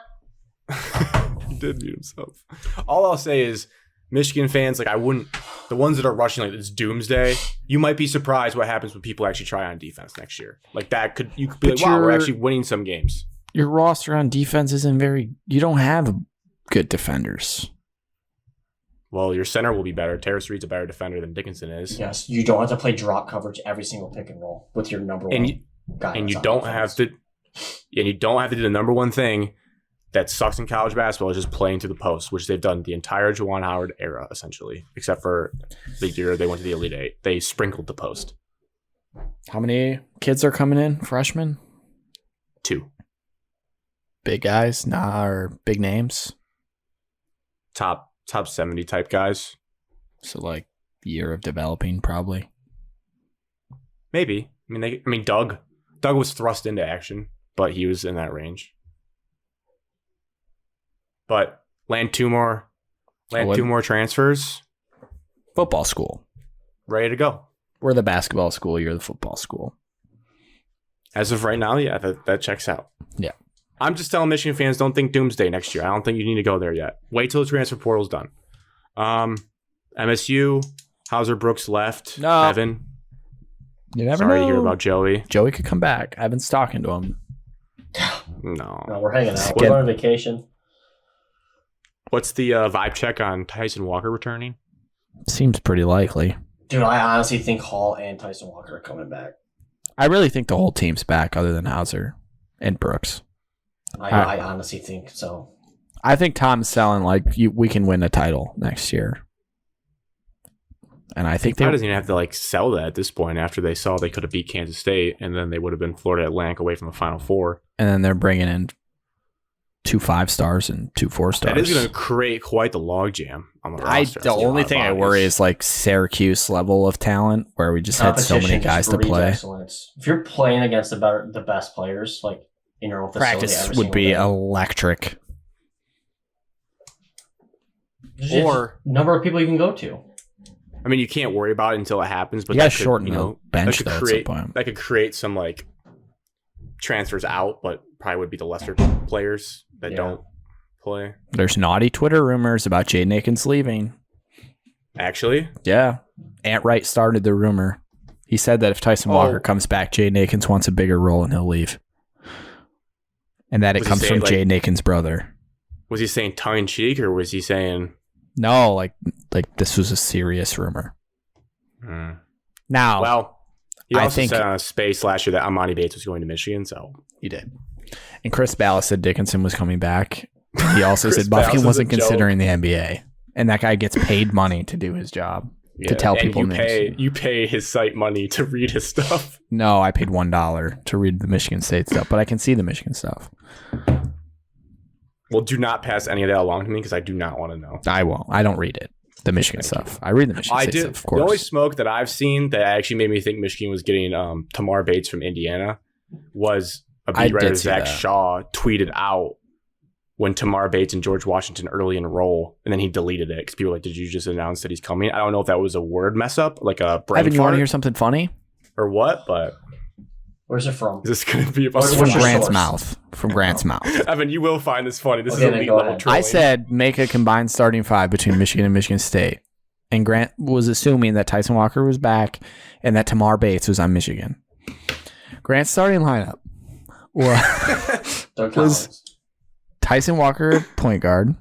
S1: He did mute himself. All I'll say is, Michigan fans, like the ones that are rushing like it's doomsday, you might be surprised what happens when people actually try on defense next year. Like you could be like, wow, we're actually winning some games.
S2: Your roster on defense isn't very. You don't have good defenders.
S1: Well, your center will be better. Terrace Reed's a better defender than Dickinson is.
S3: Yes, you don't have to play drop coverage every single pick and roll with your number one guy.
S1: And you don't have to do the number one thing that sucks in college basketball, is just playing to the post, which they've done the entire Juwan Howard era, essentially, except for the year they went to the Elite Eight. They sprinkled the post.
S2: How many kids are coming in? Freshmen?
S1: 2.
S2: Big guys? Or big names?
S1: Top 70 type guys.
S2: So like year of developing, probably.
S1: Maybe. I mean, Doug was thrust into action, but he was in that range. But land two more transfers.
S2: Football school.
S1: Ready to go.
S2: We're the basketball school. You're the football school.
S1: As of right now, yeah, that checks out.
S2: Yeah.
S1: I'm just telling Michigan fans, don't think doomsday next year. I don't think you need to go there yet. Wait till the transfer portal's done. MSU, Hauser Brooks left.
S2: No.
S1: Evan.
S2: You never
S1: Sorry
S2: know.
S1: to hear about Joey.
S2: Joey could come back. I've been talking to him.
S1: No,
S3: we're hanging out. We're on vacation.
S1: What's the vibe check on Tyson Walker returning?
S2: Seems pretty likely.
S3: Dude, I honestly think Hall and Tyson Walker are coming back.
S2: I really think the whole team's back other than Hauser and Brooks.
S3: I honestly think so.
S2: I think Tom's selling we can win a title next year. And I think
S1: he doesn't even have to sell that at this point after they saw they could have beat Kansas State and then they would have been Florida Atlantic away from the Final Four.
S2: And then they're bringing in 2 5-stars and 2 4-stars.
S1: That is going to create quite the logjam on the roster.
S2: The only thing I worry is Syracuse level of talent where we just had so many guys to play.
S3: Excellence. If you're playing against the best players, in your own facility,
S2: practice would be electric.
S3: Or number of people you can go to.
S1: I mean, you can't worry about it until it happens, but
S2: that shorten the bench
S1: that could create some transfers out, but probably would be the lesser players that don't play.
S2: There's naughty Twitter rumors about Jaden Akins leaving.
S1: Actually?
S2: Yeah. Ant Wright started the rumor. He said that if Tyson Walker comes back, Jaden Akins wants a bigger role and he'll leave. And that it comes from Jaden Akins' brother.
S1: Was he saying tongue-in-cheek, or was he saying...
S2: No, like this was a serious rumor. Now...
S1: Well, he also said on a space last year that Amani Bates was going to Michigan, so...
S2: He did. And Chris Ballas said Dickinson was coming back. He also said Buffkin wasn't considering the NBA. And that guy gets paid money to do his job. To tell people names.
S1: You pay his site money to read his stuff.
S2: No, I paid $1 to read the Michigan State stuff, but I can see the Michigan stuff.
S1: Well, do not pass any of that along to me because I do not want to know.
S2: I won't. I don't read it. The Michigan stuff. I read the Michigan State stuff, of course.
S1: The only smoke that I've seen that actually made me think Michigan was getting Tamar Bates from Indiana was a beat writer, Zach Shaw, tweeted out when Tamar Bates and George Washington early enroll, and then he deleted it because people were like, did you just announce that he's coming? I don't know if that was a word mess up, like a brain
S2: Evan, you want
S1: fart
S2: to hear something funny?
S1: or what, but
S3: Where's it from?
S1: is this going to be about
S3: What's
S2: From
S3: your
S2: Grant's
S3: source?
S2: mouth. From Grant's mouth.
S1: Evan, you will find this funny. This
S3: Okay,
S1: is
S3: then
S1: elite
S3: go
S1: level
S3: ahead.
S1: trolling.
S2: I said make a combined starting 5 between Michigan and Michigan State. And Grant was assuming that Tyson Walker was back and that Tamar Bates was on Michigan. Grant's starting lineup
S3: Doug
S2: was
S3: Collins.
S2: Tyson Walker, point guard.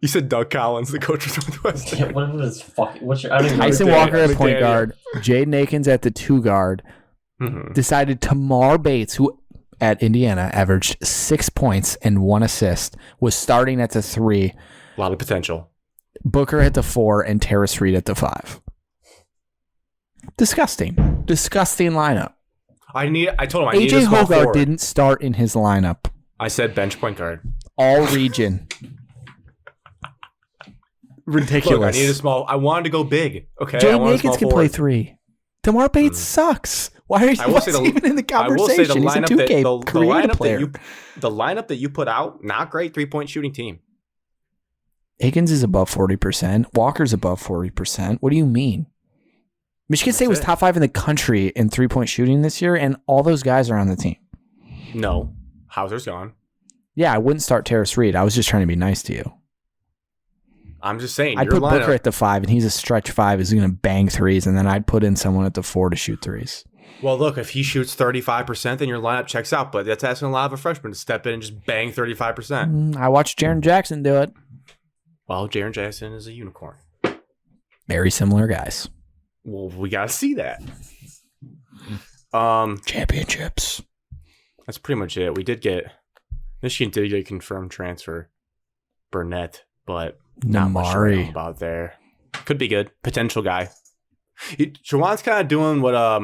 S1: You said Doug Collins, the coach of Northwestern.
S3: Yeah, what is fucking? What's your? I don't even know.
S2: Tyson
S1: McDaniel.
S2: Walker at point
S1: McDaniel.
S2: guard. Jaden Akins at the 2 guard.
S1: Mhm.
S2: Decided Tamar Bates, who at Indiana averaged 6 points and 1 assist, was starting at the 3.
S1: A lot of potential.
S2: Booker at the 4 and Terrace Reed at the 5. Disgusting lineup.
S1: I told him I need a
S2: AJ
S1: small
S2: Hogarth
S1: forward.
S2: didn't start in his lineup.
S1: I said bench point guard.
S2: All region. Ridiculous.
S1: Look, I need a small. I wanted to go big. Okay, I
S2: Jaden
S1: want a
S2: Akins
S1: small
S2: can
S1: forward.
S2: play 3. Tamar Bates sucks. Why are you
S1: I will say
S2: even in the
S1: I will say
S2: conversation?
S1: the
S2: He's a
S1: lineup
S2: 2K
S1: that the
S2: creative
S1: lineup
S2: player.
S1: the lineup that you put out, not great 3-point shooting team.
S2: Akins is above 40%. Walker's above 40%. What do you mean? Michigan State was
S1: it.
S2: top 5 in the country in 3-point shooting this year, and all those guys are on the team.
S1: No, Hauser's gone.
S2: Yeah, I wouldn't start Terrace Reed. I was just trying to be nice to you.
S1: I'm just saying.
S2: I'd
S1: your
S2: put
S1: lineup,
S2: Booker at the 5, and he's a stretch 5. He's going to bang threes, and then I'd put in someone at the 4 to shoot threes.
S1: Well, look, if he shoots 35%, then your lineup checks out. But that's asking a lot of a freshman to step in and just bang 35%.
S2: I watched Jaren Jackson do it.
S1: Well, Jaren Jackson is a unicorn.
S2: Very similar guys.
S1: Well, we gotta see that.
S2: Championships.
S1: That's pretty much it. Michigan did get a confirmed transfer, Burnett, but not much to
S2: Namari.
S1: know about there. Could be good. Potential guy. Jawan's kind of doing what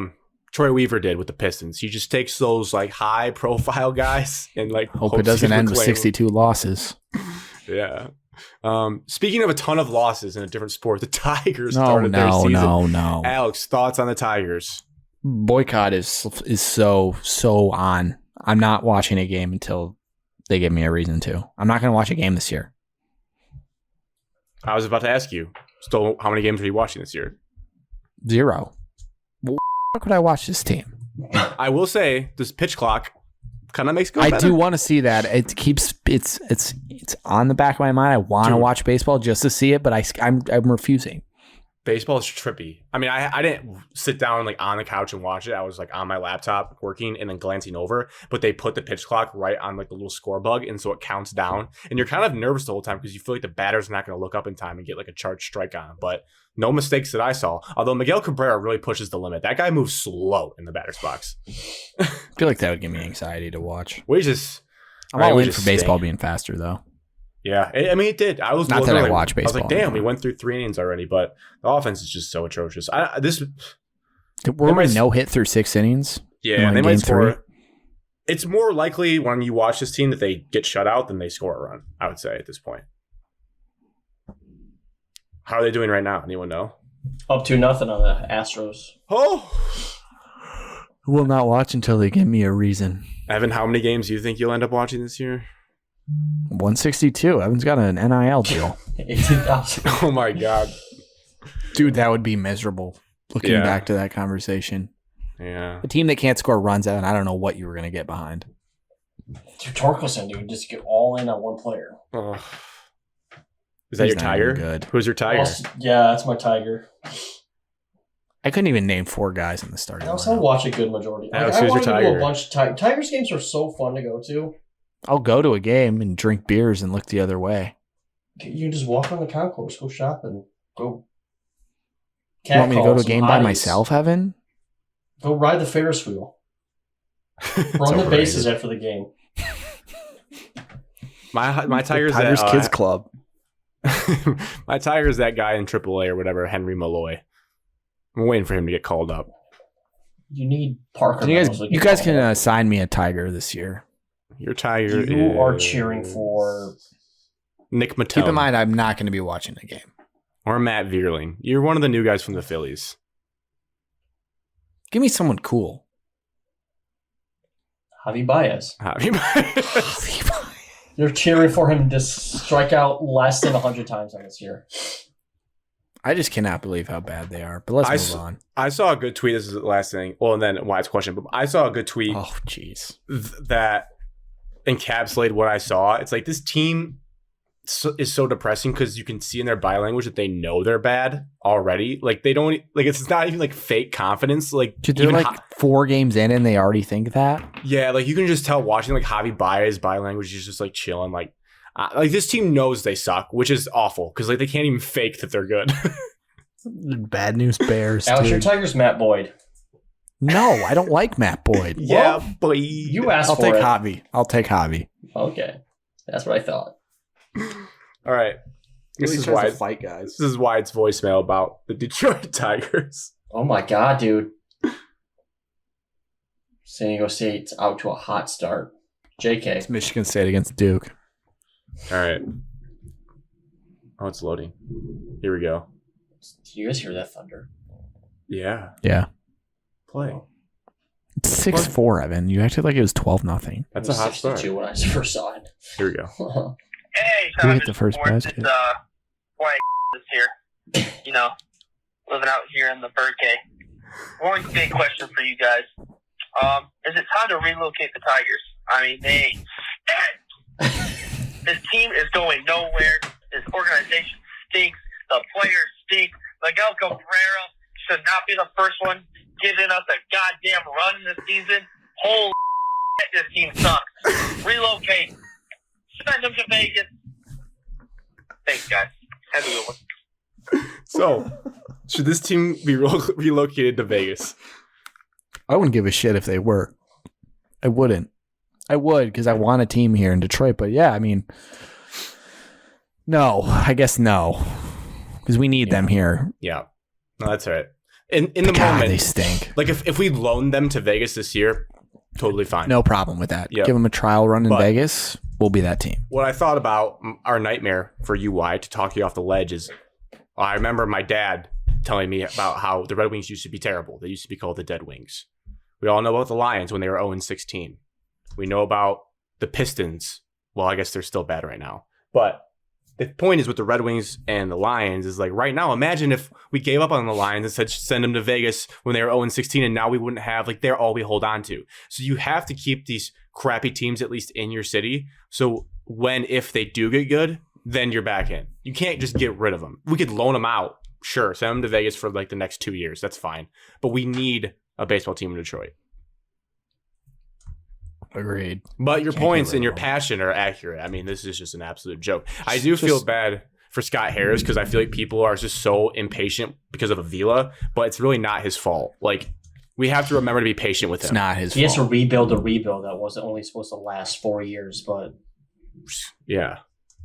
S1: Troy Weaver did with the Pistons. He just takes those like high profile guys and like
S2: Hope
S1: hopes
S2: it doesn't
S1: he
S2: end with
S1: reclaim
S2: 62 losses.
S1: them. Yeah. Speaking of a ton of losses in a different sport, the Tigers
S2: No,
S1: started their season.
S2: no.
S1: Alex, thoughts on the Tigers?
S2: Boycott is so on. I'm not watching a game until they give me a reason to. I'm not going to watch a game this year.
S1: I was about to ask you. So, how many games are you watching this year?
S2: 0. Well, why could I watch this team?
S1: I will say this pitch clock kind of makes it go
S2: I
S1: better.
S2: do want to see that. It keeps it's on the back of my mind. I want to
S1: Dude.
S2: watch baseball just to see it, but I'm refusing.
S1: Baseball is trippy. I mean, I didn't sit down like on the couch and watch it. I was like on my laptop working and then glancing over. But they put the pitch clock right on like the little score bug, and so it counts down. And you're kind of nervous the whole time because you feel like the batter's not going to look up in time and get like a charged strike on him. But no mistakes that I saw. Although Miguel Cabrera really pushes the limit. That guy moves slow in the batter's box.
S2: I feel like that would give me anxiety to watch.
S1: We just
S2: I'm
S1: all right,
S2: all
S1: we
S2: in
S1: just
S2: for baseball
S1: stink.
S2: being faster though.
S1: Yeah, I mean, it did. I was
S2: Not
S1: looking
S2: that I
S1: like,
S2: watch
S1: I was like,
S2: baseball
S1: damn, we
S2: anymore.
S1: went through 3 innings already, but the offense is just so atrocious.
S2: Were
S1: They
S2: we
S1: might-
S2: no hit through 6 innings?
S1: Yeah,
S2: in
S1: they
S2: game
S1: might score.
S2: 3?
S1: It's more likely when you watch this team that they get shut out than they score a run, I would say, at this point. How are they doing right now? Anyone know?
S3: Up 2-0 on the Astros.
S1: Oh!
S2: Will not watch until they give me a reason.
S1: Evan, how many games do you think you'll end up watching this year?
S2: 162. Evan's got an NIL deal.
S3: 18,000.
S1: Oh my God.
S2: Dude, that would be miserable. Looking
S1: Yeah.
S2: back to that conversation.
S1: Yeah.
S2: A team that can't score runs, Evan, I don't know what you were going to get behind.
S3: Dude, Torkelson, dude, just get all in on one player.
S1: Oh. Is that
S2: He's
S1: your
S2: not
S1: tiger?
S2: even good.
S1: Who's your tiger?
S3: Yeah, that's my Tiger.
S2: I couldn't even name 4 guys in the starting
S3: I also
S2: lineup.
S3: watch a good majority.
S1: Alex,
S3: I
S1: who's your
S3: want to go to
S1: Tiger?
S3: a bunch of Tigers games are so fun to go to.
S2: I'll go to a game and drink beers and look the other way.
S3: You can just walk on the concourse, go shopping, go.
S2: You want me to go to a
S3: catcall
S2: game
S3: some
S2: by
S3: hotties.
S2: myself, Evan?
S3: Go ride the Ferris wheel.
S1: It's
S3: Run the
S1: overrated.
S3: bases after the game.
S1: My tiger's
S2: Tigers
S1: that,
S2: Kids Club.
S1: my tiger's that guy in AAA or whatever, Henry Malloy. I'm waiting for him to get called up.
S3: You need Parker.
S2: You
S3: Reynolds to
S2: guys
S3: get
S2: can
S3: called up.
S2: assign me a Tiger this year.
S1: Your tiger
S3: You are
S1: is
S3: cheering for.
S1: Nick Matone.
S2: Keep in mind, I'm not going to be watching the game.
S1: Or Matt Vierling. You're one of the new guys from the Phillies.
S2: Give me someone cool.
S3: Javi Baez.
S1: Javi
S3: You're cheering for him to strike out less than 100 times on this year.
S2: I just cannot believe how bad they are. But let's move on.
S1: I saw a good tweet. This is the last thing. Well, and then Wyatt's question. But I saw a good tweet.
S2: Oh, jeez.
S1: That encapsulated what I saw. It's like this team is so depressing because you can see in their body language that they know they're bad already. Like they don't like it's not even like fake confidence. Like
S2: They're like 4 games in and they already think that.
S1: Yeah, like you can just tell watching like Javi Baez's body language is just like chilling. Like this team knows they suck, which is awful because like they can't even fake that they're good.
S2: Bad news Bears.
S3: Alex, your Tigers, Matt Boyd.
S2: No, I don't like Matt Boyd.
S1: Yeah, boy.
S3: You asked
S2: I'll
S3: for
S2: take
S3: it.
S2: Javi. I'll take Javi.
S3: Okay, that's what I thought.
S1: All right. This
S4: Really
S1: is
S4: tries
S1: why
S4: to fight guys.
S1: this is why it's voicemail about the Detroit Tigers.
S3: Oh my god, dude! San Diego State's out to a hot start. JK.
S2: It's Michigan State against Duke.
S1: All right. Oh, it's loading. Here we go.
S3: Do you guys hear that thunder?
S1: Yeah.
S2: Yeah.
S1: Play.
S2: It's 6-4, Evan. You acted like it was 12-0.
S1: That's
S3: It
S1: a
S3: was
S1: hot
S3: 62
S1: start.
S3: when I first saw it.
S1: Here we go.
S5: Hey,
S2: Who hit
S5: Thomas
S2: the first
S5: Sports.
S2: basket?
S5: It's White is here. You know, living out here in the Birdcay. One big question for you guys: is it time to relocate the Tigers? I mean, this team is going nowhere. This organization stinks. The players stink. Miguel Cabrera should not be the first one giving us a goddamn run this season. Holy shit, this team sucks. Relocate. Send them to Vegas. Thanks, guys. Have a good one.
S1: So, should this team be relocated to Vegas?
S2: I wouldn't give a shit if they were. I wouldn't. I would because I want a team here in Detroit. But yeah, I mean, no. I guess no. Because we need them here.
S1: Yeah. No, that's all right. In the
S2: God,
S1: moment,
S2: they stink.
S1: like if we loan them to Vegas this year, totally fine.
S2: No problem with that.
S1: Yep.
S2: Give them a trial run in
S1: But-
S2: Vegas. We'll be that team.
S1: What I thought about our nightmare for UI to talk you off the ledge is I remember my dad telling me about how the Red Wings used to be terrible. They used to be called the Dead Wings. We all know about the Lions when they were 0-16. We know about the Pistons. Well, I guess they're still bad right now. But the point is with the Red Wings and the Lions is like right now, imagine if we gave up on the Lions and said send them to Vegas when they were 0-16 and now we wouldn't have, like they're all we hold on to. So you have to keep these crappy teams at least in your city. So if they do get good, then you're back in. You can't just get rid of them. We could loan them out. Sure, send them to Vegas for like the next 2 years. That's fine. But we need a baseball team in Detroit.
S2: Agreed.
S1: But your
S2: Can't
S1: points
S2: get rid
S1: and your
S2: of them.
S1: passion are accurate. I mean, this is just an absolute joke. I do feel bad for Scott Harris because I feel like people are just so impatient because of Avila, but it's really not his fault. Like, we have to remember to be patient with
S2: It's
S1: him.
S2: not his
S3: He has to
S2: fault.
S3: rebuild a rebuild that wasn't only supposed to last 4 years, but
S1: Yeah.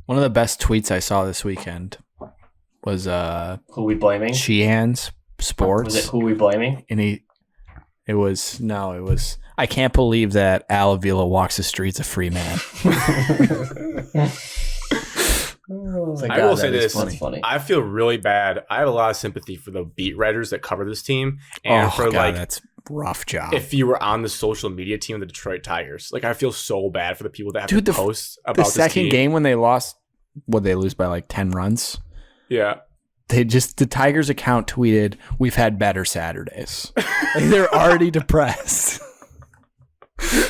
S2: One of the best tweets I saw this weekend was
S3: who we blaming?
S2: Sheehan's Sports.
S3: Was it who we blaming?
S2: And it was I can't believe that Al Avila walks the streets a free man. It's like,
S1: I
S2: God,
S1: will say
S2: that is
S1: this.
S2: funny.
S3: That's funny.
S1: I feel really bad. I have a lot of sympathy for the beat writers that cover this team. And
S2: Oh,
S1: for
S2: God,
S1: like,
S2: that's a rough job.
S1: if you were on the social media team of the Detroit Tigers, like I feel so bad for the people that have
S2: Dude,
S1: to
S2: the
S1: post about
S2: the
S1: this
S2: second
S1: team.
S2: game when they lost, would they lose by like 10 runs?
S1: Yeah.
S2: The Tigers account tweeted, "We've had better Saturdays." Like, they're already depressed.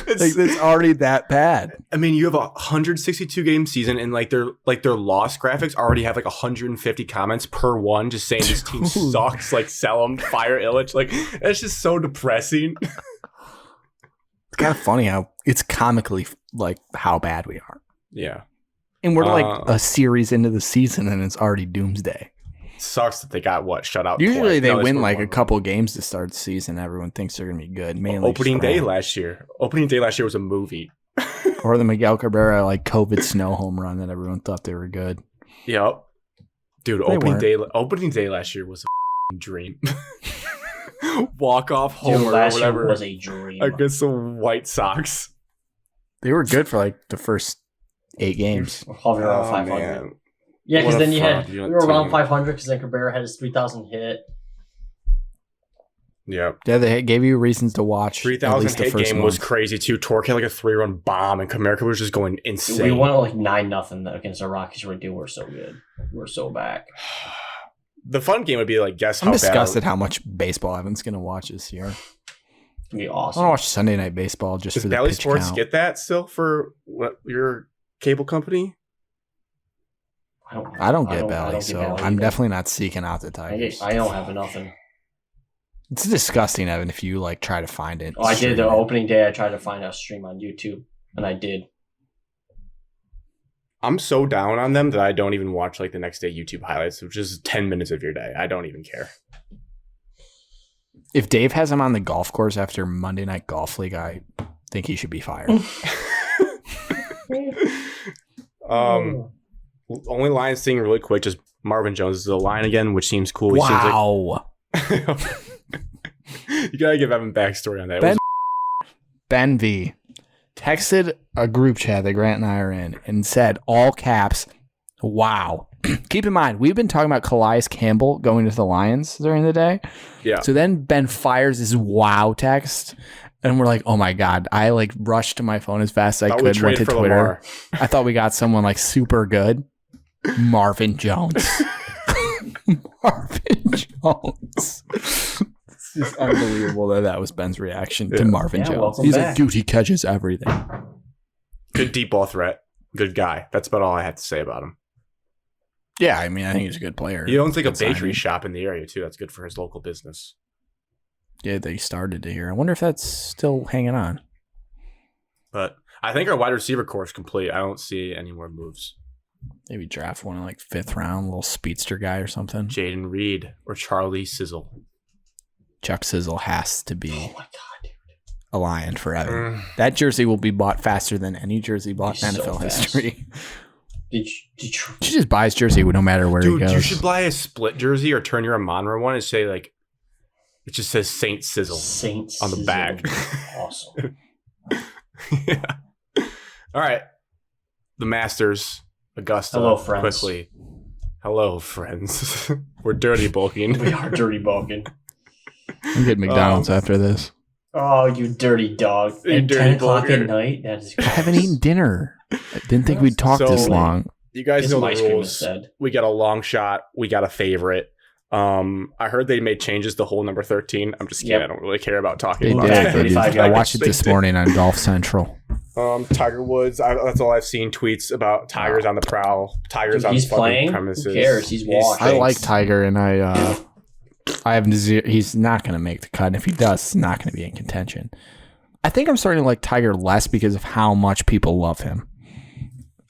S2: Like, it's already that bad.
S1: I mean, you have a 162 game season, and like their loss graphics already have like 150 comments per one, just saying this team
S2: Dude.
S1: sucks. Like sell them, fire Illich. Like that's just so depressing.
S2: It's kind of funny how it's comically like how bad we are,
S1: Yeah,
S2: and we're like a series into the season, and it's already doomsday.
S1: sucks that they got shut out.
S2: Usually
S1: twice.
S2: they
S1: No,
S2: win
S1: scored
S2: like
S1: one
S2: a
S1: run.
S2: couple games to start the season. Everyone thinks they're gonna be good. Mainly
S1: Opening day
S2: Stroud.
S1: last year. Opening day last year was a movie.
S2: Or the Miguel Cabrera like COVID snow home run that everyone thought they were good.
S1: Yep, dude.
S2: They
S1: Opening day last year was a dream. Walk off
S3: Dude,
S1: homer or
S3: last year
S1: whatever
S3: was a dream.
S1: against the White Sox.
S2: They were good for like the first 8 games.
S3: Hovering around
S1: Oh,
S3: 500.
S1: man.
S3: Yeah, because
S1: What a
S3: then we were
S1: fraudulent
S3: around
S1: team.
S3: 500 because then Cabrera had his 3,000 hit.
S1: Yep.
S2: Yeah, they gave you reasons to watch.
S1: 3,000 hit game
S2: month.
S1: was crazy too. Torque had like a 3-run bomb, and Comerica was just going insane.
S3: We won like 9-0 against the Rockies. We're so good. We're so back.
S1: The fun game would be like guess how
S2: I'm
S1: bad.
S2: disgusted how much baseball Evan's going to watch this year.
S3: It'd be
S2: I
S3: awesome.
S2: want to watch Sunday Night Baseball just
S1: Does
S2: for the
S1: Bally
S2: pitch
S1: Sports
S2: count.
S1: get that still for what your cable company?
S2: I don't get
S3: I
S2: Bally,
S3: don't
S2: so
S3: get Bally
S2: I'm
S3: either.
S2: definitely not seeking out the Tigers.
S3: I don't have nothing.
S2: It's disgusting, Evan, if you like try to find it.
S3: Oh, I did
S2: stream
S3: the
S2: it.
S3: opening day. I tried to find a stream on YouTube, and I did.
S1: I'm so down on them that I don't even watch like the next day YouTube highlights, which is 10 minutes of your day. I don't even care.
S2: If Dave has him on the golf course after Monday Night Golf League, I think he should be fired.
S1: Only Lions thing really quick, just Marvin Jones is the line again, which seems cool. He
S2: Wow.
S1: seems like you gotta give Evan backstory on that.
S2: Ben V texted a group chat that Grant and I are in and said, all caps, wow. Keep in mind, we've been talking about Calais Campbell going to the Lions during the day.
S1: Yeah.
S2: So then Ben fires his wow text. And we're like, oh my God. I like rushed to my phone as fast as I
S1: Thought we
S2: could, went to
S1: traded for
S2: Twitter.
S1: Lamar.
S2: I thought we got someone like super good. Marvin Jones. Marvin Jones. It's just unbelievable that was Ben's reaction to Marvin Jones.
S3: welcome
S2: He's
S3: back.
S2: like, dude, he catches everything.
S1: Good deep ball threat. Good guy. That's about all I have to say about him.
S2: Yeah, I mean, I think he's a good player.
S1: He owns like a
S2: Good
S1: bakery
S2: signing.
S1: shop in the area too. That's good for his local business.
S2: Yeah, they started to here. I wonder if that's still hanging on.
S1: But I think our wide receiver core is complete. I don't see any more moves.
S2: Maybe draft one in like 5th round, little speedster guy or something.
S1: Jaden Reed or Charlie Sizzle.
S2: Chuck Sizzle has to be
S3: Oh my God, dude.
S2: a Lion forever. That jersey will be bought faster than any jersey bought in
S3: He's so
S2: NFL
S3: fast.
S2: history.
S3: Did you
S2: She just buys jersey no matter where he
S1: Dude,
S2: goes.
S1: you should buy a split jersey or turn your Amonra one and say like, it just says Saint Sizzle.
S3: Saints
S1: on the back.
S3: Awesome.
S1: Yeah. All right. The Masters, Augusta.
S3: Hello, friends.
S1: Quickly. Hello, friends. We're dirty bulking.
S3: We are dirty bulking.
S2: I'm getting McDonald's after this.
S3: Oh, you dirty dog.
S1: You
S3: At
S1: dirty
S3: 10 o'clock
S1: bulker.
S3: at night? That is
S2: I haven't eaten dinner. I didn't think we'd talk
S1: So-
S2: this long.
S1: You guys
S3: Get
S1: know
S3: some
S1: the
S3: ice cream
S1: rules.
S3: instead.
S1: We got a long shot. We got a favorite. I heard they made changes to hole number 13. I'm just kidding.
S3: Yep.
S1: I don't really care about talking
S2: They
S1: about
S2: did.
S1: that.
S2: They did.
S3: 35
S2: I watched it
S1: They
S2: this
S1: did.
S2: morning on Golf Central.
S1: Tiger Woods. That's all I've seen. Tweets about Tigers on the prowl. Tigers
S3: Dude,
S1: on
S3: he's
S1: fucking
S3: playing.
S1: premises.
S3: Who cares? He's washed.
S2: I like Tiger, and I have he's not going to make the cut. And if he does, it's not going to be in contention. I think I'm starting to like Tiger less because of how much people love him.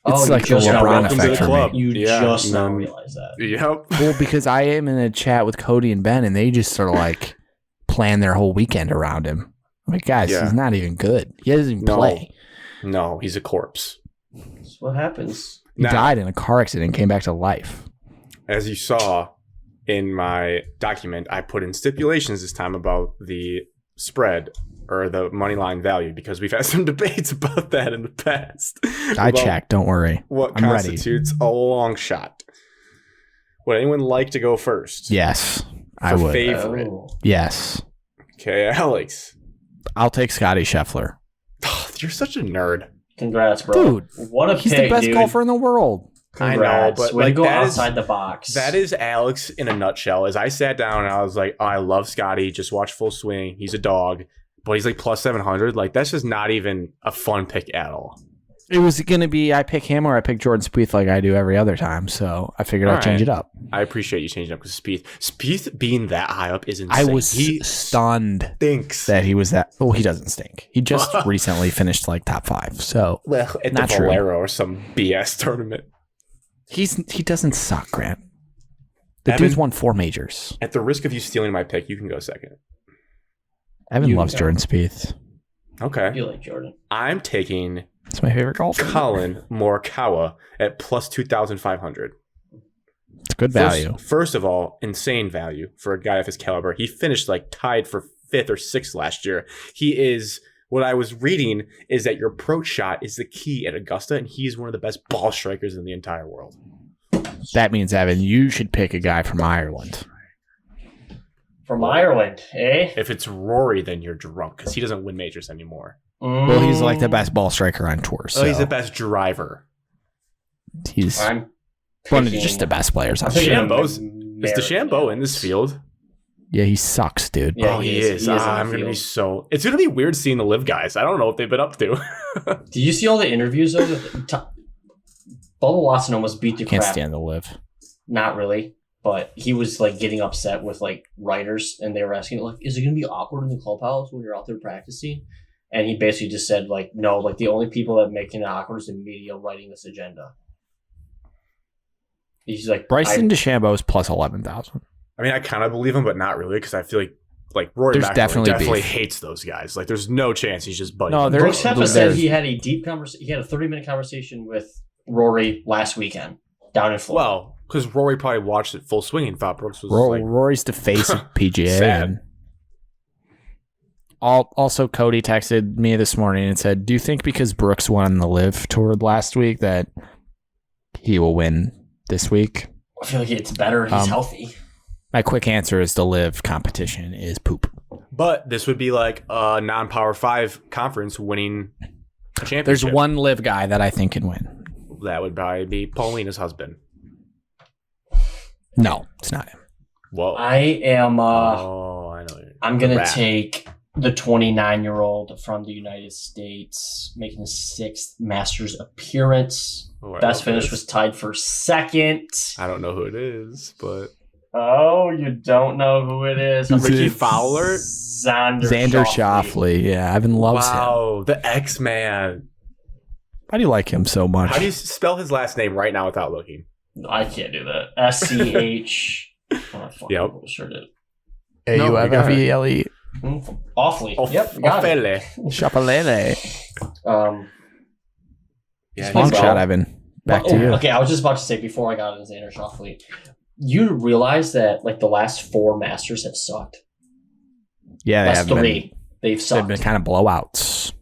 S2: It's
S3: you
S2: like the
S3: just now
S2: LeBron
S3: realized
S2: effect
S3: that.
S2: for me.
S3: You
S1: Yeah,
S3: just now
S1: man.
S3: realize that.
S1: Yep.
S2: Well, because I am in a chat with Cody and Ben, and they just sort of like plan their whole weekend around him. I'm like, guys,
S1: Yeah.
S2: he's not even good. He doesn't even
S1: No.
S2: play.
S1: No, he's a corpse.
S3: That's what happens.
S2: He
S1: Now-
S2: died in a car accident and came back to life.
S1: As you saw in my document, I put in stipulations this time about the spread or the money line value because we've had some debates about that in the past.
S2: I
S1: About
S2: checked. Don't worry.
S1: What
S2: I'm ready.
S1: constitutes a long shot? Would anyone like to go first?
S2: Yes, I
S1: For
S2: would.
S1: favorite.
S3: Oh.
S2: Yes.
S1: Okay, Alex.
S2: I'll take Scotty Scheffler.
S1: You're such a nerd.
S3: Congrats, bro.
S2: Dude,
S3: What a
S2: He's
S3: pick,
S2: the best
S3: dude.
S2: golfer in the world.
S1: I know,
S3: Congrats.
S1: but,
S3: Way
S1: like,
S3: to go
S1: that is-
S3: outside the box.
S1: That is Alex in a nutshell. As I sat down and I was like, oh, I love Scotty. Just watch Full Swing. He's a dog. But he's like plus 700. Like, that's just not even a fun pick at all.
S2: It was going to be I pick him or I pick Jordan Spieth like I do every other time. So I figured I'd
S1: All
S2: change
S1: right.
S2: it up.
S1: I appreciate you changing up because Spieth being that high up is insane.
S2: I was
S1: He
S2: stunned
S1: stinks.
S2: that he was that. Oh, he doesn't stink. He just recently finished like top 5. So
S1: Well, at
S2: Not
S1: the
S2: true.
S1: Valero or some BS tournament.
S2: he doesn't suck, Grant. The
S1: Evan-
S2: dude's won 4 majors.
S1: At the risk of you stealing my pick, you can go second.
S2: Evan
S3: You
S2: loves
S3: go.
S2: Jordan Spieth.
S3: I
S1: Okay.
S3: feel like Jordan.
S1: I'm taking
S2: It's my favorite golfer.
S1: Colin Morikawa at plus 2,500.
S2: It's good value.
S1: First of all, insane value for a guy of his caliber. He finished like tied for 5th or 6th last year. He is, what I was reading is that your approach shot is the key at Augusta, and he's one of the best ball strikers in the entire world.
S2: That means, Evan, you should pick a guy from Ireland.
S3: From Ireland, eh?
S1: If it's Rory, then you're drunk because he doesn't win majors anymore.
S2: Well, he's like the best ball striker on tour. So
S1: Oh, he's the best driver.
S2: He's
S3: I'm
S2: one of
S3: picking-
S2: just the best players on
S3: I'm picking
S2: tour.
S1: DeChambeau's-
S3: American
S1: Is DeChambeau in this
S3: Alex.
S1: field?
S2: Yeah, he sucks, dude.
S3: Yeah,
S1: oh,
S3: he
S1: he
S3: is.
S1: is.
S3: He is on
S1: I'm
S3: the
S1: gonna be
S3: field.
S1: so. It's gonna be weird seeing the live guys. I don't know what they've been up to.
S3: Did you see all the interviews though? Bubba Watson almost beat the
S2: Can't
S3: crap.
S2: stand the live.
S3: Not really, but he was like getting upset with like writers, and they were asking like, "Is it gonna be awkward in the clubhouse when you're out there practicing?" And he basically just said like, "No, like the only people that make it awkward is the media writing this agenda." He's like
S2: Bryson DeChambeau is plus 11,000.
S1: I mean, I kind of believe him, but not really because I feel like Rory
S2: There's
S1: McIlroy
S2: definitely
S1: definitely
S2: beef.
S1: hates those guys. Like, there's no chance he's just buddy.
S2: No, there-
S3: Brooks Koepka
S2: there's-
S3: said he had a deep conversation. He had a 30-minute conversation with Rory last weekend down in Florida.
S1: Well, because Rory probably watched it full swing and thought Brooks was like,
S2: Rory's the face of PGA.
S1: Sad.
S2: And also, Cody texted me this morning and said, "Do you think because Brooks won the Live Tour last week that he will win this week?"
S3: I feel like it's better. He's healthy.
S2: My quick answer is the Live competition is poop.
S1: but this would be like a non-Power 5 conference winning a championship.
S2: There's one Live guy that I think can win.
S1: That would probably be Paulina's husband.
S2: No, it's not him.
S1: Whoa.
S3: I am.
S1: oh, I know.
S3: I'm
S1: The
S3: gonna
S1: rat.
S3: take the 29-year-old from the United States, making his 6th Masters appearance.
S1: Oh, I
S3: Best
S1: love
S3: finish
S1: this.
S3: was tied for 2nd.
S1: I don't know who it is, but
S3: Oh, you don't know who it is?
S2: Who's
S1: Ricky
S2: it?
S1: Fowler.
S2: Xander Schauffele. Yeah, Evan loves him.
S1: Wow, the X-Man.
S2: Why do you like him so much?
S1: How do you spell his last name right now without looking?
S3: I can't do that. SCH.
S1: Yep.
S3: Sure did.
S2: AUFFELE.
S3: Awfully. Yep. Got it.
S2: Schauffele.
S3: Yeah,
S2: Long
S3: he's
S2: shot,
S3: well.
S2: Evan. Back to you.
S3: Okay, I was just about to say before I got into Xander Schauffele, you realize that like the last 4 Masters have sucked.
S2: Yeah, they
S3: Last
S2: have
S3: 3,
S2: been.
S3: they've
S2: They've
S3: sucked.
S2: been kind of blowouts.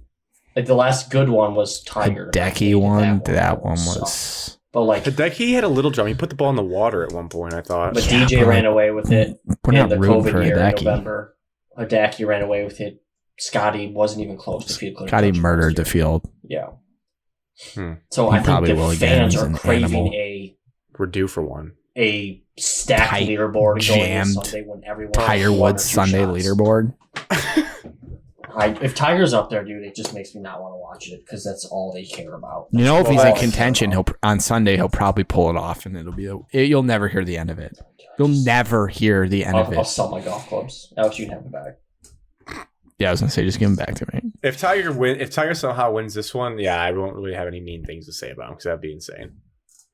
S3: Like the last good one was Tiger.
S2: Hideki one. That one
S3: sucked.
S2: was.
S3: But like,
S1: Hideki had a little jump. He put the ball in the water at one point, I thought.
S3: but
S2: Yeah,
S3: DJ
S2: but
S3: ran away with it.
S2: We're
S3: in
S2: not
S3: the
S2: rooting
S3: COVID
S2: for
S3: year in
S2: Hideki.
S3: November. Hideki ran away with it. Scotty wasn't even close to field.
S2: Scotty murdered the field.
S3: Yeah.
S1: Hmm.
S3: So
S2: He
S3: I think
S2: probably
S3: the
S2: will again.
S3: fans
S2: He's
S3: are
S2: an
S3: craving
S2: animal.
S1: We're due for one.
S3: a stacked
S2: Tight,
S3: leaderboard going
S2: jammed
S3: into Sunday when everyone
S2: Tiger
S3: has one or
S2: Woods
S3: 2
S2: Sunday
S3: shots.
S2: leaderboard.
S3: If Tiger's up there, dude, it just makes me not want to watch it because that's all they care about.
S2: You know, if
S3: That's
S2: he's
S3: all
S2: in
S3: they care
S2: contention,
S3: about.
S2: on Sunday he'll probably pull it off, and it'll be. You'll never hear the end of it. You'll never hear the end of
S3: I'll
S2: it.
S3: sell my golf clubs. Alex, you can have them back.
S2: Yeah, I was gonna say, just give him back to me.
S1: If Tiger somehow wins this one, yeah, I won't really have any mean things to say about him because that'd be insane.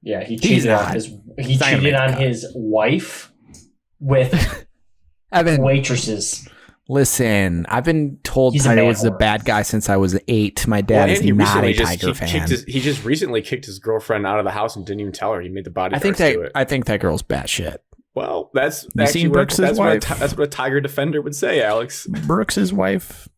S3: Yeah, he
S2: He's
S3: cheated on
S2: not.
S3: his
S2: He's not gonna make the cut.
S3: his wife with
S2: Evan,
S3: waitresses.
S2: listen, I've been told
S3: He's a
S2: Tiger
S3: man
S2: was a
S3: whore.
S2: bad guy since I was 8. My dad is not a Tiger fan.
S1: He just recently kicked his girlfriend out of the house and didn't even tell her. He made the
S2: I
S1: bodyguards
S2: think
S1: do it.
S2: that girl's batshit.
S1: Well, that's
S2: You
S1: actually
S2: seen
S1: what,
S2: Brooks's
S1: that's, what
S2: wife?
S1: that's what a Tiger defender would say, Alex.
S2: Brooks's wife,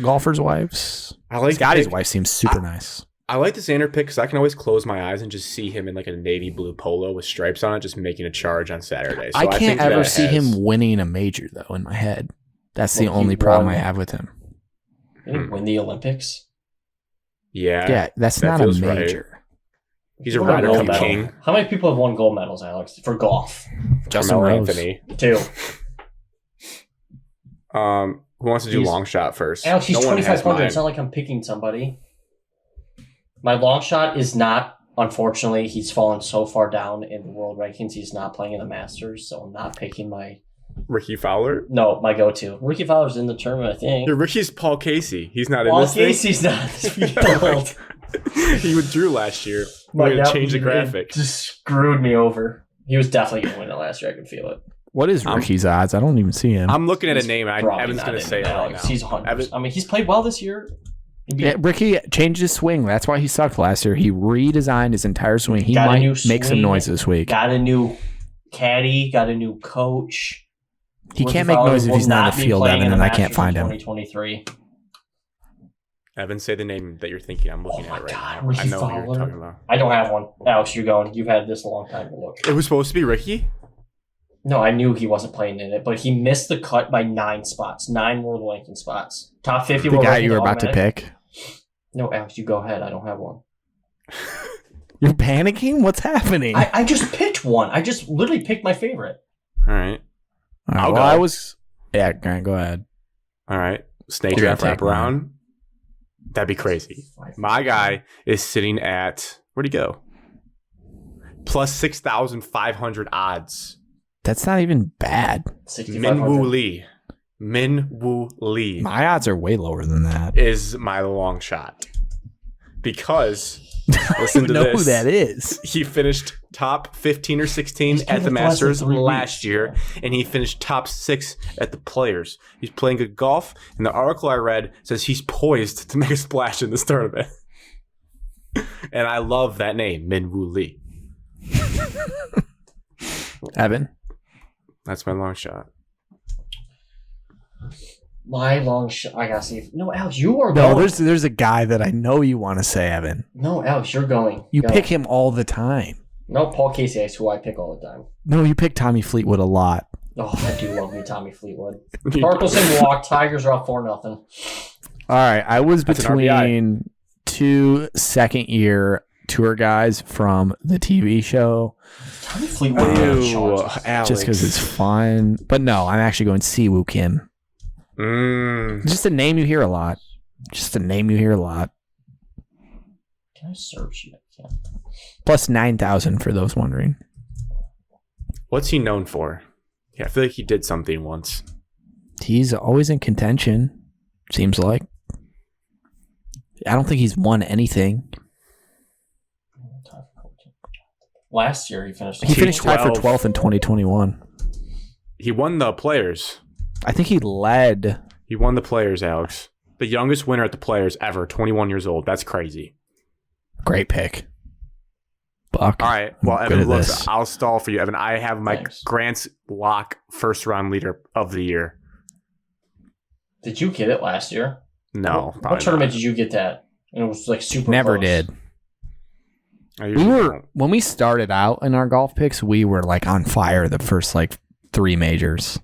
S2: golfer's wives.
S1: I like
S2: Scotty's
S1: the pick.
S2: wife seems super nice.
S1: I like the Xander pick because I can always close my eyes and just see him in like a navy blue polo with stripes on it, just making a charge on Saturday. So
S2: I can't
S1: think
S2: ever
S1: that
S2: see
S1: has-
S2: him winning a major though in my head. That's the
S3: Well, he
S2: only problem
S3: won.
S2: I have with him.
S3: Did he win the Olympics?
S1: Yeah,
S2: Yeah, that's
S1: that
S2: not a
S1: feels right.
S2: major.
S1: He's a
S3: Won a
S1: Ryder
S3: gold
S1: Cup
S3: medal.
S1: king.
S3: How many people have won gold medals, Alex, for golf?
S2: Justin
S1: Carmelo
S2: Rose.
S1: Anthony.
S3: 2.
S1: Who wants to do
S3: He's-
S1: long shot first?
S3: Alex, he's
S1: No one has
S3: 2,500.
S1: mine.
S3: It's not like I'm picking somebody. My long shot is not, unfortunately, he's fallen so far down in the world rankings. He's not playing in the Masters, so I'm not picking my
S1: Ricky Fowler.
S3: my go-to. Ricky Fowler's in the tournament, I think.
S1: Yeah, Ricky's Paul Casey. He's not
S3: Paul
S1: in this thing.
S3: Casey's not this field.
S1: He withdrew last year. We're going to change the graphic.
S3: It just screwed me over. He was definitely going to win it last year. I can feel it.
S2: What is Ricky's odds? I don't even see him.
S1: I'm looking at
S3: He's
S1: a name, and
S3: probably
S1: Evan's
S3: not
S1: going to
S3: in
S1: say it right
S3: Alex.
S1: now.
S3: He's 100%.
S1: Evan,
S3: I mean, he's played well this year.
S2: Yeah, Ricky changed his swing. That's why he sucked last year. He redesigned his entire swing. He
S3: Got a
S2: might
S3: new
S2: make some
S3: swing,
S2: noise this week.
S3: Got a new caddy. Got a new coach.
S2: He
S3: Ricky
S2: can't make
S3: Fowler
S2: noise if
S3: will
S2: he's not in
S3: not
S2: the
S3: be
S2: field,
S3: playing
S2: Evan,
S3: in
S2: and
S3: the
S2: I can't
S3: Masters
S2: find
S3: in
S2: him.
S3: 2023.
S1: Evan, say the name that you're thinking. I'm looking
S3: Oh
S1: at
S3: my
S1: right
S3: God,
S1: now.
S3: Ricky
S1: I know who
S3: Fowler.
S1: you're talking about.
S3: I don't have one. Alex, you're going. You've had this a long time to look.
S1: It was supposed to be Ricky?
S3: No, I knew he wasn't playing in it, but he missed the cut by 9 spots. 9 world ranking spots. Top 50
S2: The
S3: world
S2: guy
S3: ranking
S2: you were about to
S3: automatic.
S2: pick.
S3: No, Alex, you go ahead. I don't have one.
S2: You're panicking? What's happening?
S3: I just picked one. I just literally picked my favorite.
S1: All right.
S2: All right,
S1: I'll
S2: well,
S1: go.
S2: I was. Yeah, Grant, go ahead.
S1: All right. Snake
S2: You're
S1: draft
S2: gonna take
S1: wraparound. That'd be crazy. My guy is sitting at, where'd he go? Plus 6,500 odds.
S2: That's not even bad.
S3: 6,500.
S1: Minwoo Lee. Minwoo Lee
S2: My odds are way lower than that.
S1: is my long shot. Because,
S2: I
S1: listen to
S2: don't know
S1: this.
S2: who that is.
S1: He finished top 15 or 16
S3: He's
S1: at
S3: played
S1: the
S3: with less than
S1: Masters
S3: 3
S1: last
S3: weeks.
S1: year, and he finished top 6 at the Players. He's playing good golf, and the article I read says he's poised to make a splash in this tournament. And I love that name, Minwoo Lee.
S2: Evan.
S1: That's my long shot.
S3: My long shot. I gotta see. No, Alex, you are
S2: No,
S3: going.
S2: there's a guy that I know you want to say, Evan.
S3: No, Alex, you're going.
S2: You
S3: Go.
S2: pick him all the time.
S3: No, Paul Casey is who I pick all the time.
S2: No, you pick Tommy Fleetwood a lot.
S3: Oh, I do love me Tommy Fleetwood. Torkelson walk. Tigers are up 4-0.
S2: All right, I was
S1: That's an
S2: between 2 second-year tour guys from the TV show,
S3: Tommy Fleetwood. really
S1: Ew,
S3: charges.
S1: Alex.
S2: just because it's fun. But no, I'm actually going Siwoo Kim. Just a name you hear a lot.
S3: Can I search you? I can't.
S2: Plus 9,000 for those wondering.
S1: What's he known for? Yeah, I feel like he did something once.
S2: He's always in contention, seems like. I don't think he's won anything.
S3: Last year he finished.
S2: He finished tied for
S1: 12th.
S2: 12th in 2021.
S1: He won the Players.
S2: I think he led.
S1: He won the Players, Alex. The youngest winner at the Players ever, 21 years old. That's crazy.
S2: Great pick. Buck.
S1: All right. Well,
S2: I'm good
S1: Evan,
S2: at
S1: look,
S2: this.
S1: I'll stall for you, Evan. I have my
S3: Thanks.
S1: Grant's lock first round leader of the year.
S3: Did you get it last year?
S1: No,
S3: What
S1: probably
S3: tournament
S1: not.
S3: did you get that? And it was like super.
S2: Never
S3: close.
S2: did.
S1: I
S2: We
S1: usually
S2: were
S1: don't.
S2: when we started out in our golf picks, we were like on fire the first like 3 majors.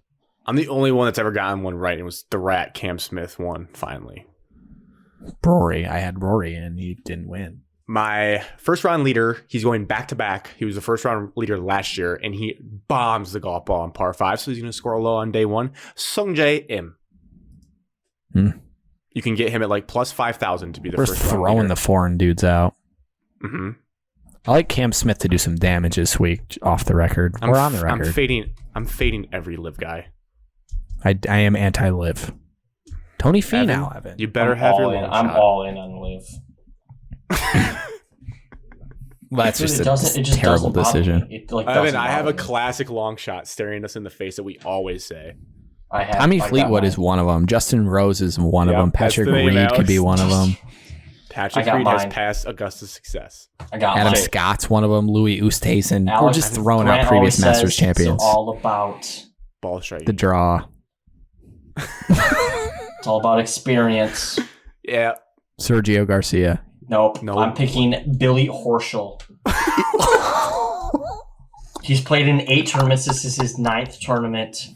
S1: I'm the only one that's ever gotten one right. It was the Rat Cam Smith won finally.
S2: Rory, I had Rory and he didn't win.
S1: My first round leader, he's going back to back. He was the first round leader last year, and he bombs the golf ball on par 5, so he's going to score low on day 1. Sungjae Im.
S2: Hmm.
S1: You can get him at like plus 5,000 to be the
S2: We're
S1: first round
S2: throwing
S1: leader.
S2: the foreign dudes out.
S1: Mm-hmm.
S2: I like Cam Smith to do some damage this week off the record. We're on the record.
S1: I'm fading every live guy.
S2: I am anti-live. Tony Finau, Evan.
S1: You better
S3: I'm
S1: have your
S3: all in.
S1: long
S3: I'm
S1: shot.
S3: all in on Liv.
S2: Well, that's
S3: It
S2: just
S3: doesn't-
S2: a
S3: it just
S2: terrible
S3: doesn't bother
S2: decision.
S3: me. It, like,
S1: Evan,
S3: doesn't
S1: I have a
S3: bother me.
S1: classic long shot staring us in the face that we always say.
S3: I have.
S2: Tommy
S3: I got
S2: Fleetwood
S3: mine.
S2: is one of them. Justin Rose is one of
S1: Yep,
S2: them.
S1: that's
S2: Patrick
S1: the name,
S2: Reed could be
S1: Alex.
S2: one of them.
S1: Patrick
S3: I got
S1: Reed has
S3: mine.
S1: passed Augusta's success.
S3: I got
S2: Adam
S3: mine.
S2: Scott's one of them. Louis Oosthuizen. We're
S3: Alex,
S2: just throwing
S3: Grant
S2: out previous
S3: always
S2: Masters
S3: says
S2: champions.
S3: It's all about.
S1: Ball strike.
S2: The draw.
S3: It's all about experience.
S1: Yeah.
S2: Sergio Garcia.
S3: Nope.
S1: Nope.
S3: I'm picking Billy Horschel. He's played in 8 tournaments. This is his 9th tournament.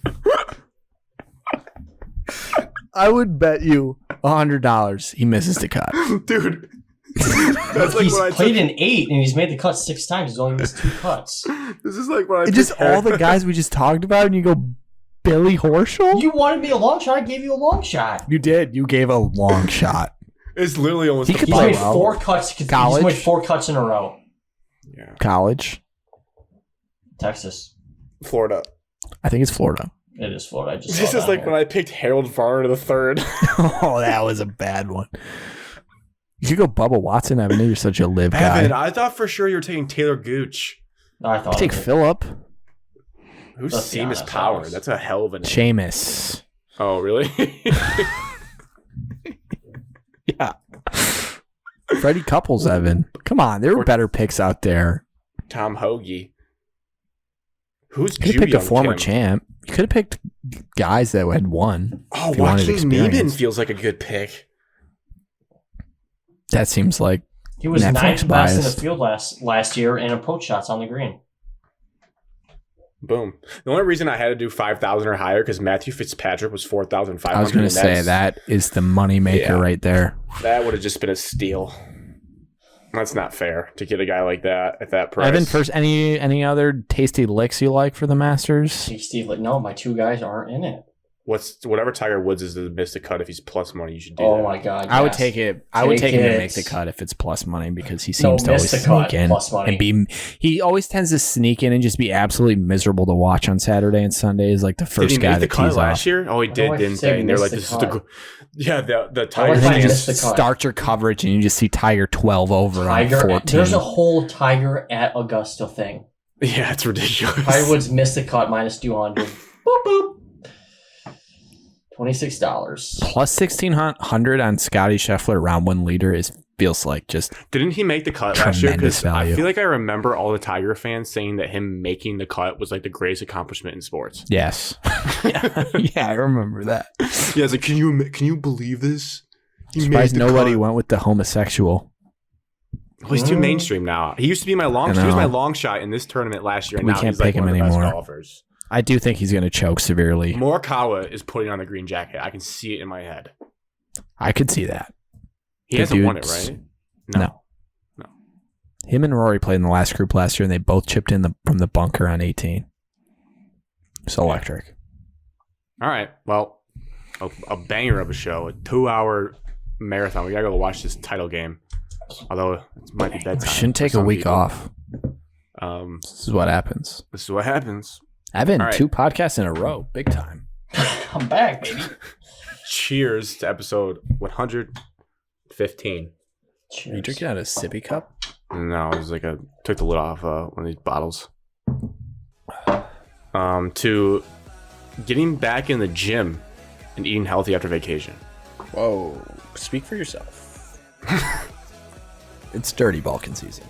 S2: I would bet you $100 he misses the cut.
S1: Dude. That's like
S3: He's
S1: when I
S3: played
S1: took,
S3: in 8 and he's made the cut 6 times. He's only missed 2 cuts.
S1: this is like when I
S2: It's just
S1: took
S2: all the guys we just talked about, and you go Billy Horschel.
S3: You wanted me a long shot. I gave you a long shot.
S2: You did. You gave a long shot.
S1: It's literally almost
S2: He
S1: the
S2: could
S3: He's
S2: play
S3: made
S2: well.
S3: 4 cuts. He's
S2: College?
S3: made 4 cuts in a row.
S1: Yeah.
S2: College.
S3: Texas.
S1: Florida.
S2: I think it's Florida.
S3: It is Florida. I just
S1: This
S3: saw
S1: is
S3: that
S1: like
S3: here.
S1: when I picked Harold Varner the third.
S2: Oh, that was a bad one. You could go Bubba Watson. I know you're such a live guy.
S1: Evan, I thought for sure you were taking Taylor Gooch.
S3: I thought
S2: Take
S3: of it.
S2: Phillip.
S1: Who's
S3: Let's be
S1: Seamus
S3: honest,
S1: Power?
S3: Alex.
S1: That's a hell of a name.
S2: Seamus.
S1: Oh, really?
S2: Yeah. Freddie Couples, Evan. Come on, there were better picks out there.
S1: Tom Hoagie. Who's
S2: You could have picked a
S1: Ju-Young
S2: former
S1: Kim?
S2: champ. You could have picked guys that had won.
S1: Oh,
S2: if you wanted
S1: Joaquin Neiman
S2: experience.
S1: feels like a good pick.
S2: That seems like
S3: He was
S2: Netflix
S3: 9th best in the
S2: biased.
S3: field last year in approach shots on the green.
S1: Boom. The only reason I had to do 5,000 or higher because Matthew Fitzpatrick was 4,500.
S2: I was going to say that is the moneymaker right there.
S1: That would have just been a steal. That's not fair to get a guy like that at that price.
S2: Evan, first, any other tasty licks you like for the Masters?
S3: See, Steve, like, no, my two guys aren't in it.
S1: Whatever Tiger Woods is to miss the cut. If he's plus money, you should do that.
S3: Oh my God!
S2: I would
S3: yes.
S2: take it. I would take him to
S3: it.
S2: make the cut if it's plus money because he seems to
S3: miss
S2: always
S3: the cut,
S2: sneak in
S3: plus money.
S2: and be. He always tends to sneak in and just be absolutely miserable to watch on Saturday and Sunday. Is like the first
S1: Did he
S2: guy
S1: make the
S2: that
S1: cut
S2: tees
S1: last
S2: off.
S1: year? Oh, he did, didn't they? And they're like, "This is the." Yeah, the Tiger.
S2: And then you
S3: missed the
S2: just
S3: cut.
S2: start your coverage and you just see Tiger 12 over
S3: Tiger,
S2: on 14.
S3: there's a whole Tiger at Augusta thing.
S1: Yeah, it's ridiculous.
S3: Tiger Woods missed the cut minus 200. Boop boop. $26.
S2: Plus 1,600 on Scotty Scheffler round one leader feels like just
S1: Didn't he make the cut last year?
S2: tremendous
S1: Because I
S2: value.
S1: feel like I remember all the Tiger fans saying that him making the cut was like the greatest accomplishment in sports.
S2: Yes. yeah, I remember that.
S1: Yeah, it's like, can you believe this? He
S2: Surprised
S1: made the
S2: nobody
S1: cut.
S2: went with the homosexual.
S1: Well, he's too mainstream now. He used to be my long.
S2: I
S1: He was
S2: know.
S1: my long shot in this tournament last year. And
S2: We
S1: now
S2: can't
S1: he's like
S2: pick him
S1: one of the best
S2: anymore.
S1: golfers.
S2: I do think he's going to choke severely.
S1: Morikawa is putting on the green jacket. I can see it in my head.
S2: I could see that.
S1: He
S2: The
S1: hasn't won it,
S2: dude's-
S1: right?
S2: No. Him and Rory played in the last group last year, and they both chipped in from the bunker on 18. It's electric.
S1: All right. Well, a banger of a show. A 2-hour marathon. We got to go watch this title game. Although it might be bedtime.
S2: Shouldn't take
S1: for
S2: a
S1: some
S2: week
S1: people.
S2: off. This is what happens.
S1: This is what happens.
S2: Evan,
S1: All right.
S2: 2 podcasts in a row. Big time.
S3: I'm back, baby.
S1: Cheers to episode 115.
S3: Cheers.
S2: Are you drinking out of a sippy cup?
S1: No, it was like took the lid off one of these bottles. To getting back in the gym and eating healthy after vacation.
S4: Whoa. Speak for yourself.
S2: It's dirty Balkan season.